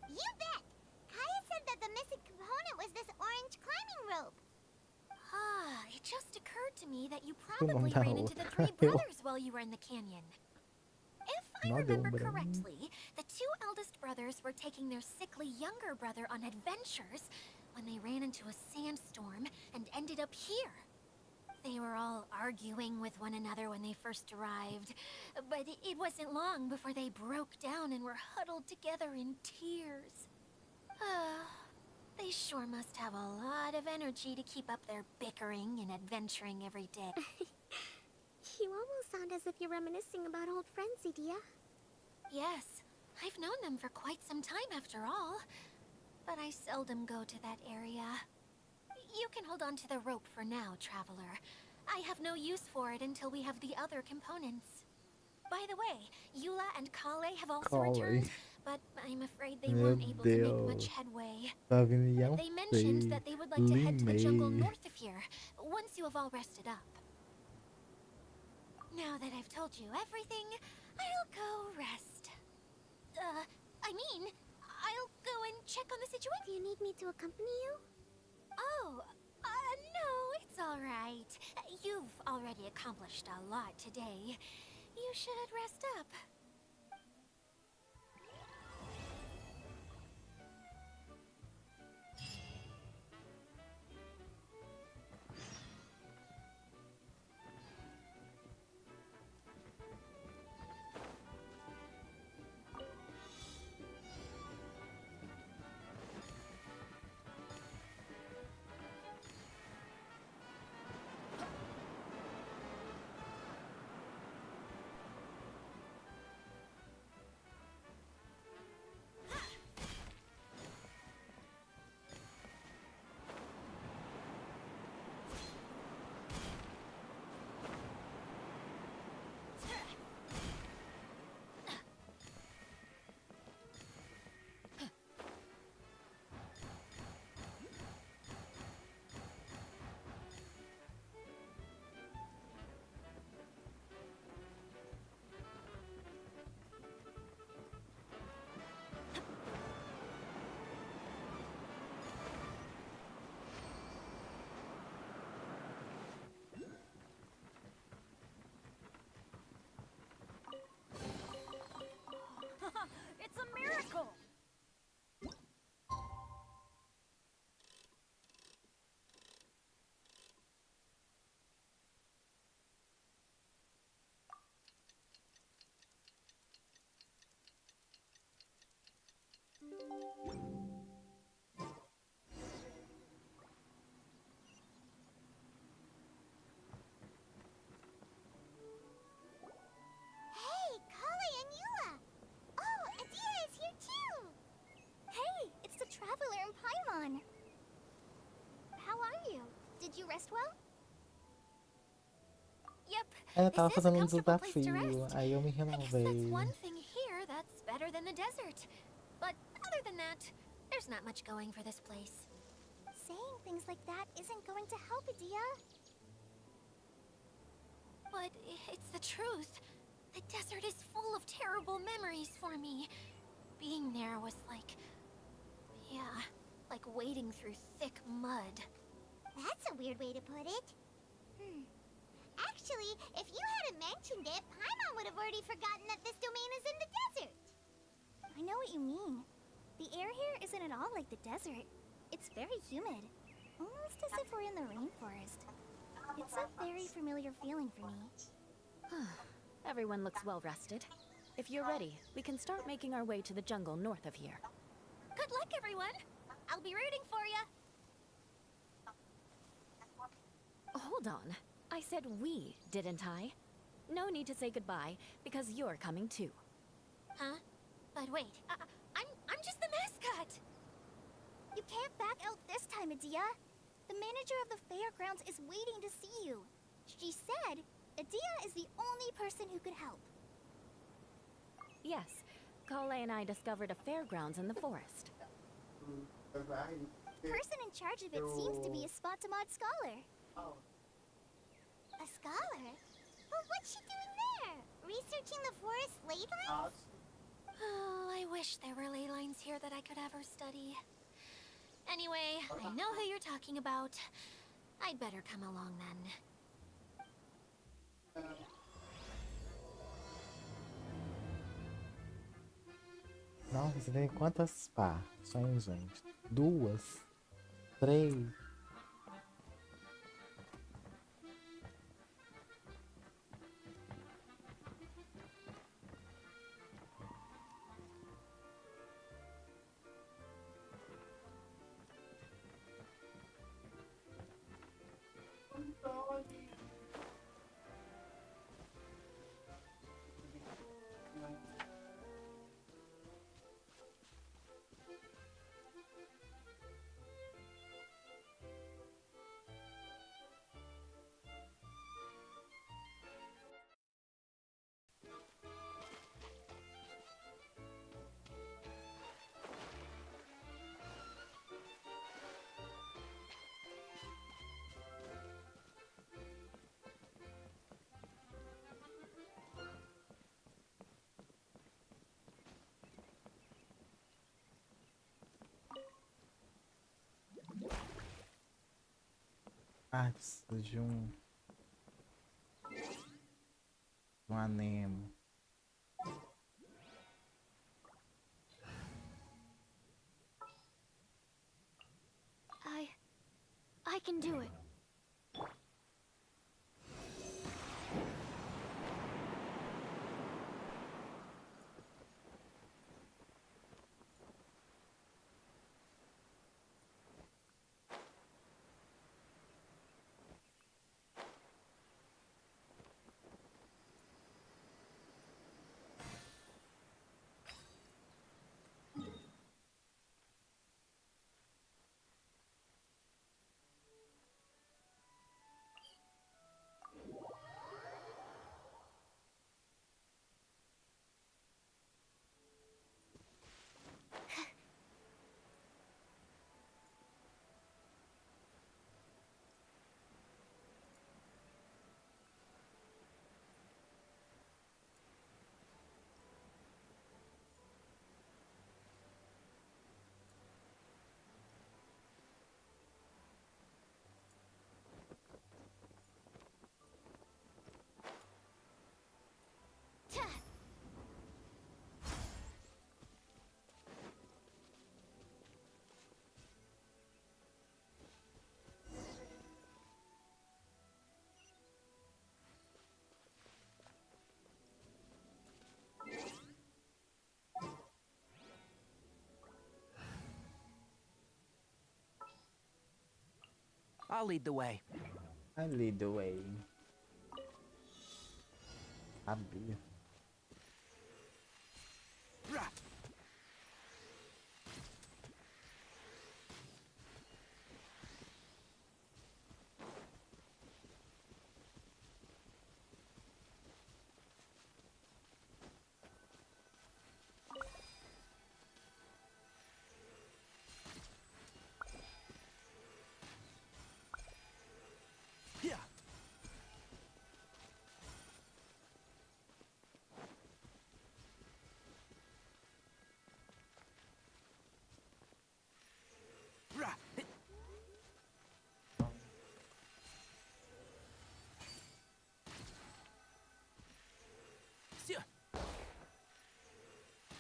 You bet. Kaya said that the missing component was this orange climbing rope. Ah, it just occurred to me that you Não probably dá ran into the outra. three brothers while you were in the canyon. If I Não deu remember branco. correctly, the two eldest brothers were taking their sickly younger brother on adventures when they ran into a sandstorm and ended up here. They were all arguing with one another when they first arrived, but it wasn't long before they broke down and were huddled together in tears. They sure must have a lot of energy to keep up their bickering and adventuring every day. You almost sound as if you're reminiscing about old friends, Idia. Yes, I've known them for quite some time after all, but I seldom go to that area. You can hold on to the rope for now, Traveler. I have no use for it until we have the other components. By the way, Eula and Kale have also returned, but I'm afraid they Meu weren't able to make much Deus. headway. Tá vindo Ian They mentioned Fei. that they would like to head to the jungle Limei. north of here, once you have all rested up. Now that I've told you everything, I'll go rest. I'll go and check on the situation. Do you need me to accompany you? Oh, no, it's It's all right. You've already accomplished a lot today. You should rest up. It's a miracle! Hey, Kali and Eula! Oh, Adia is here too! Hey, it's the Traveler and Paimon. How are you? Did you rest well? Yep. Eu This tava is a fazendo um comfortable place to desafio, rest. aí eu me I guess that's renovei. one thing here that's better than the desert. But other than that, there's not much going for this place. Saying things like that isn't going to help, Adia. But it's the truth. The desert is full of terrible memories for me. Being there was like... yeah, like wading through thick mud. That's a weird way to put it. Actually, if you hadn't mentioned it, Paimon would have already forgotten that this domain is in the desert. I know what you mean. The air here isn't at all like the desert. It's very humid. Almost as if we're in the rainforest. It's a very familiar feeling for me. Everyone looks well rested. If you're ready, we can start making our way to the jungle north of here. Good luck, everyone! I'll be rooting for you! Hold on. I said we, didn't I? No need to say goodbye, because you're coming too. Huh? But wait, I'm just the mascot! You can't back out this time, Adia. The manager of the fairgrounds is waiting to see you. She said Adia is the only person who could help. Yes, Kale and I discovered a fairgrounds in the forest. Person in charge of it seems to be a Spotamod scholar. A scholar? But what's she doing there? Researching the forest ley lines? Oh, I wish there were ley lines here that I could ever study. Anyway, I know who you're talking about. I'd better come along then. Nossa, você tem quantas partes, gente? 2? 3? Ah, preciso de um anemo. I can do it. I'll lead the way. I lead the way. Sabia.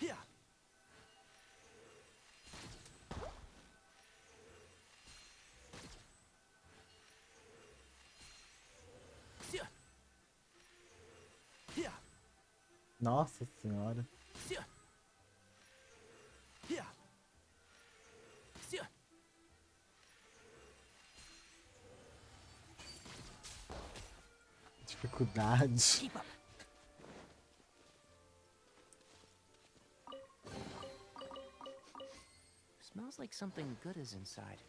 Yeah. Yeah. Yeah. Nossa senhora. Yeah. Dificuldade. Keep up. Smells like something good is inside.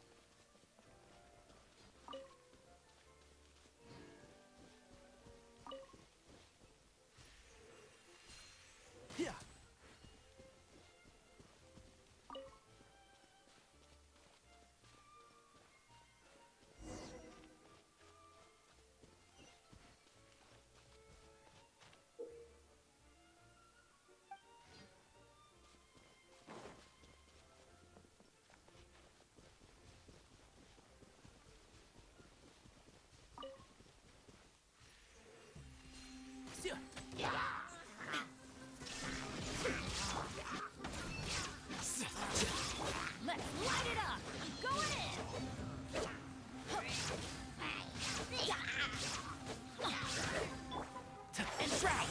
Yeah. Let's light it up! I'm going in! And try.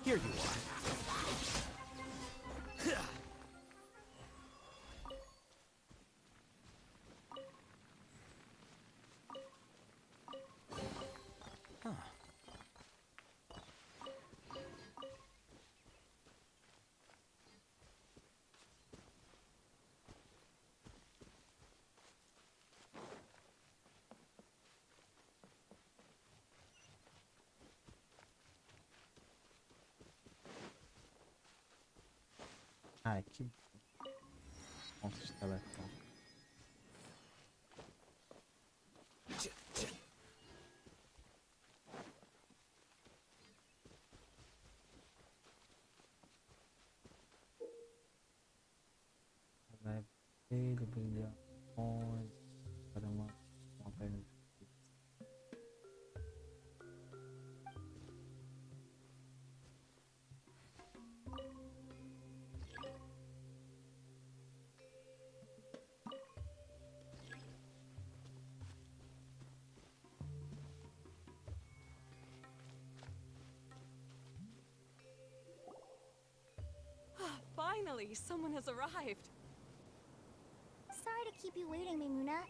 Here you are. Huh. Ai, que ponto de telefone. vermelho, brilhante, para uma montanha. Finally, someone has arrived. Sorry to keep you waiting, Maimuna.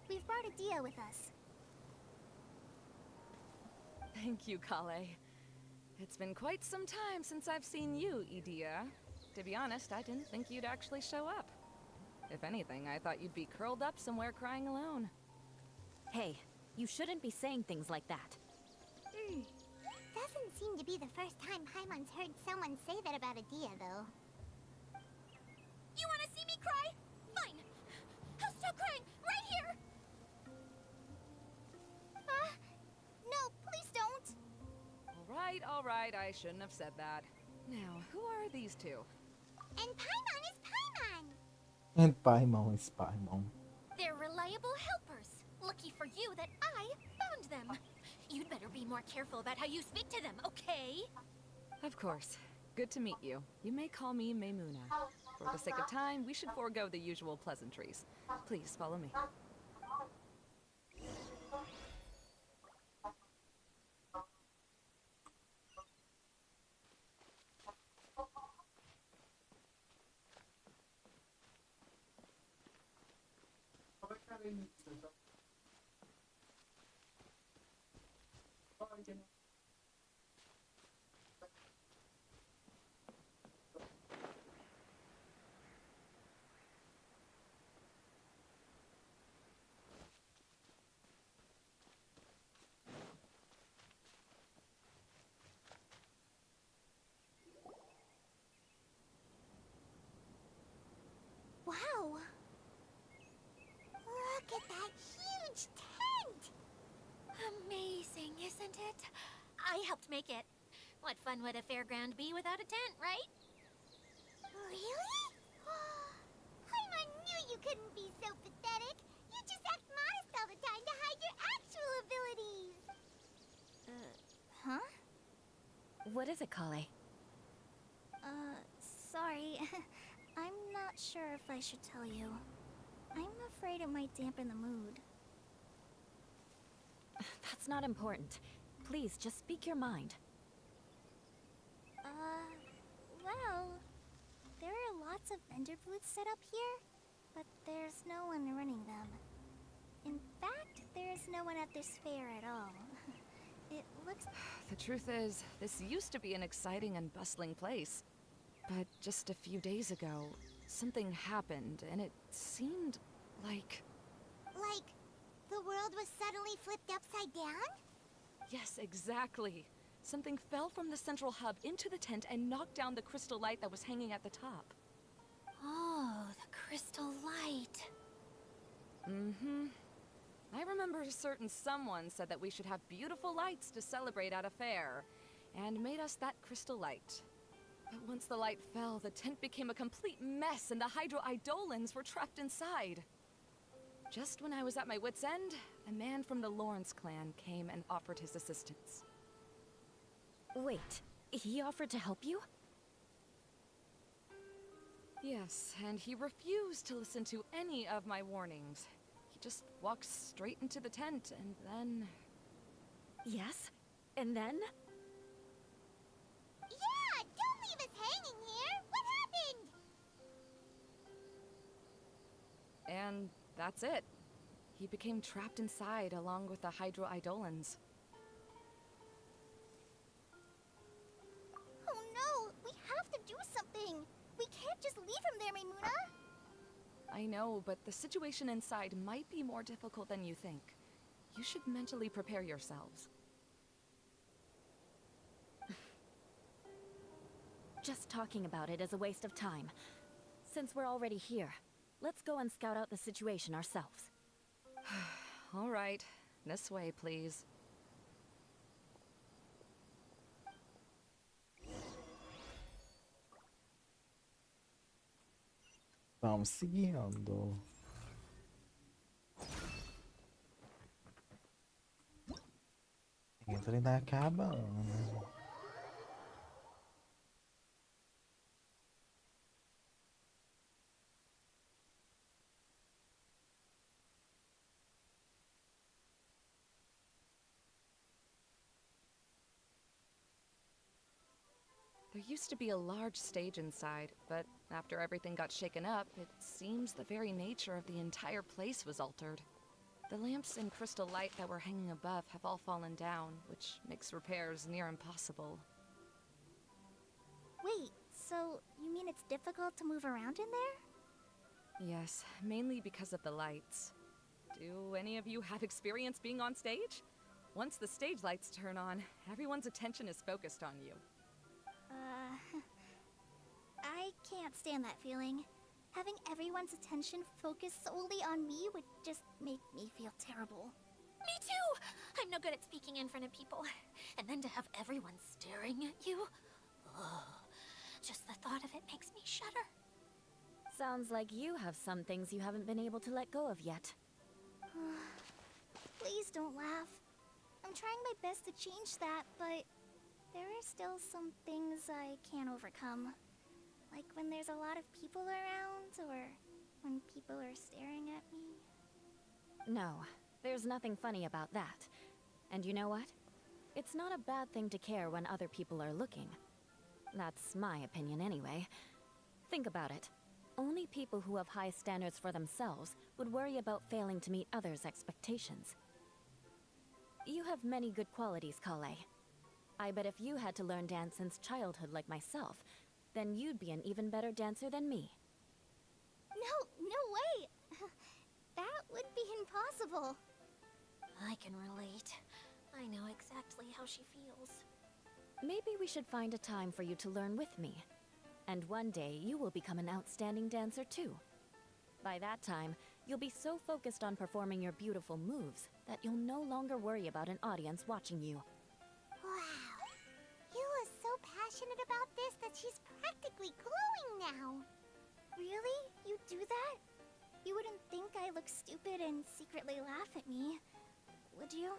We've brought Adia with us. Thank you, Kale. It's been quite some time since I've seen you, Idia. To be honest, I didn't think you'd actually show up. If anything, I thought you'd be curled up somewhere crying alone. Hey, you shouldn't be saying things like that. Doesn't seem to be the first time Paimon's heard someone say that about Adia, though. You want to see me cry? Fine. I'll stop crying right here. No, please don't. All right, I shouldn't have said that. Now, who are these two? And Paimon is Paimon. And Paimon is Paimon. They're reliable helpers. Lucky for you that I found them. You'd better be more careful about how you speak to them, okay? Of course. Good to meet you. You may call me Maimuna. For the sake of time, we should forego the usual pleasantries. Please follow me. Wow. Look at that huge tent. Amazing, isn't it? I helped make it. What fun would a fairground be without a tent, right? Really? Paimon knew you couldn't be so pathetic. You just act modest all the time to hide your actual abilities. Huh? What is it, Kale? Sorry. I'm not sure if I should tell you. I'm afraid it might dampen the mood. That's not important. Please, just speak your mind. Well, there are lots of vendor booths set up here, but there's no one running them. In fact, there's no one at this fair at all. It looks... The truth is, this used to be an exciting and bustling place. But just a few days ago, something happened, and it seemed like... Like, the world was suddenly flipped upside down? Yes, exactly. Something fell from the central hub into the tent and knocked down the crystal light that was hanging at the top. Oh, the crystal light. Mm-hmm. I remember a certain someone said that we should have beautiful lights to celebrate at a fair, and made us that crystal light. But once the light fell, the tent became a complete mess and the Hydro-Eidolons were trapped inside. Just when I was at my wit's end, a man from the Lawrence clan came and offered his assistance. Wait, he offered to help you? Yes, and he refused to listen to any of my warnings. He just walked straight into the tent, and then... Yes? And then? Yeah! Don't leave us hanging here! What happened? And that's it. He became trapped inside along with the Hydro-Eidolons. Oh no! We have to do something! We can't just leave him there, Maimuna! I know, but the situation inside might be more difficult than you think. You should mentally prepare yourselves. Just talking about it is a waste of time. Since we're already here, let's go and scout out the situation ourselves. All right. This way, please. Vamos seguindo. o trem tá acabando. There used to be a large stage inside, but after everything got shaken up, it seems the very nature of the entire place was altered. The lamps and crystal light that were hanging above have all fallen down, which makes repairs near impossible. Wait, so you mean it's difficult to move around in there? Yes, mainly because of the lights. Do any of you have experience being on stage? Once the stage lights turn on, everyone's attention is focused on you. I can't stand that feeling. Having everyone's attention focused solely on me would just make me feel terrible. Me too! I'm no good at speaking in front of people. And then to have everyone staring at you. Ugh. Just the thought of it makes me shudder. Sounds like you have some things you haven't been able to let go of yet. Please don't laugh. I'm trying my best to change that, but there are still some things I can't overcome. Like when there's a lot of people around, or when people are staring at me. No, there's nothing funny about that. And you know what? It's not a bad thing to care when other people are looking. That's my opinion anyway. Think about it. Only people who have high standards for themselves would worry about failing to meet others' expectations. You have many good qualities, Kale. I bet if you had to learn dance since childhood like myself, then you'd be an even better dancer than me. No way! That would be impossible. I can relate. I know exactly how she feels. Maybe we should find a time for you to learn with me. And one day, you will become an outstanding dancer too. By that time, you'll be so focused on performing your beautiful moves that you'll no longer worry about an audience watching you. Wow. You are so passionate about this that she's practically glowing now. Really? You do that? You wouldn't think I look stupid and secretly laugh at me, would you?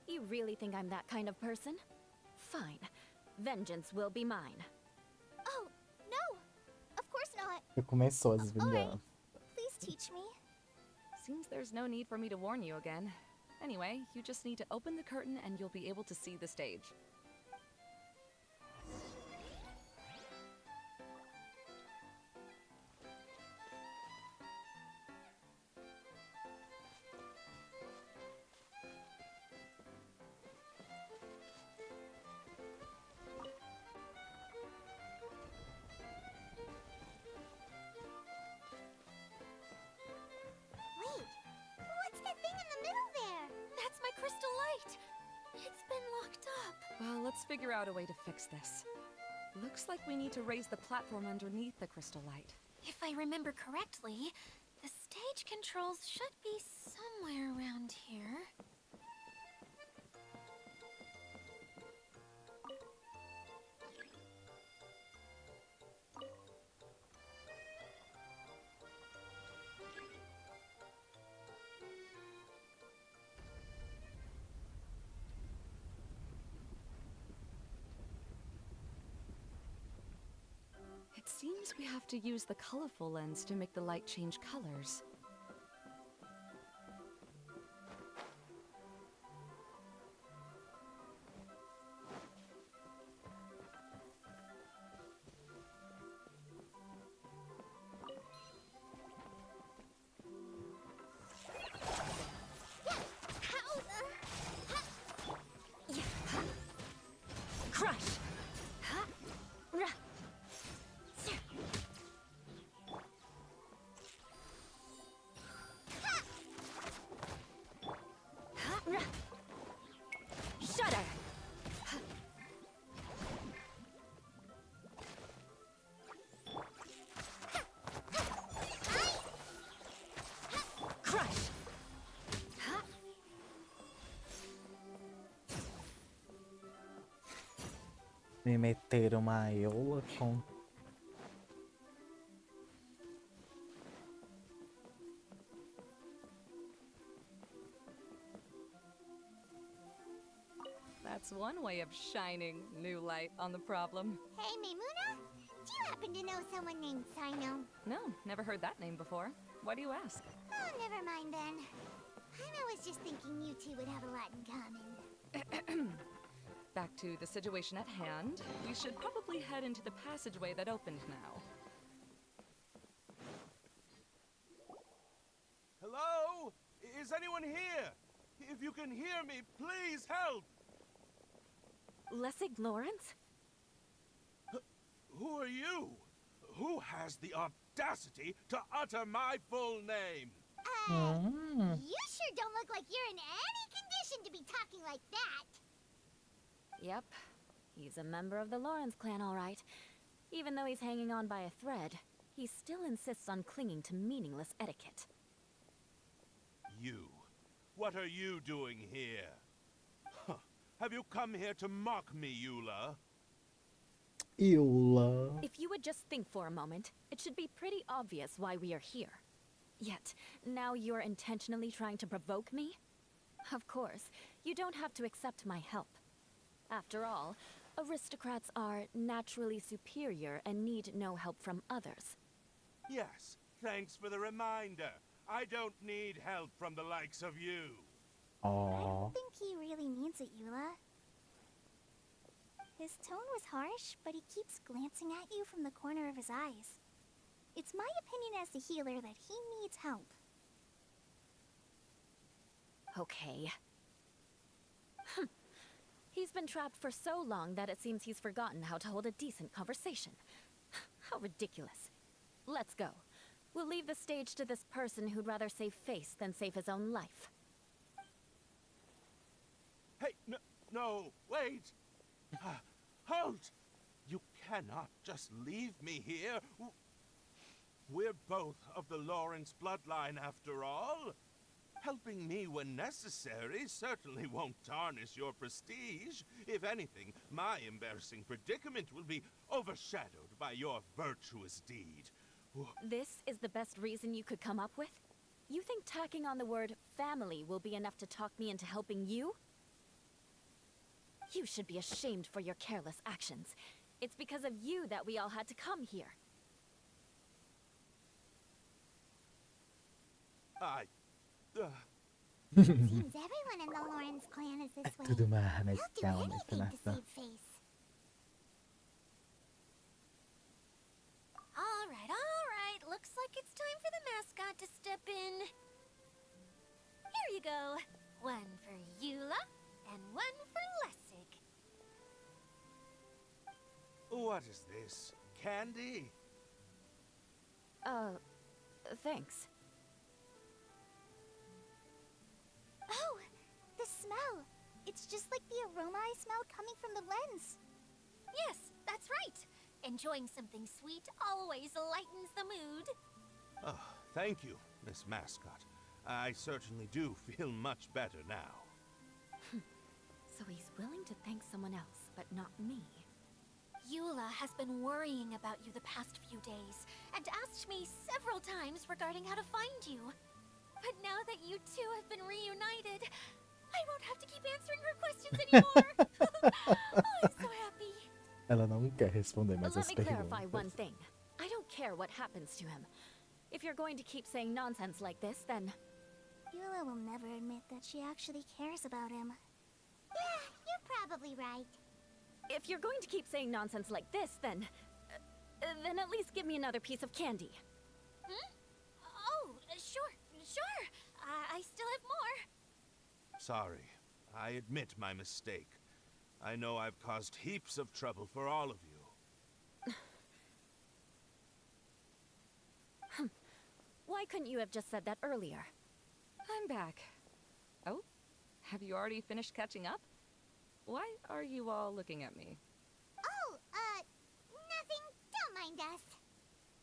You really think I'm that kind of person? Fine. Vengeance will be mine. Oh, no! Of course not. Já começou as Alright, vinganças. please teach me. Seems there's no need for me to warn you again. Anyway, you just need to open the curtain and you'll be able to see the stage. Wait, what's that thing in the middle there? That's my crystal light! It's been locked up. Well, let's figure out a way to fix this. Looks like we need to raise the platform underneath the crystal light. If I remember correctly, the stage controls should be somewhere around here. It seems we have to use the colorful lens to make the light change colors. Crush! Shudder! Crush! Me meter uma aiola com... one way of shining new light on the problem. Hey, Maimuna, do you happen to know someone named Sino? No, never heard that name before. Why do you ask? Oh, never mind then. I was just thinking you two would have a lot in common. Back to the situation at hand. We should probably head into the passageway that opened now. Hello? Is anyone here? If you can hear me, please help! Lessig Lawrence? Who are you? Who has the audacity to utter my full name? You sure don't look like you're in any condition to be talking like that. Yep. He's a member of the Lawrence clan, all right. Even though he's hanging on by a thread, he still insists on clinging to meaningless etiquette. You. What are you doing here? Huh. Have you come here to mock me, Eula? Eula. If you would just think for a moment, it should be pretty obvious why we are here. Yet, now you're intentionally trying to provoke me? Of course, you don't have to accept my help. After all, aristocrats are naturally superior and need no help from others. Yes, thanks for the reminder. I don't need help from the likes of you. I Aww. don't think he really means it, Eula. His tone was harsh, but he keeps glancing at you from the corner of his eyes. It's my opinion as the healer that he needs help. Okay. He's been trapped for so long that it seems he's forgotten how to hold a decent conversation. How ridiculous. Let's go. We'll leave the stage to this person who'd rather save face than save his own life. Hey, no, wait! Halt! You cannot just leave me here. We're both of the Lawrence bloodline after all. Helping me when necessary certainly won't tarnish your prestige. If anything, my embarrassing predicament will be overshadowed by your virtuous deed. This is the best reason you could come up with? You think tacking on the word family will be enough to talk me into helping you? You should be ashamed for your careless actions. It's because of you that we all had to come here. Seems everyone in the Lawrence clan is this way. Tudo mais They'll do radical anything to nessa. save face. All right. Looks like it's time for the mascot to step in. Here you go. One for Eula, and one for Lessig. What is this? Candy? Thanks. Oh, the smell. It's just like the aroma I smell coming from the lens. Yes, that's right. Enjoying something sweet always lightens the mood. Oh, thank you, Miss Mascot. I certainly do feel much better now. So he's willing to thank someone else, but not me. Eula has been worrying about you the past few days and asked me several times regarding how to find you. But now that you two have been reunited, I won't have to keep answering her questions anymore. Oh, I'm so happy. Ela não quer responder mais Let as me clarify one perguntas. thing. I don't care what happens to him. If you're going to keep saying nonsense like this, then... Eula will never admit that she actually cares about him. Yeah, you're probably right. If you're going to keep saying nonsense like this, then at least give me another piece of candy. Oh, sure. I still have more. Sorry. I admit my mistake. I know I've caused heaps of trouble for all of you. Why couldn't you have just said that earlier? I'm back. Oh, have you already finished catching up? Why are you all looking at me? Oh, nothing. Don't mind us.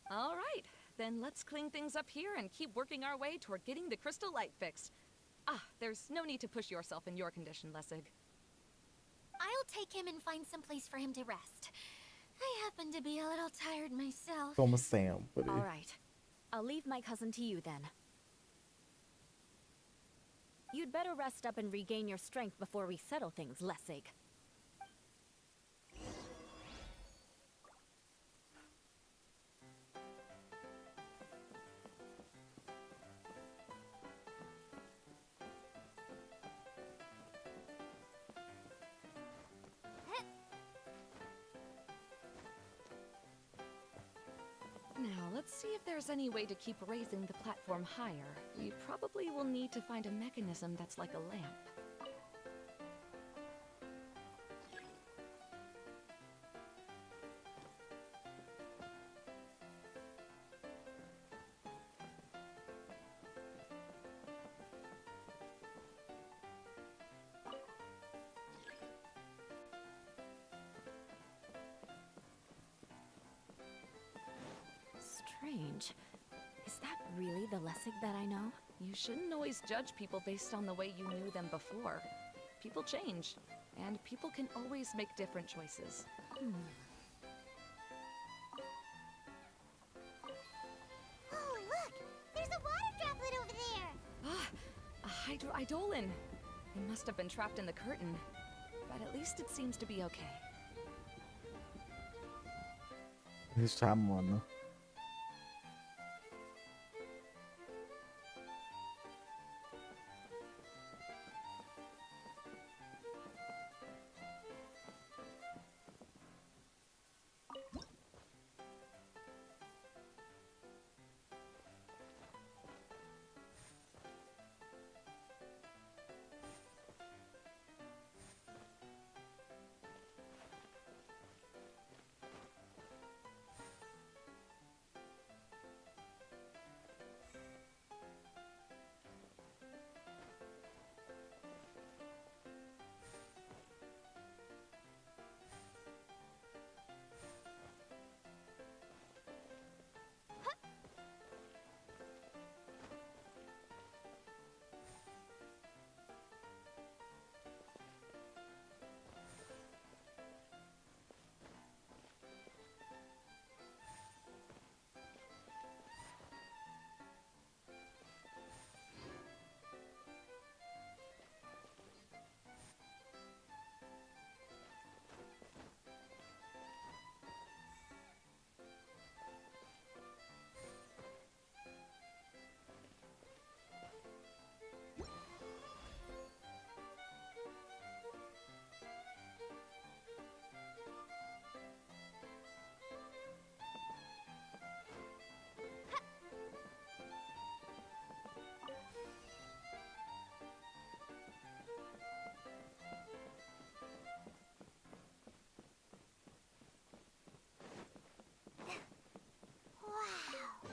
All right, then let's clean things up here and keep working our way toward getting the crystal light fixed. Ah, there's no need to push yourself in your condition, Lessig. I'll take him and find some place for him to rest. I happen to be a little tired myself. Como sempre. All right. I'll leave my cousin to you then. You'd better rest up and regain your strength before we settle things, Lessig. Let's see if there's any way to keep raising the platform higher. We probably will need to find a mechanism that's like a lamp. Strange. Is that really the Lessig that I know? You shouldn't always judge people based on the way you knew them before. People change, and people can always make different choices. Oh, look! There's a water droplet over there! Ah, a hydroidolin! It must have been trapped in the curtain, but at least it seems to be okay. Está, mano. Wow!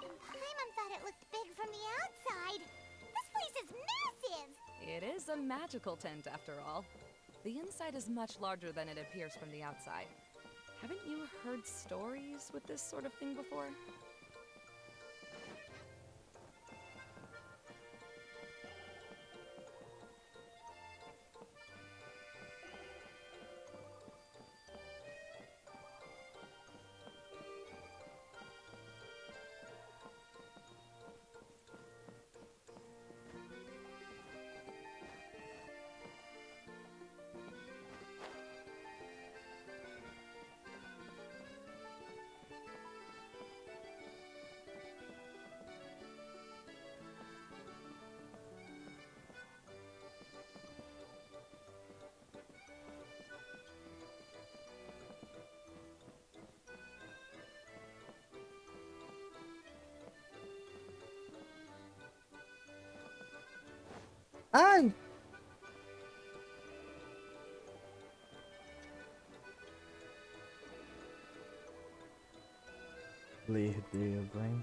And Paimon thought it looked big from the outside. This place is massive! It is a magical tent, after all. The inside is much larger than it appears from the outside. Haven't you heard stories with this sort of thing before? Ai! Lerdeza, hein?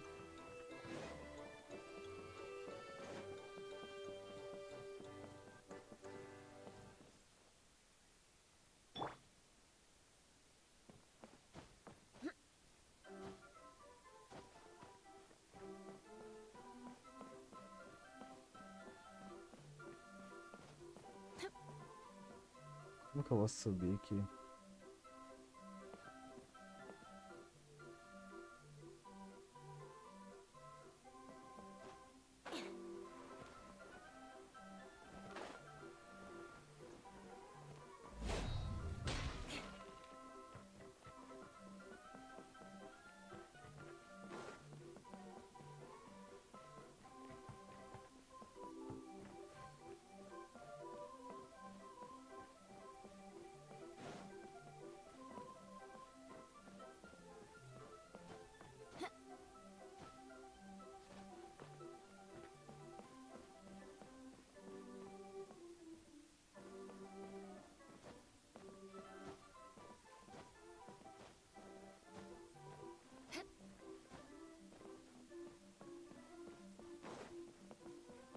Como que eu vou subir aqui?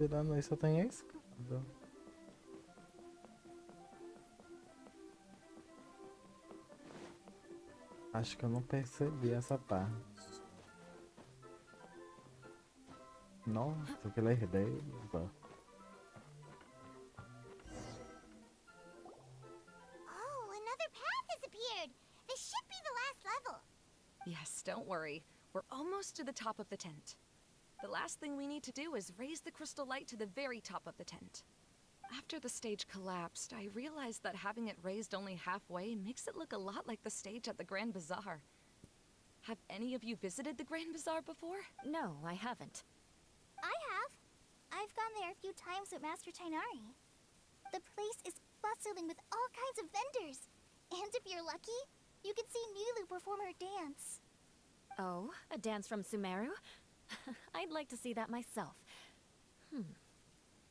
Tirando isso, eu tenho a escada. Acho que eu não percebi essa parte. Nossa, que lerdeza. Oh, another path has appeared. This should be the last level. Yes, don't worry. We're almost to the top of the tent. The last thing we need to do is raise the crystal light to the very top of the tent. After the stage collapsed, I realized that having it raised only halfway makes it look a lot like the stage at the Grand Bazaar. Have any of you visited the Grand Bazaar before? No, I haven't. I have. I've gone there a few times with Master Tainari. The place is bustling with all kinds of vendors. And if you're lucky, you can see Nilu perform her dance. Oh, a dance from Sumeru? I'd like to see that myself.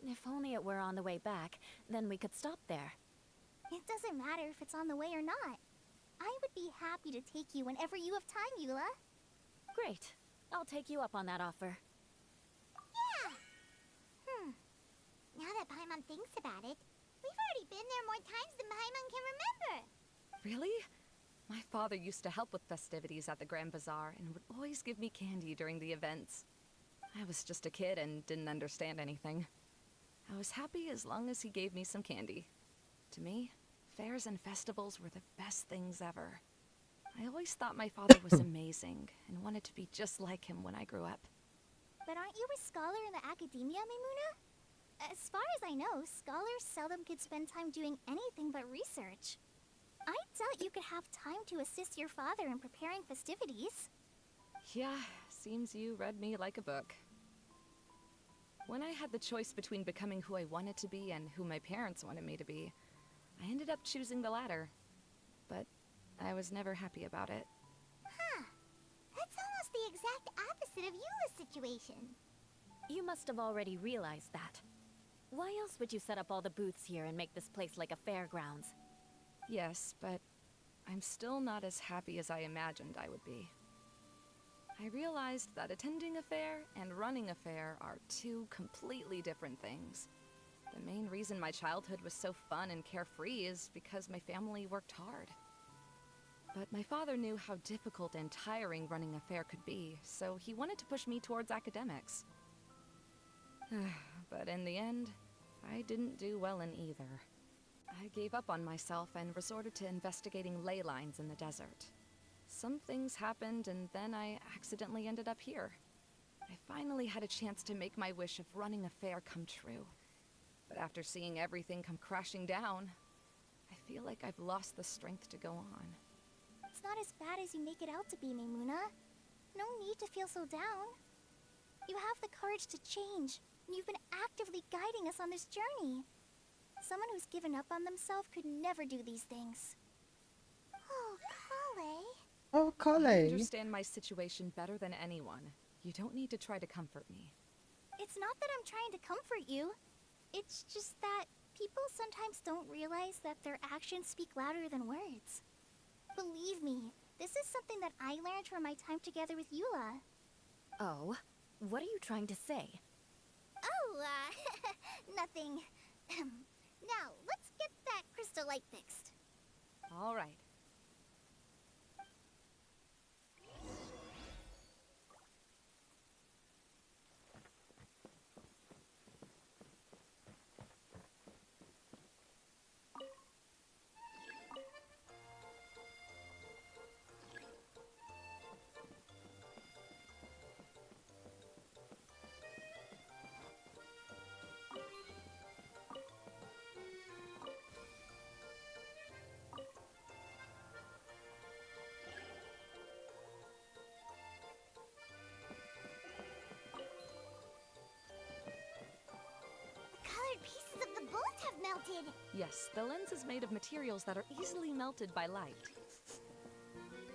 If only it were on the way back, then we could stop there. It doesn't matter if it's on the way or not. I would be happy to take you whenever you have time, Eula. Great. I'll take you up on that offer. Yeah! Now that Paimon thinks about it, we've already been there more times than Paimon can remember. Really? My father used to help with festivities at the Grand Bazaar and would always give me candy during the events. I was just a kid and didn't understand anything. I was happy as long as he gave me some candy. To me, fairs and festivals were the best things ever. I always thought my father was amazing and wanted to be just like him when I grew up. But aren't you a scholar in the academia, Maimuna? As far as I know, scholars seldom could spend time doing anything but research. I doubt you could have time to assist your father in preparing festivities. Yeah, seems you read me like a book. When I had the choice between becoming who I wanted to be and who my parents wanted me to be, I ended up choosing the latter. But I was never happy about it. Huh. That's almost the exact opposite of Eula's situation. You must have already realized that. Why else would you set up all the booths here and make this place like a fairgrounds? Yes, but I'm still not as happy as I imagined I would be. I realized that attending a fair and running a fair are two completely different things. The main reason my childhood was so fun and carefree is because my family worked hard. But my father knew how difficult and tiring running a fair could be, so he wanted to push me towards academics. But in the end, I didn't do well in either. I gave up on myself and resorted to investigating ley lines in the desert. Some things happened, and then I accidentally ended up here. I finally had a chance to make my wish of running a fair come true. But after seeing everything come crashing down, I feel like I've lost the strength to go on. It's not as bad as you make it out to be, Maimuna. No need to feel so down. You have the courage to change, and you've been actively guiding us on this journey. Someone who's given up on themselves could never do these things. Oh, Kale. Oh, I Kale. understand my situation better than anyone. You don't need to try to comfort me. It's not that I'm trying to comfort you. It's just that people sometimes don't realize that their actions speak louder than words. Believe me, this is something that I learned from my time together with Eula. Oh, what are you trying to say? Oh, nothing. Now, let's get that crystal light fixed. All right. Colored pieces of the bullet have melted. Yes, the lens is made of materials that are easily melted by light.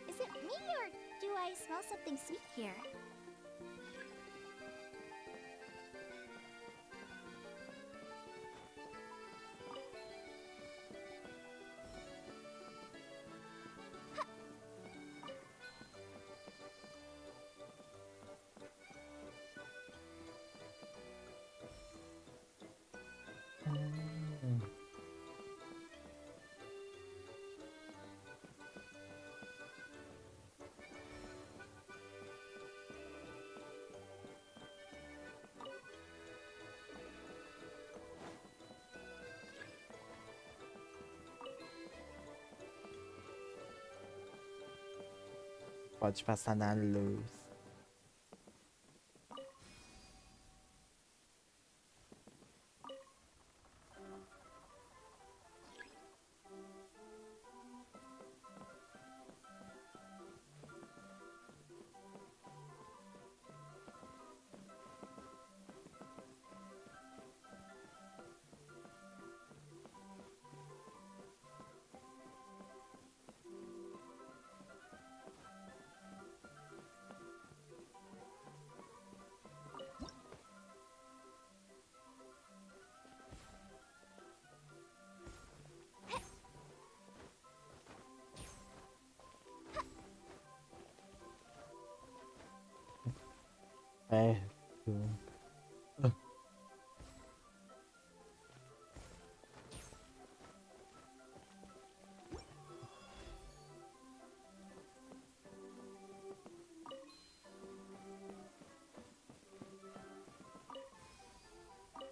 Is it me or do I smell something sweet here? Pode passar na luz. Perto.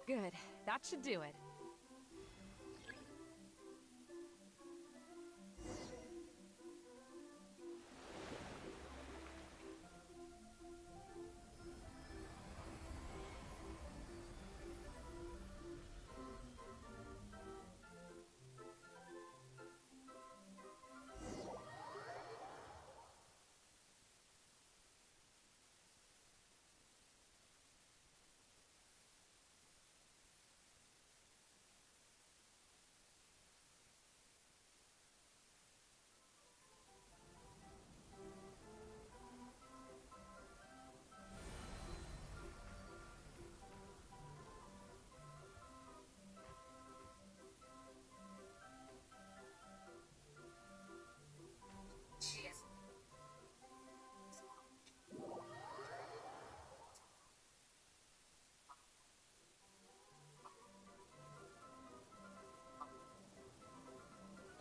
Good. That should do it.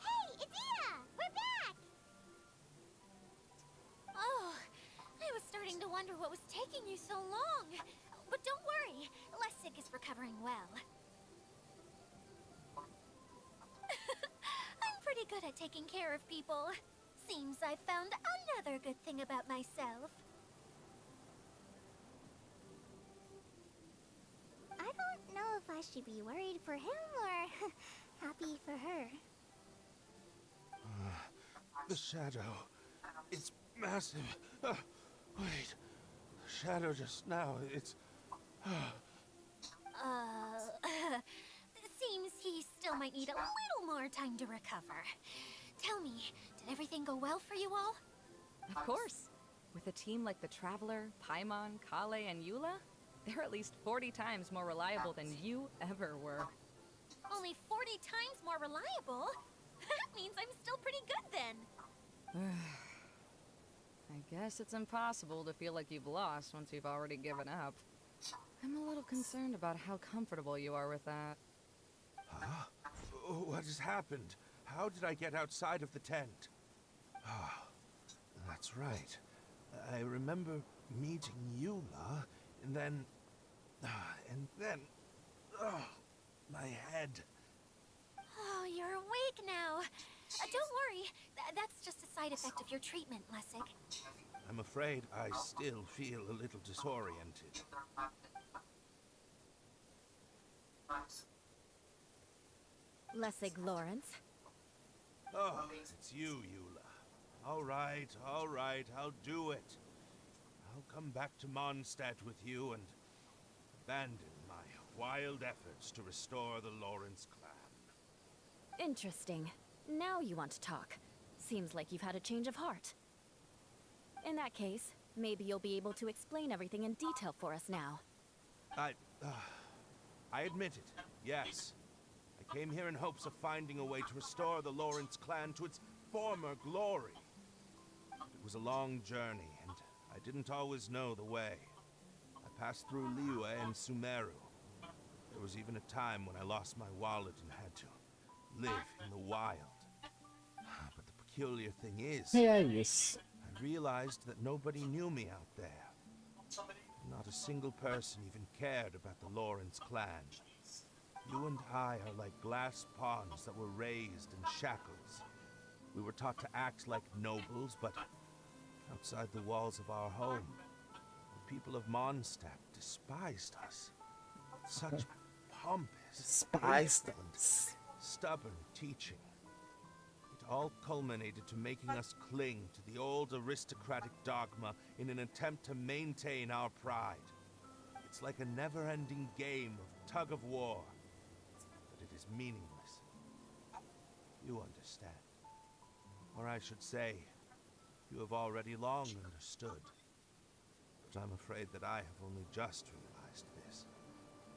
Hey, Adina! We're back! Oh, I was starting to wonder what was taking you so long. But don't worry, Lessig is recovering well. I'm pretty good at taking care of people. Seems I've found another good thing about myself. I don't know if I should be worried for him or happy for her. The shadow. It's massive. Wait. The shadow just now. It's. Seems he still might need a little more time to recover. Tell me, did everything go well for you all? Of course. With a team like the Traveler, Paimon, Kale, and Eula, they're at least 40 times more reliable than you ever were. Only 40 times more reliable? That means I'm still pretty good then. I guess it's impossible to feel like you've lost once you've already given up. I'm a little concerned about how comfortable you are with that. Huh? What has happened? How did I get outside of the tent? Ah, that's right. I remember meeting Eula, and then... my head. Oh, you're awake now. Don't worry, that's just a side effect of your treatment, Lessig. I'm afraid I still feel a little disoriented. Lessig Lawrence. Oh, it's you, Eula. All right, I'll do it. I'll come back to Mondstadt with you and abandon my wild efforts to restore the Lawrence clan. Interesting. Now you want to talk. Seems like you've had a change of heart. In that case, maybe you'll be able to explain everything in detail for us now. I admit it, yes. I came here in hopes of finding a way to restore the Lawrence clan to its former glory. It was a long journey, and I didn't always know the way. I passed through Liyue and Sumeru. There was even a time when I lost my wallet and had to live in the wild. But the peculiar thing is, Yes. I realized that nobody knew me out there. Not a single person even cared about the Lawrence clan. You and I are like glass pawns that were raised in shackles. We were taught to act like nobles, but Outside the walls of our home, the people of Mondstadt despised us. Such pompous, Despised hateful, and us. stubborn teaching. It all culminated to making us cling to the old aristocratic dogma in an attempt to maintain our pride. It's like a never-ending game of tug-of-war, but it is meaningless. You understand. Or I should say, you have already long understood. But I'm afraid that I have only just realized this.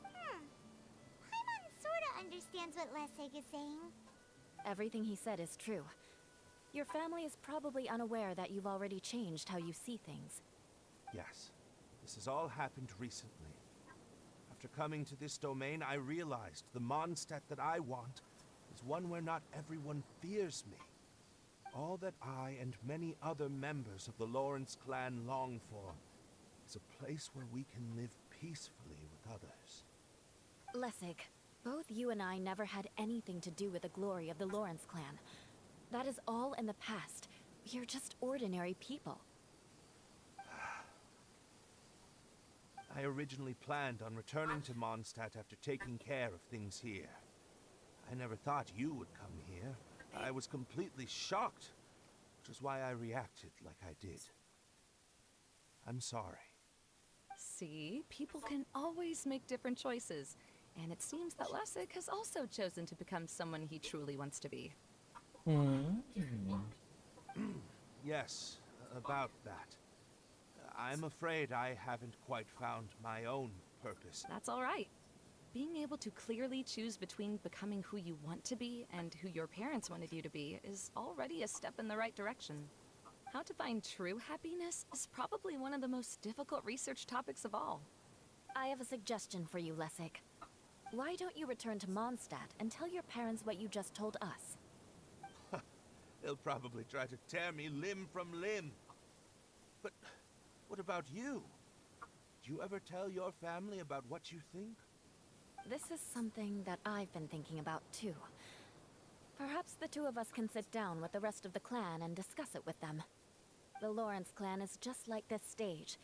Paimon sorta understands what Lessig is saying. Everything he said is true. Your family is probably unaware that you've already changed how you see things. Yes, this has all happened recently. After coming to this domain, I realized the Mondstadt that I want is one where not everyone fears me. All that I and many other members of the Lawrence clan long for is a place where we can live peacefully with others. Lessig, both you and I never had anything to do with the glory of the Lawrence clan. That is all in the past. We are just ordinary people. I originally planned on returning to Mondstadt after taking care of things here. I never thought you would come here. I was completely shocked, which is why I reacted like I did. I'm sorry. See, people can always make different choices. And it seems that Lessig has also chosen to become someone he truly wants to be. Yes, about that. I'm afraid I haven't quite found my own purpose. That's all right. Being able to clearly choose between becoming who you want to be and who your parents wanted you to be is already a step in the right direction. How to find true happiness is probably one of the most difficult research topics of all. I have a suggestion for you, Lessig. Why don't you return to Mondstadt and tell your parents what you just told us? They'll probably try to tear me limb from limb. But what about you? Do you ever tell your family about what you think? This is something that I've been thinking about, too. Perhaps the two of us can sit down with the rest of the clan and discuss it with them. The Lawrence clan is just like this stage.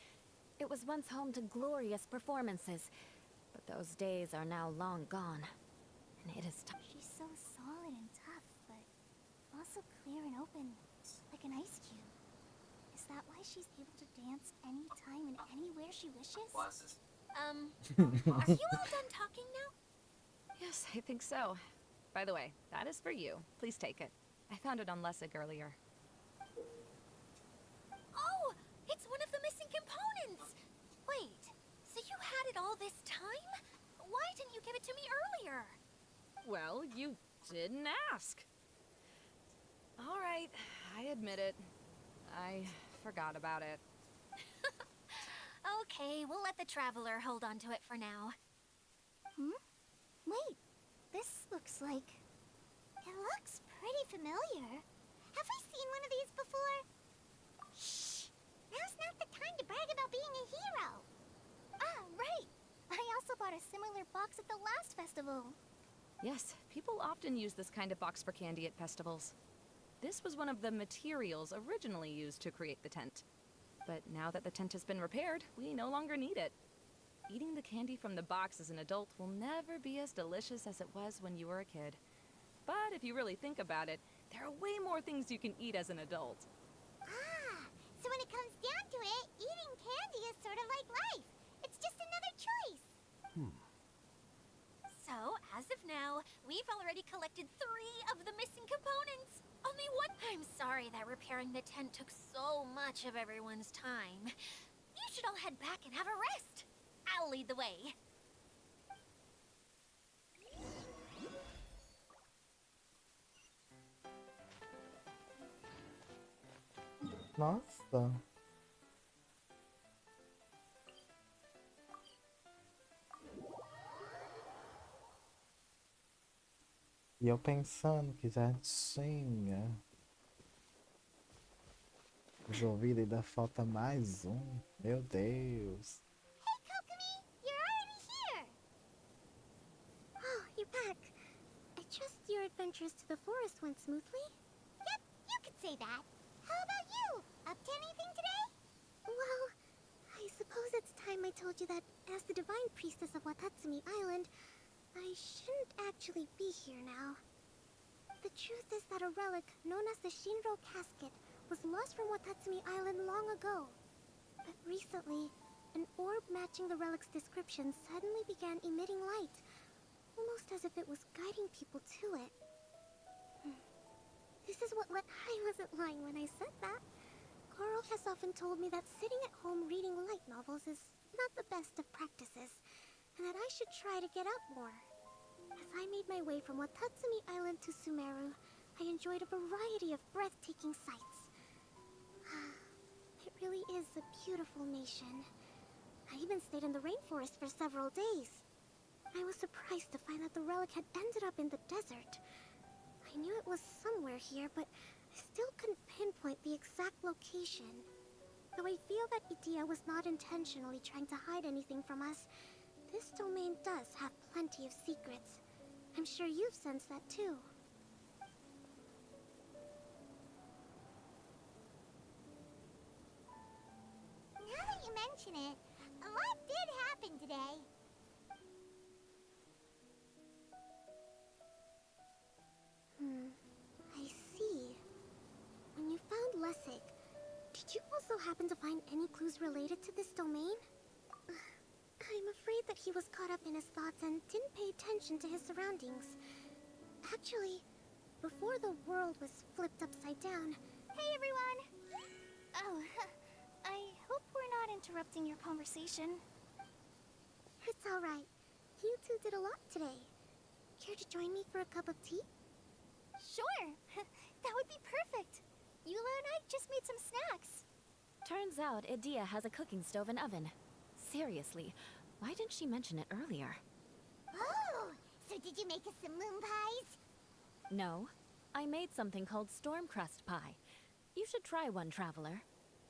It was once home to glorious performances, but those days are now long gone. And it is time. She's so solid and tough, but also clear and open, like an ice cube. Is that why she's able to dance anytime and anywhere she wishes? Are you all done talking now? Yes, I think so. By the way, that is for you. Please take it. I found it on Lessig earlier. Oh, it's one of the missing components! Wait, so you had it all this time? Why didn't you give it to me earlier? Well, you didn't ask. All right, I admit it. I forgot about it. Okay, we'll let the Traveler hold on to it for now. Wait, this looks like... It looks pretty familiar. Have we seen one of these before? Shh! Now's not the time to brag about being a hero. Ah, right! I also bought a similar box at the last festival. Yes, people often use this kind of box for candy at festivals. This was one of the materials originally used to create the tent. But now that the tent has been repaired, we no longer need it. Eating the candy from the box as an adult will never be as delicious as it was when you were a kid. But if you really think about it, there are way more things you can eat as an adult. Ah, so when it comes down to it, eating candy is sort of like life. It's just another choice. So, as of now, we've already collected 3 of the missing components. Only one. I'm sorry that repairing the tent took so much of everyone's time. You should all head back and have a rest. I'll lead the way. Nossa. E eu pensando que já tinha resolvido e ainda falta mais um. Meu Deus. Hey, Kokomi! You're already here! Oh, you're back. I trust your adventures to the forest went smoothly? Yep, you could say that. How about you? Up to anything today? suppose it's time I told you that, as the divine priestess of Watatsumi Island, I shouldn't actually be here now. The truth is that a relic known as the Shinro Casket was lost from Watatsumi Island long ago. But recently, an orb matching the relic's description suddenly began emitting light, almost as if it was guiding people to it. This is what I wasn't lying when I said that. Carl has often told me that sitting at home reading light novels is not the best of practices, and that I should try to get out more. As I made my way from Watatsumi Island to Sumeru, I enjoyed a variety of breathtaking sights. It really is a beautiful nation. I even stayed in the rainforest for several days. I was surprised to find that the relic had ended up in the desert. I knew it was somewhere here, but I still couldn't pinpoint the exact location. Though I feel that Idia was not intentionally trying to hide anything from us, this domain does have plenty of secrets. I'm sure you've sensed that too. Now that you mention it, a lot did happen today. I see. When you found Lessig, did you also happen to find any clues related to this domain? I'm afraid that he was caught up in his thoughts and didn't pay attention to his surroundings. Actually, before the world was flipped upside down... Hey, everyone! Oh, I hope we're not interrupting your conversation. It's alright. You two did a lot today. Care to join me for a cup of tea? Sure! That would be perfect! Eula and I just made some snacks. Turns out Idia has a cooking stove and oven. Seriously, why didn't she mention it earlier? Oh! So did you make us some moon pies? No, I made something called storm crust pie. You should try one, Traveler.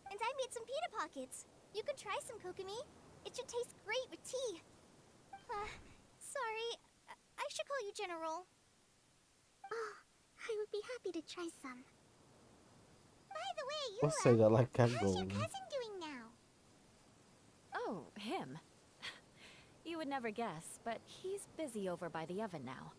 And I made some pita pockets. You could try some, Kokomi. It should taste great with tea. Sorry. I should call you General. Oh, I would be happy to try some. By the way, Ou Eula, seja, ela how's your cagou, né? cousin doing now? Oh, him. You would never guess, but he's busy over by the oven now.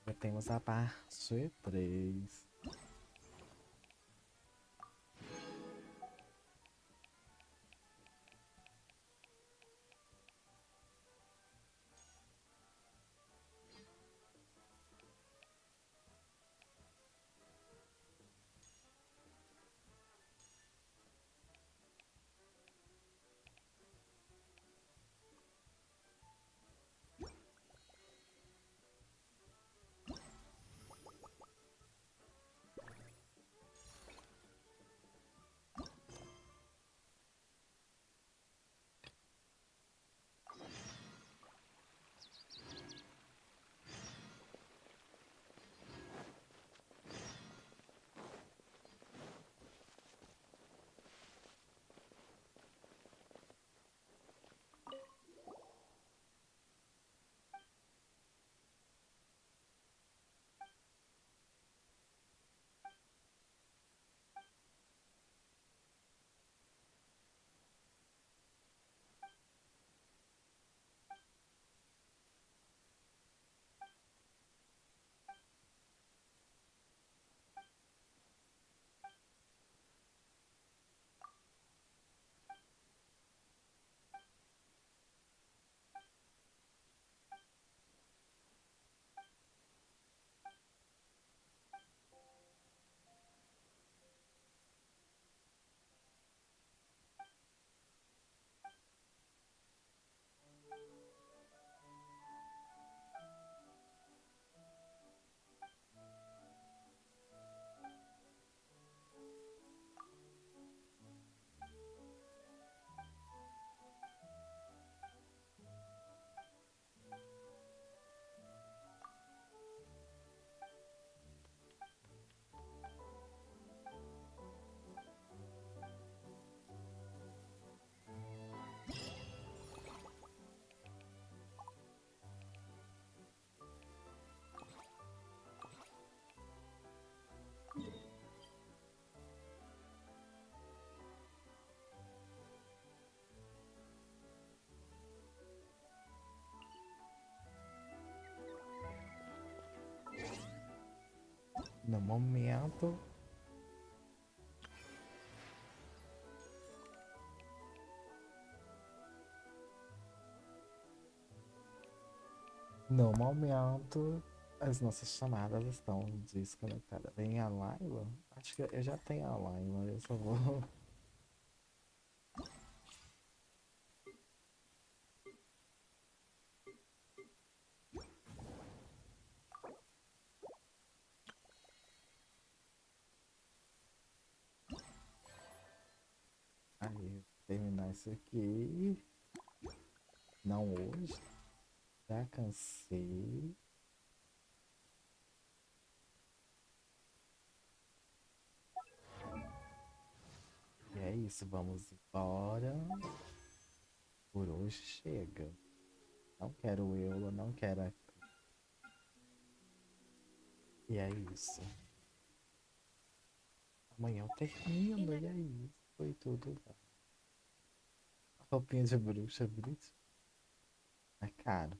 Agora temos a parte 3. No momento. No momento, as nossas chamadas estão desconectadas. Vem a Laila? Acho que eu já tenho a Laila, eu só vou. Aí, terminar isso aqui. Não hoje. Já cansei. E é isso, vamos embora. Por hoje chega. Não quero eu, não quero a... E é isso. Amanhã eu termino, e é isso. Foi tudo. Roupinha de bruxa, bruxa. É caro.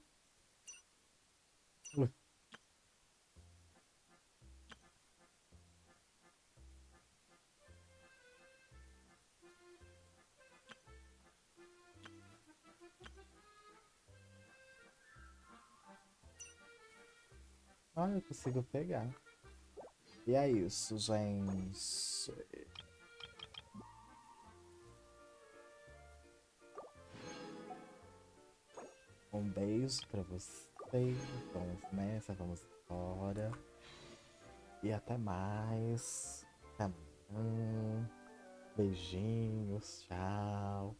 Ah, eu consigo pegar. E é isso, gente. Um beijo pra vocês. Vamos nessa, vamos embora. E até mais. Até amanhã. Beijinhos, tchau.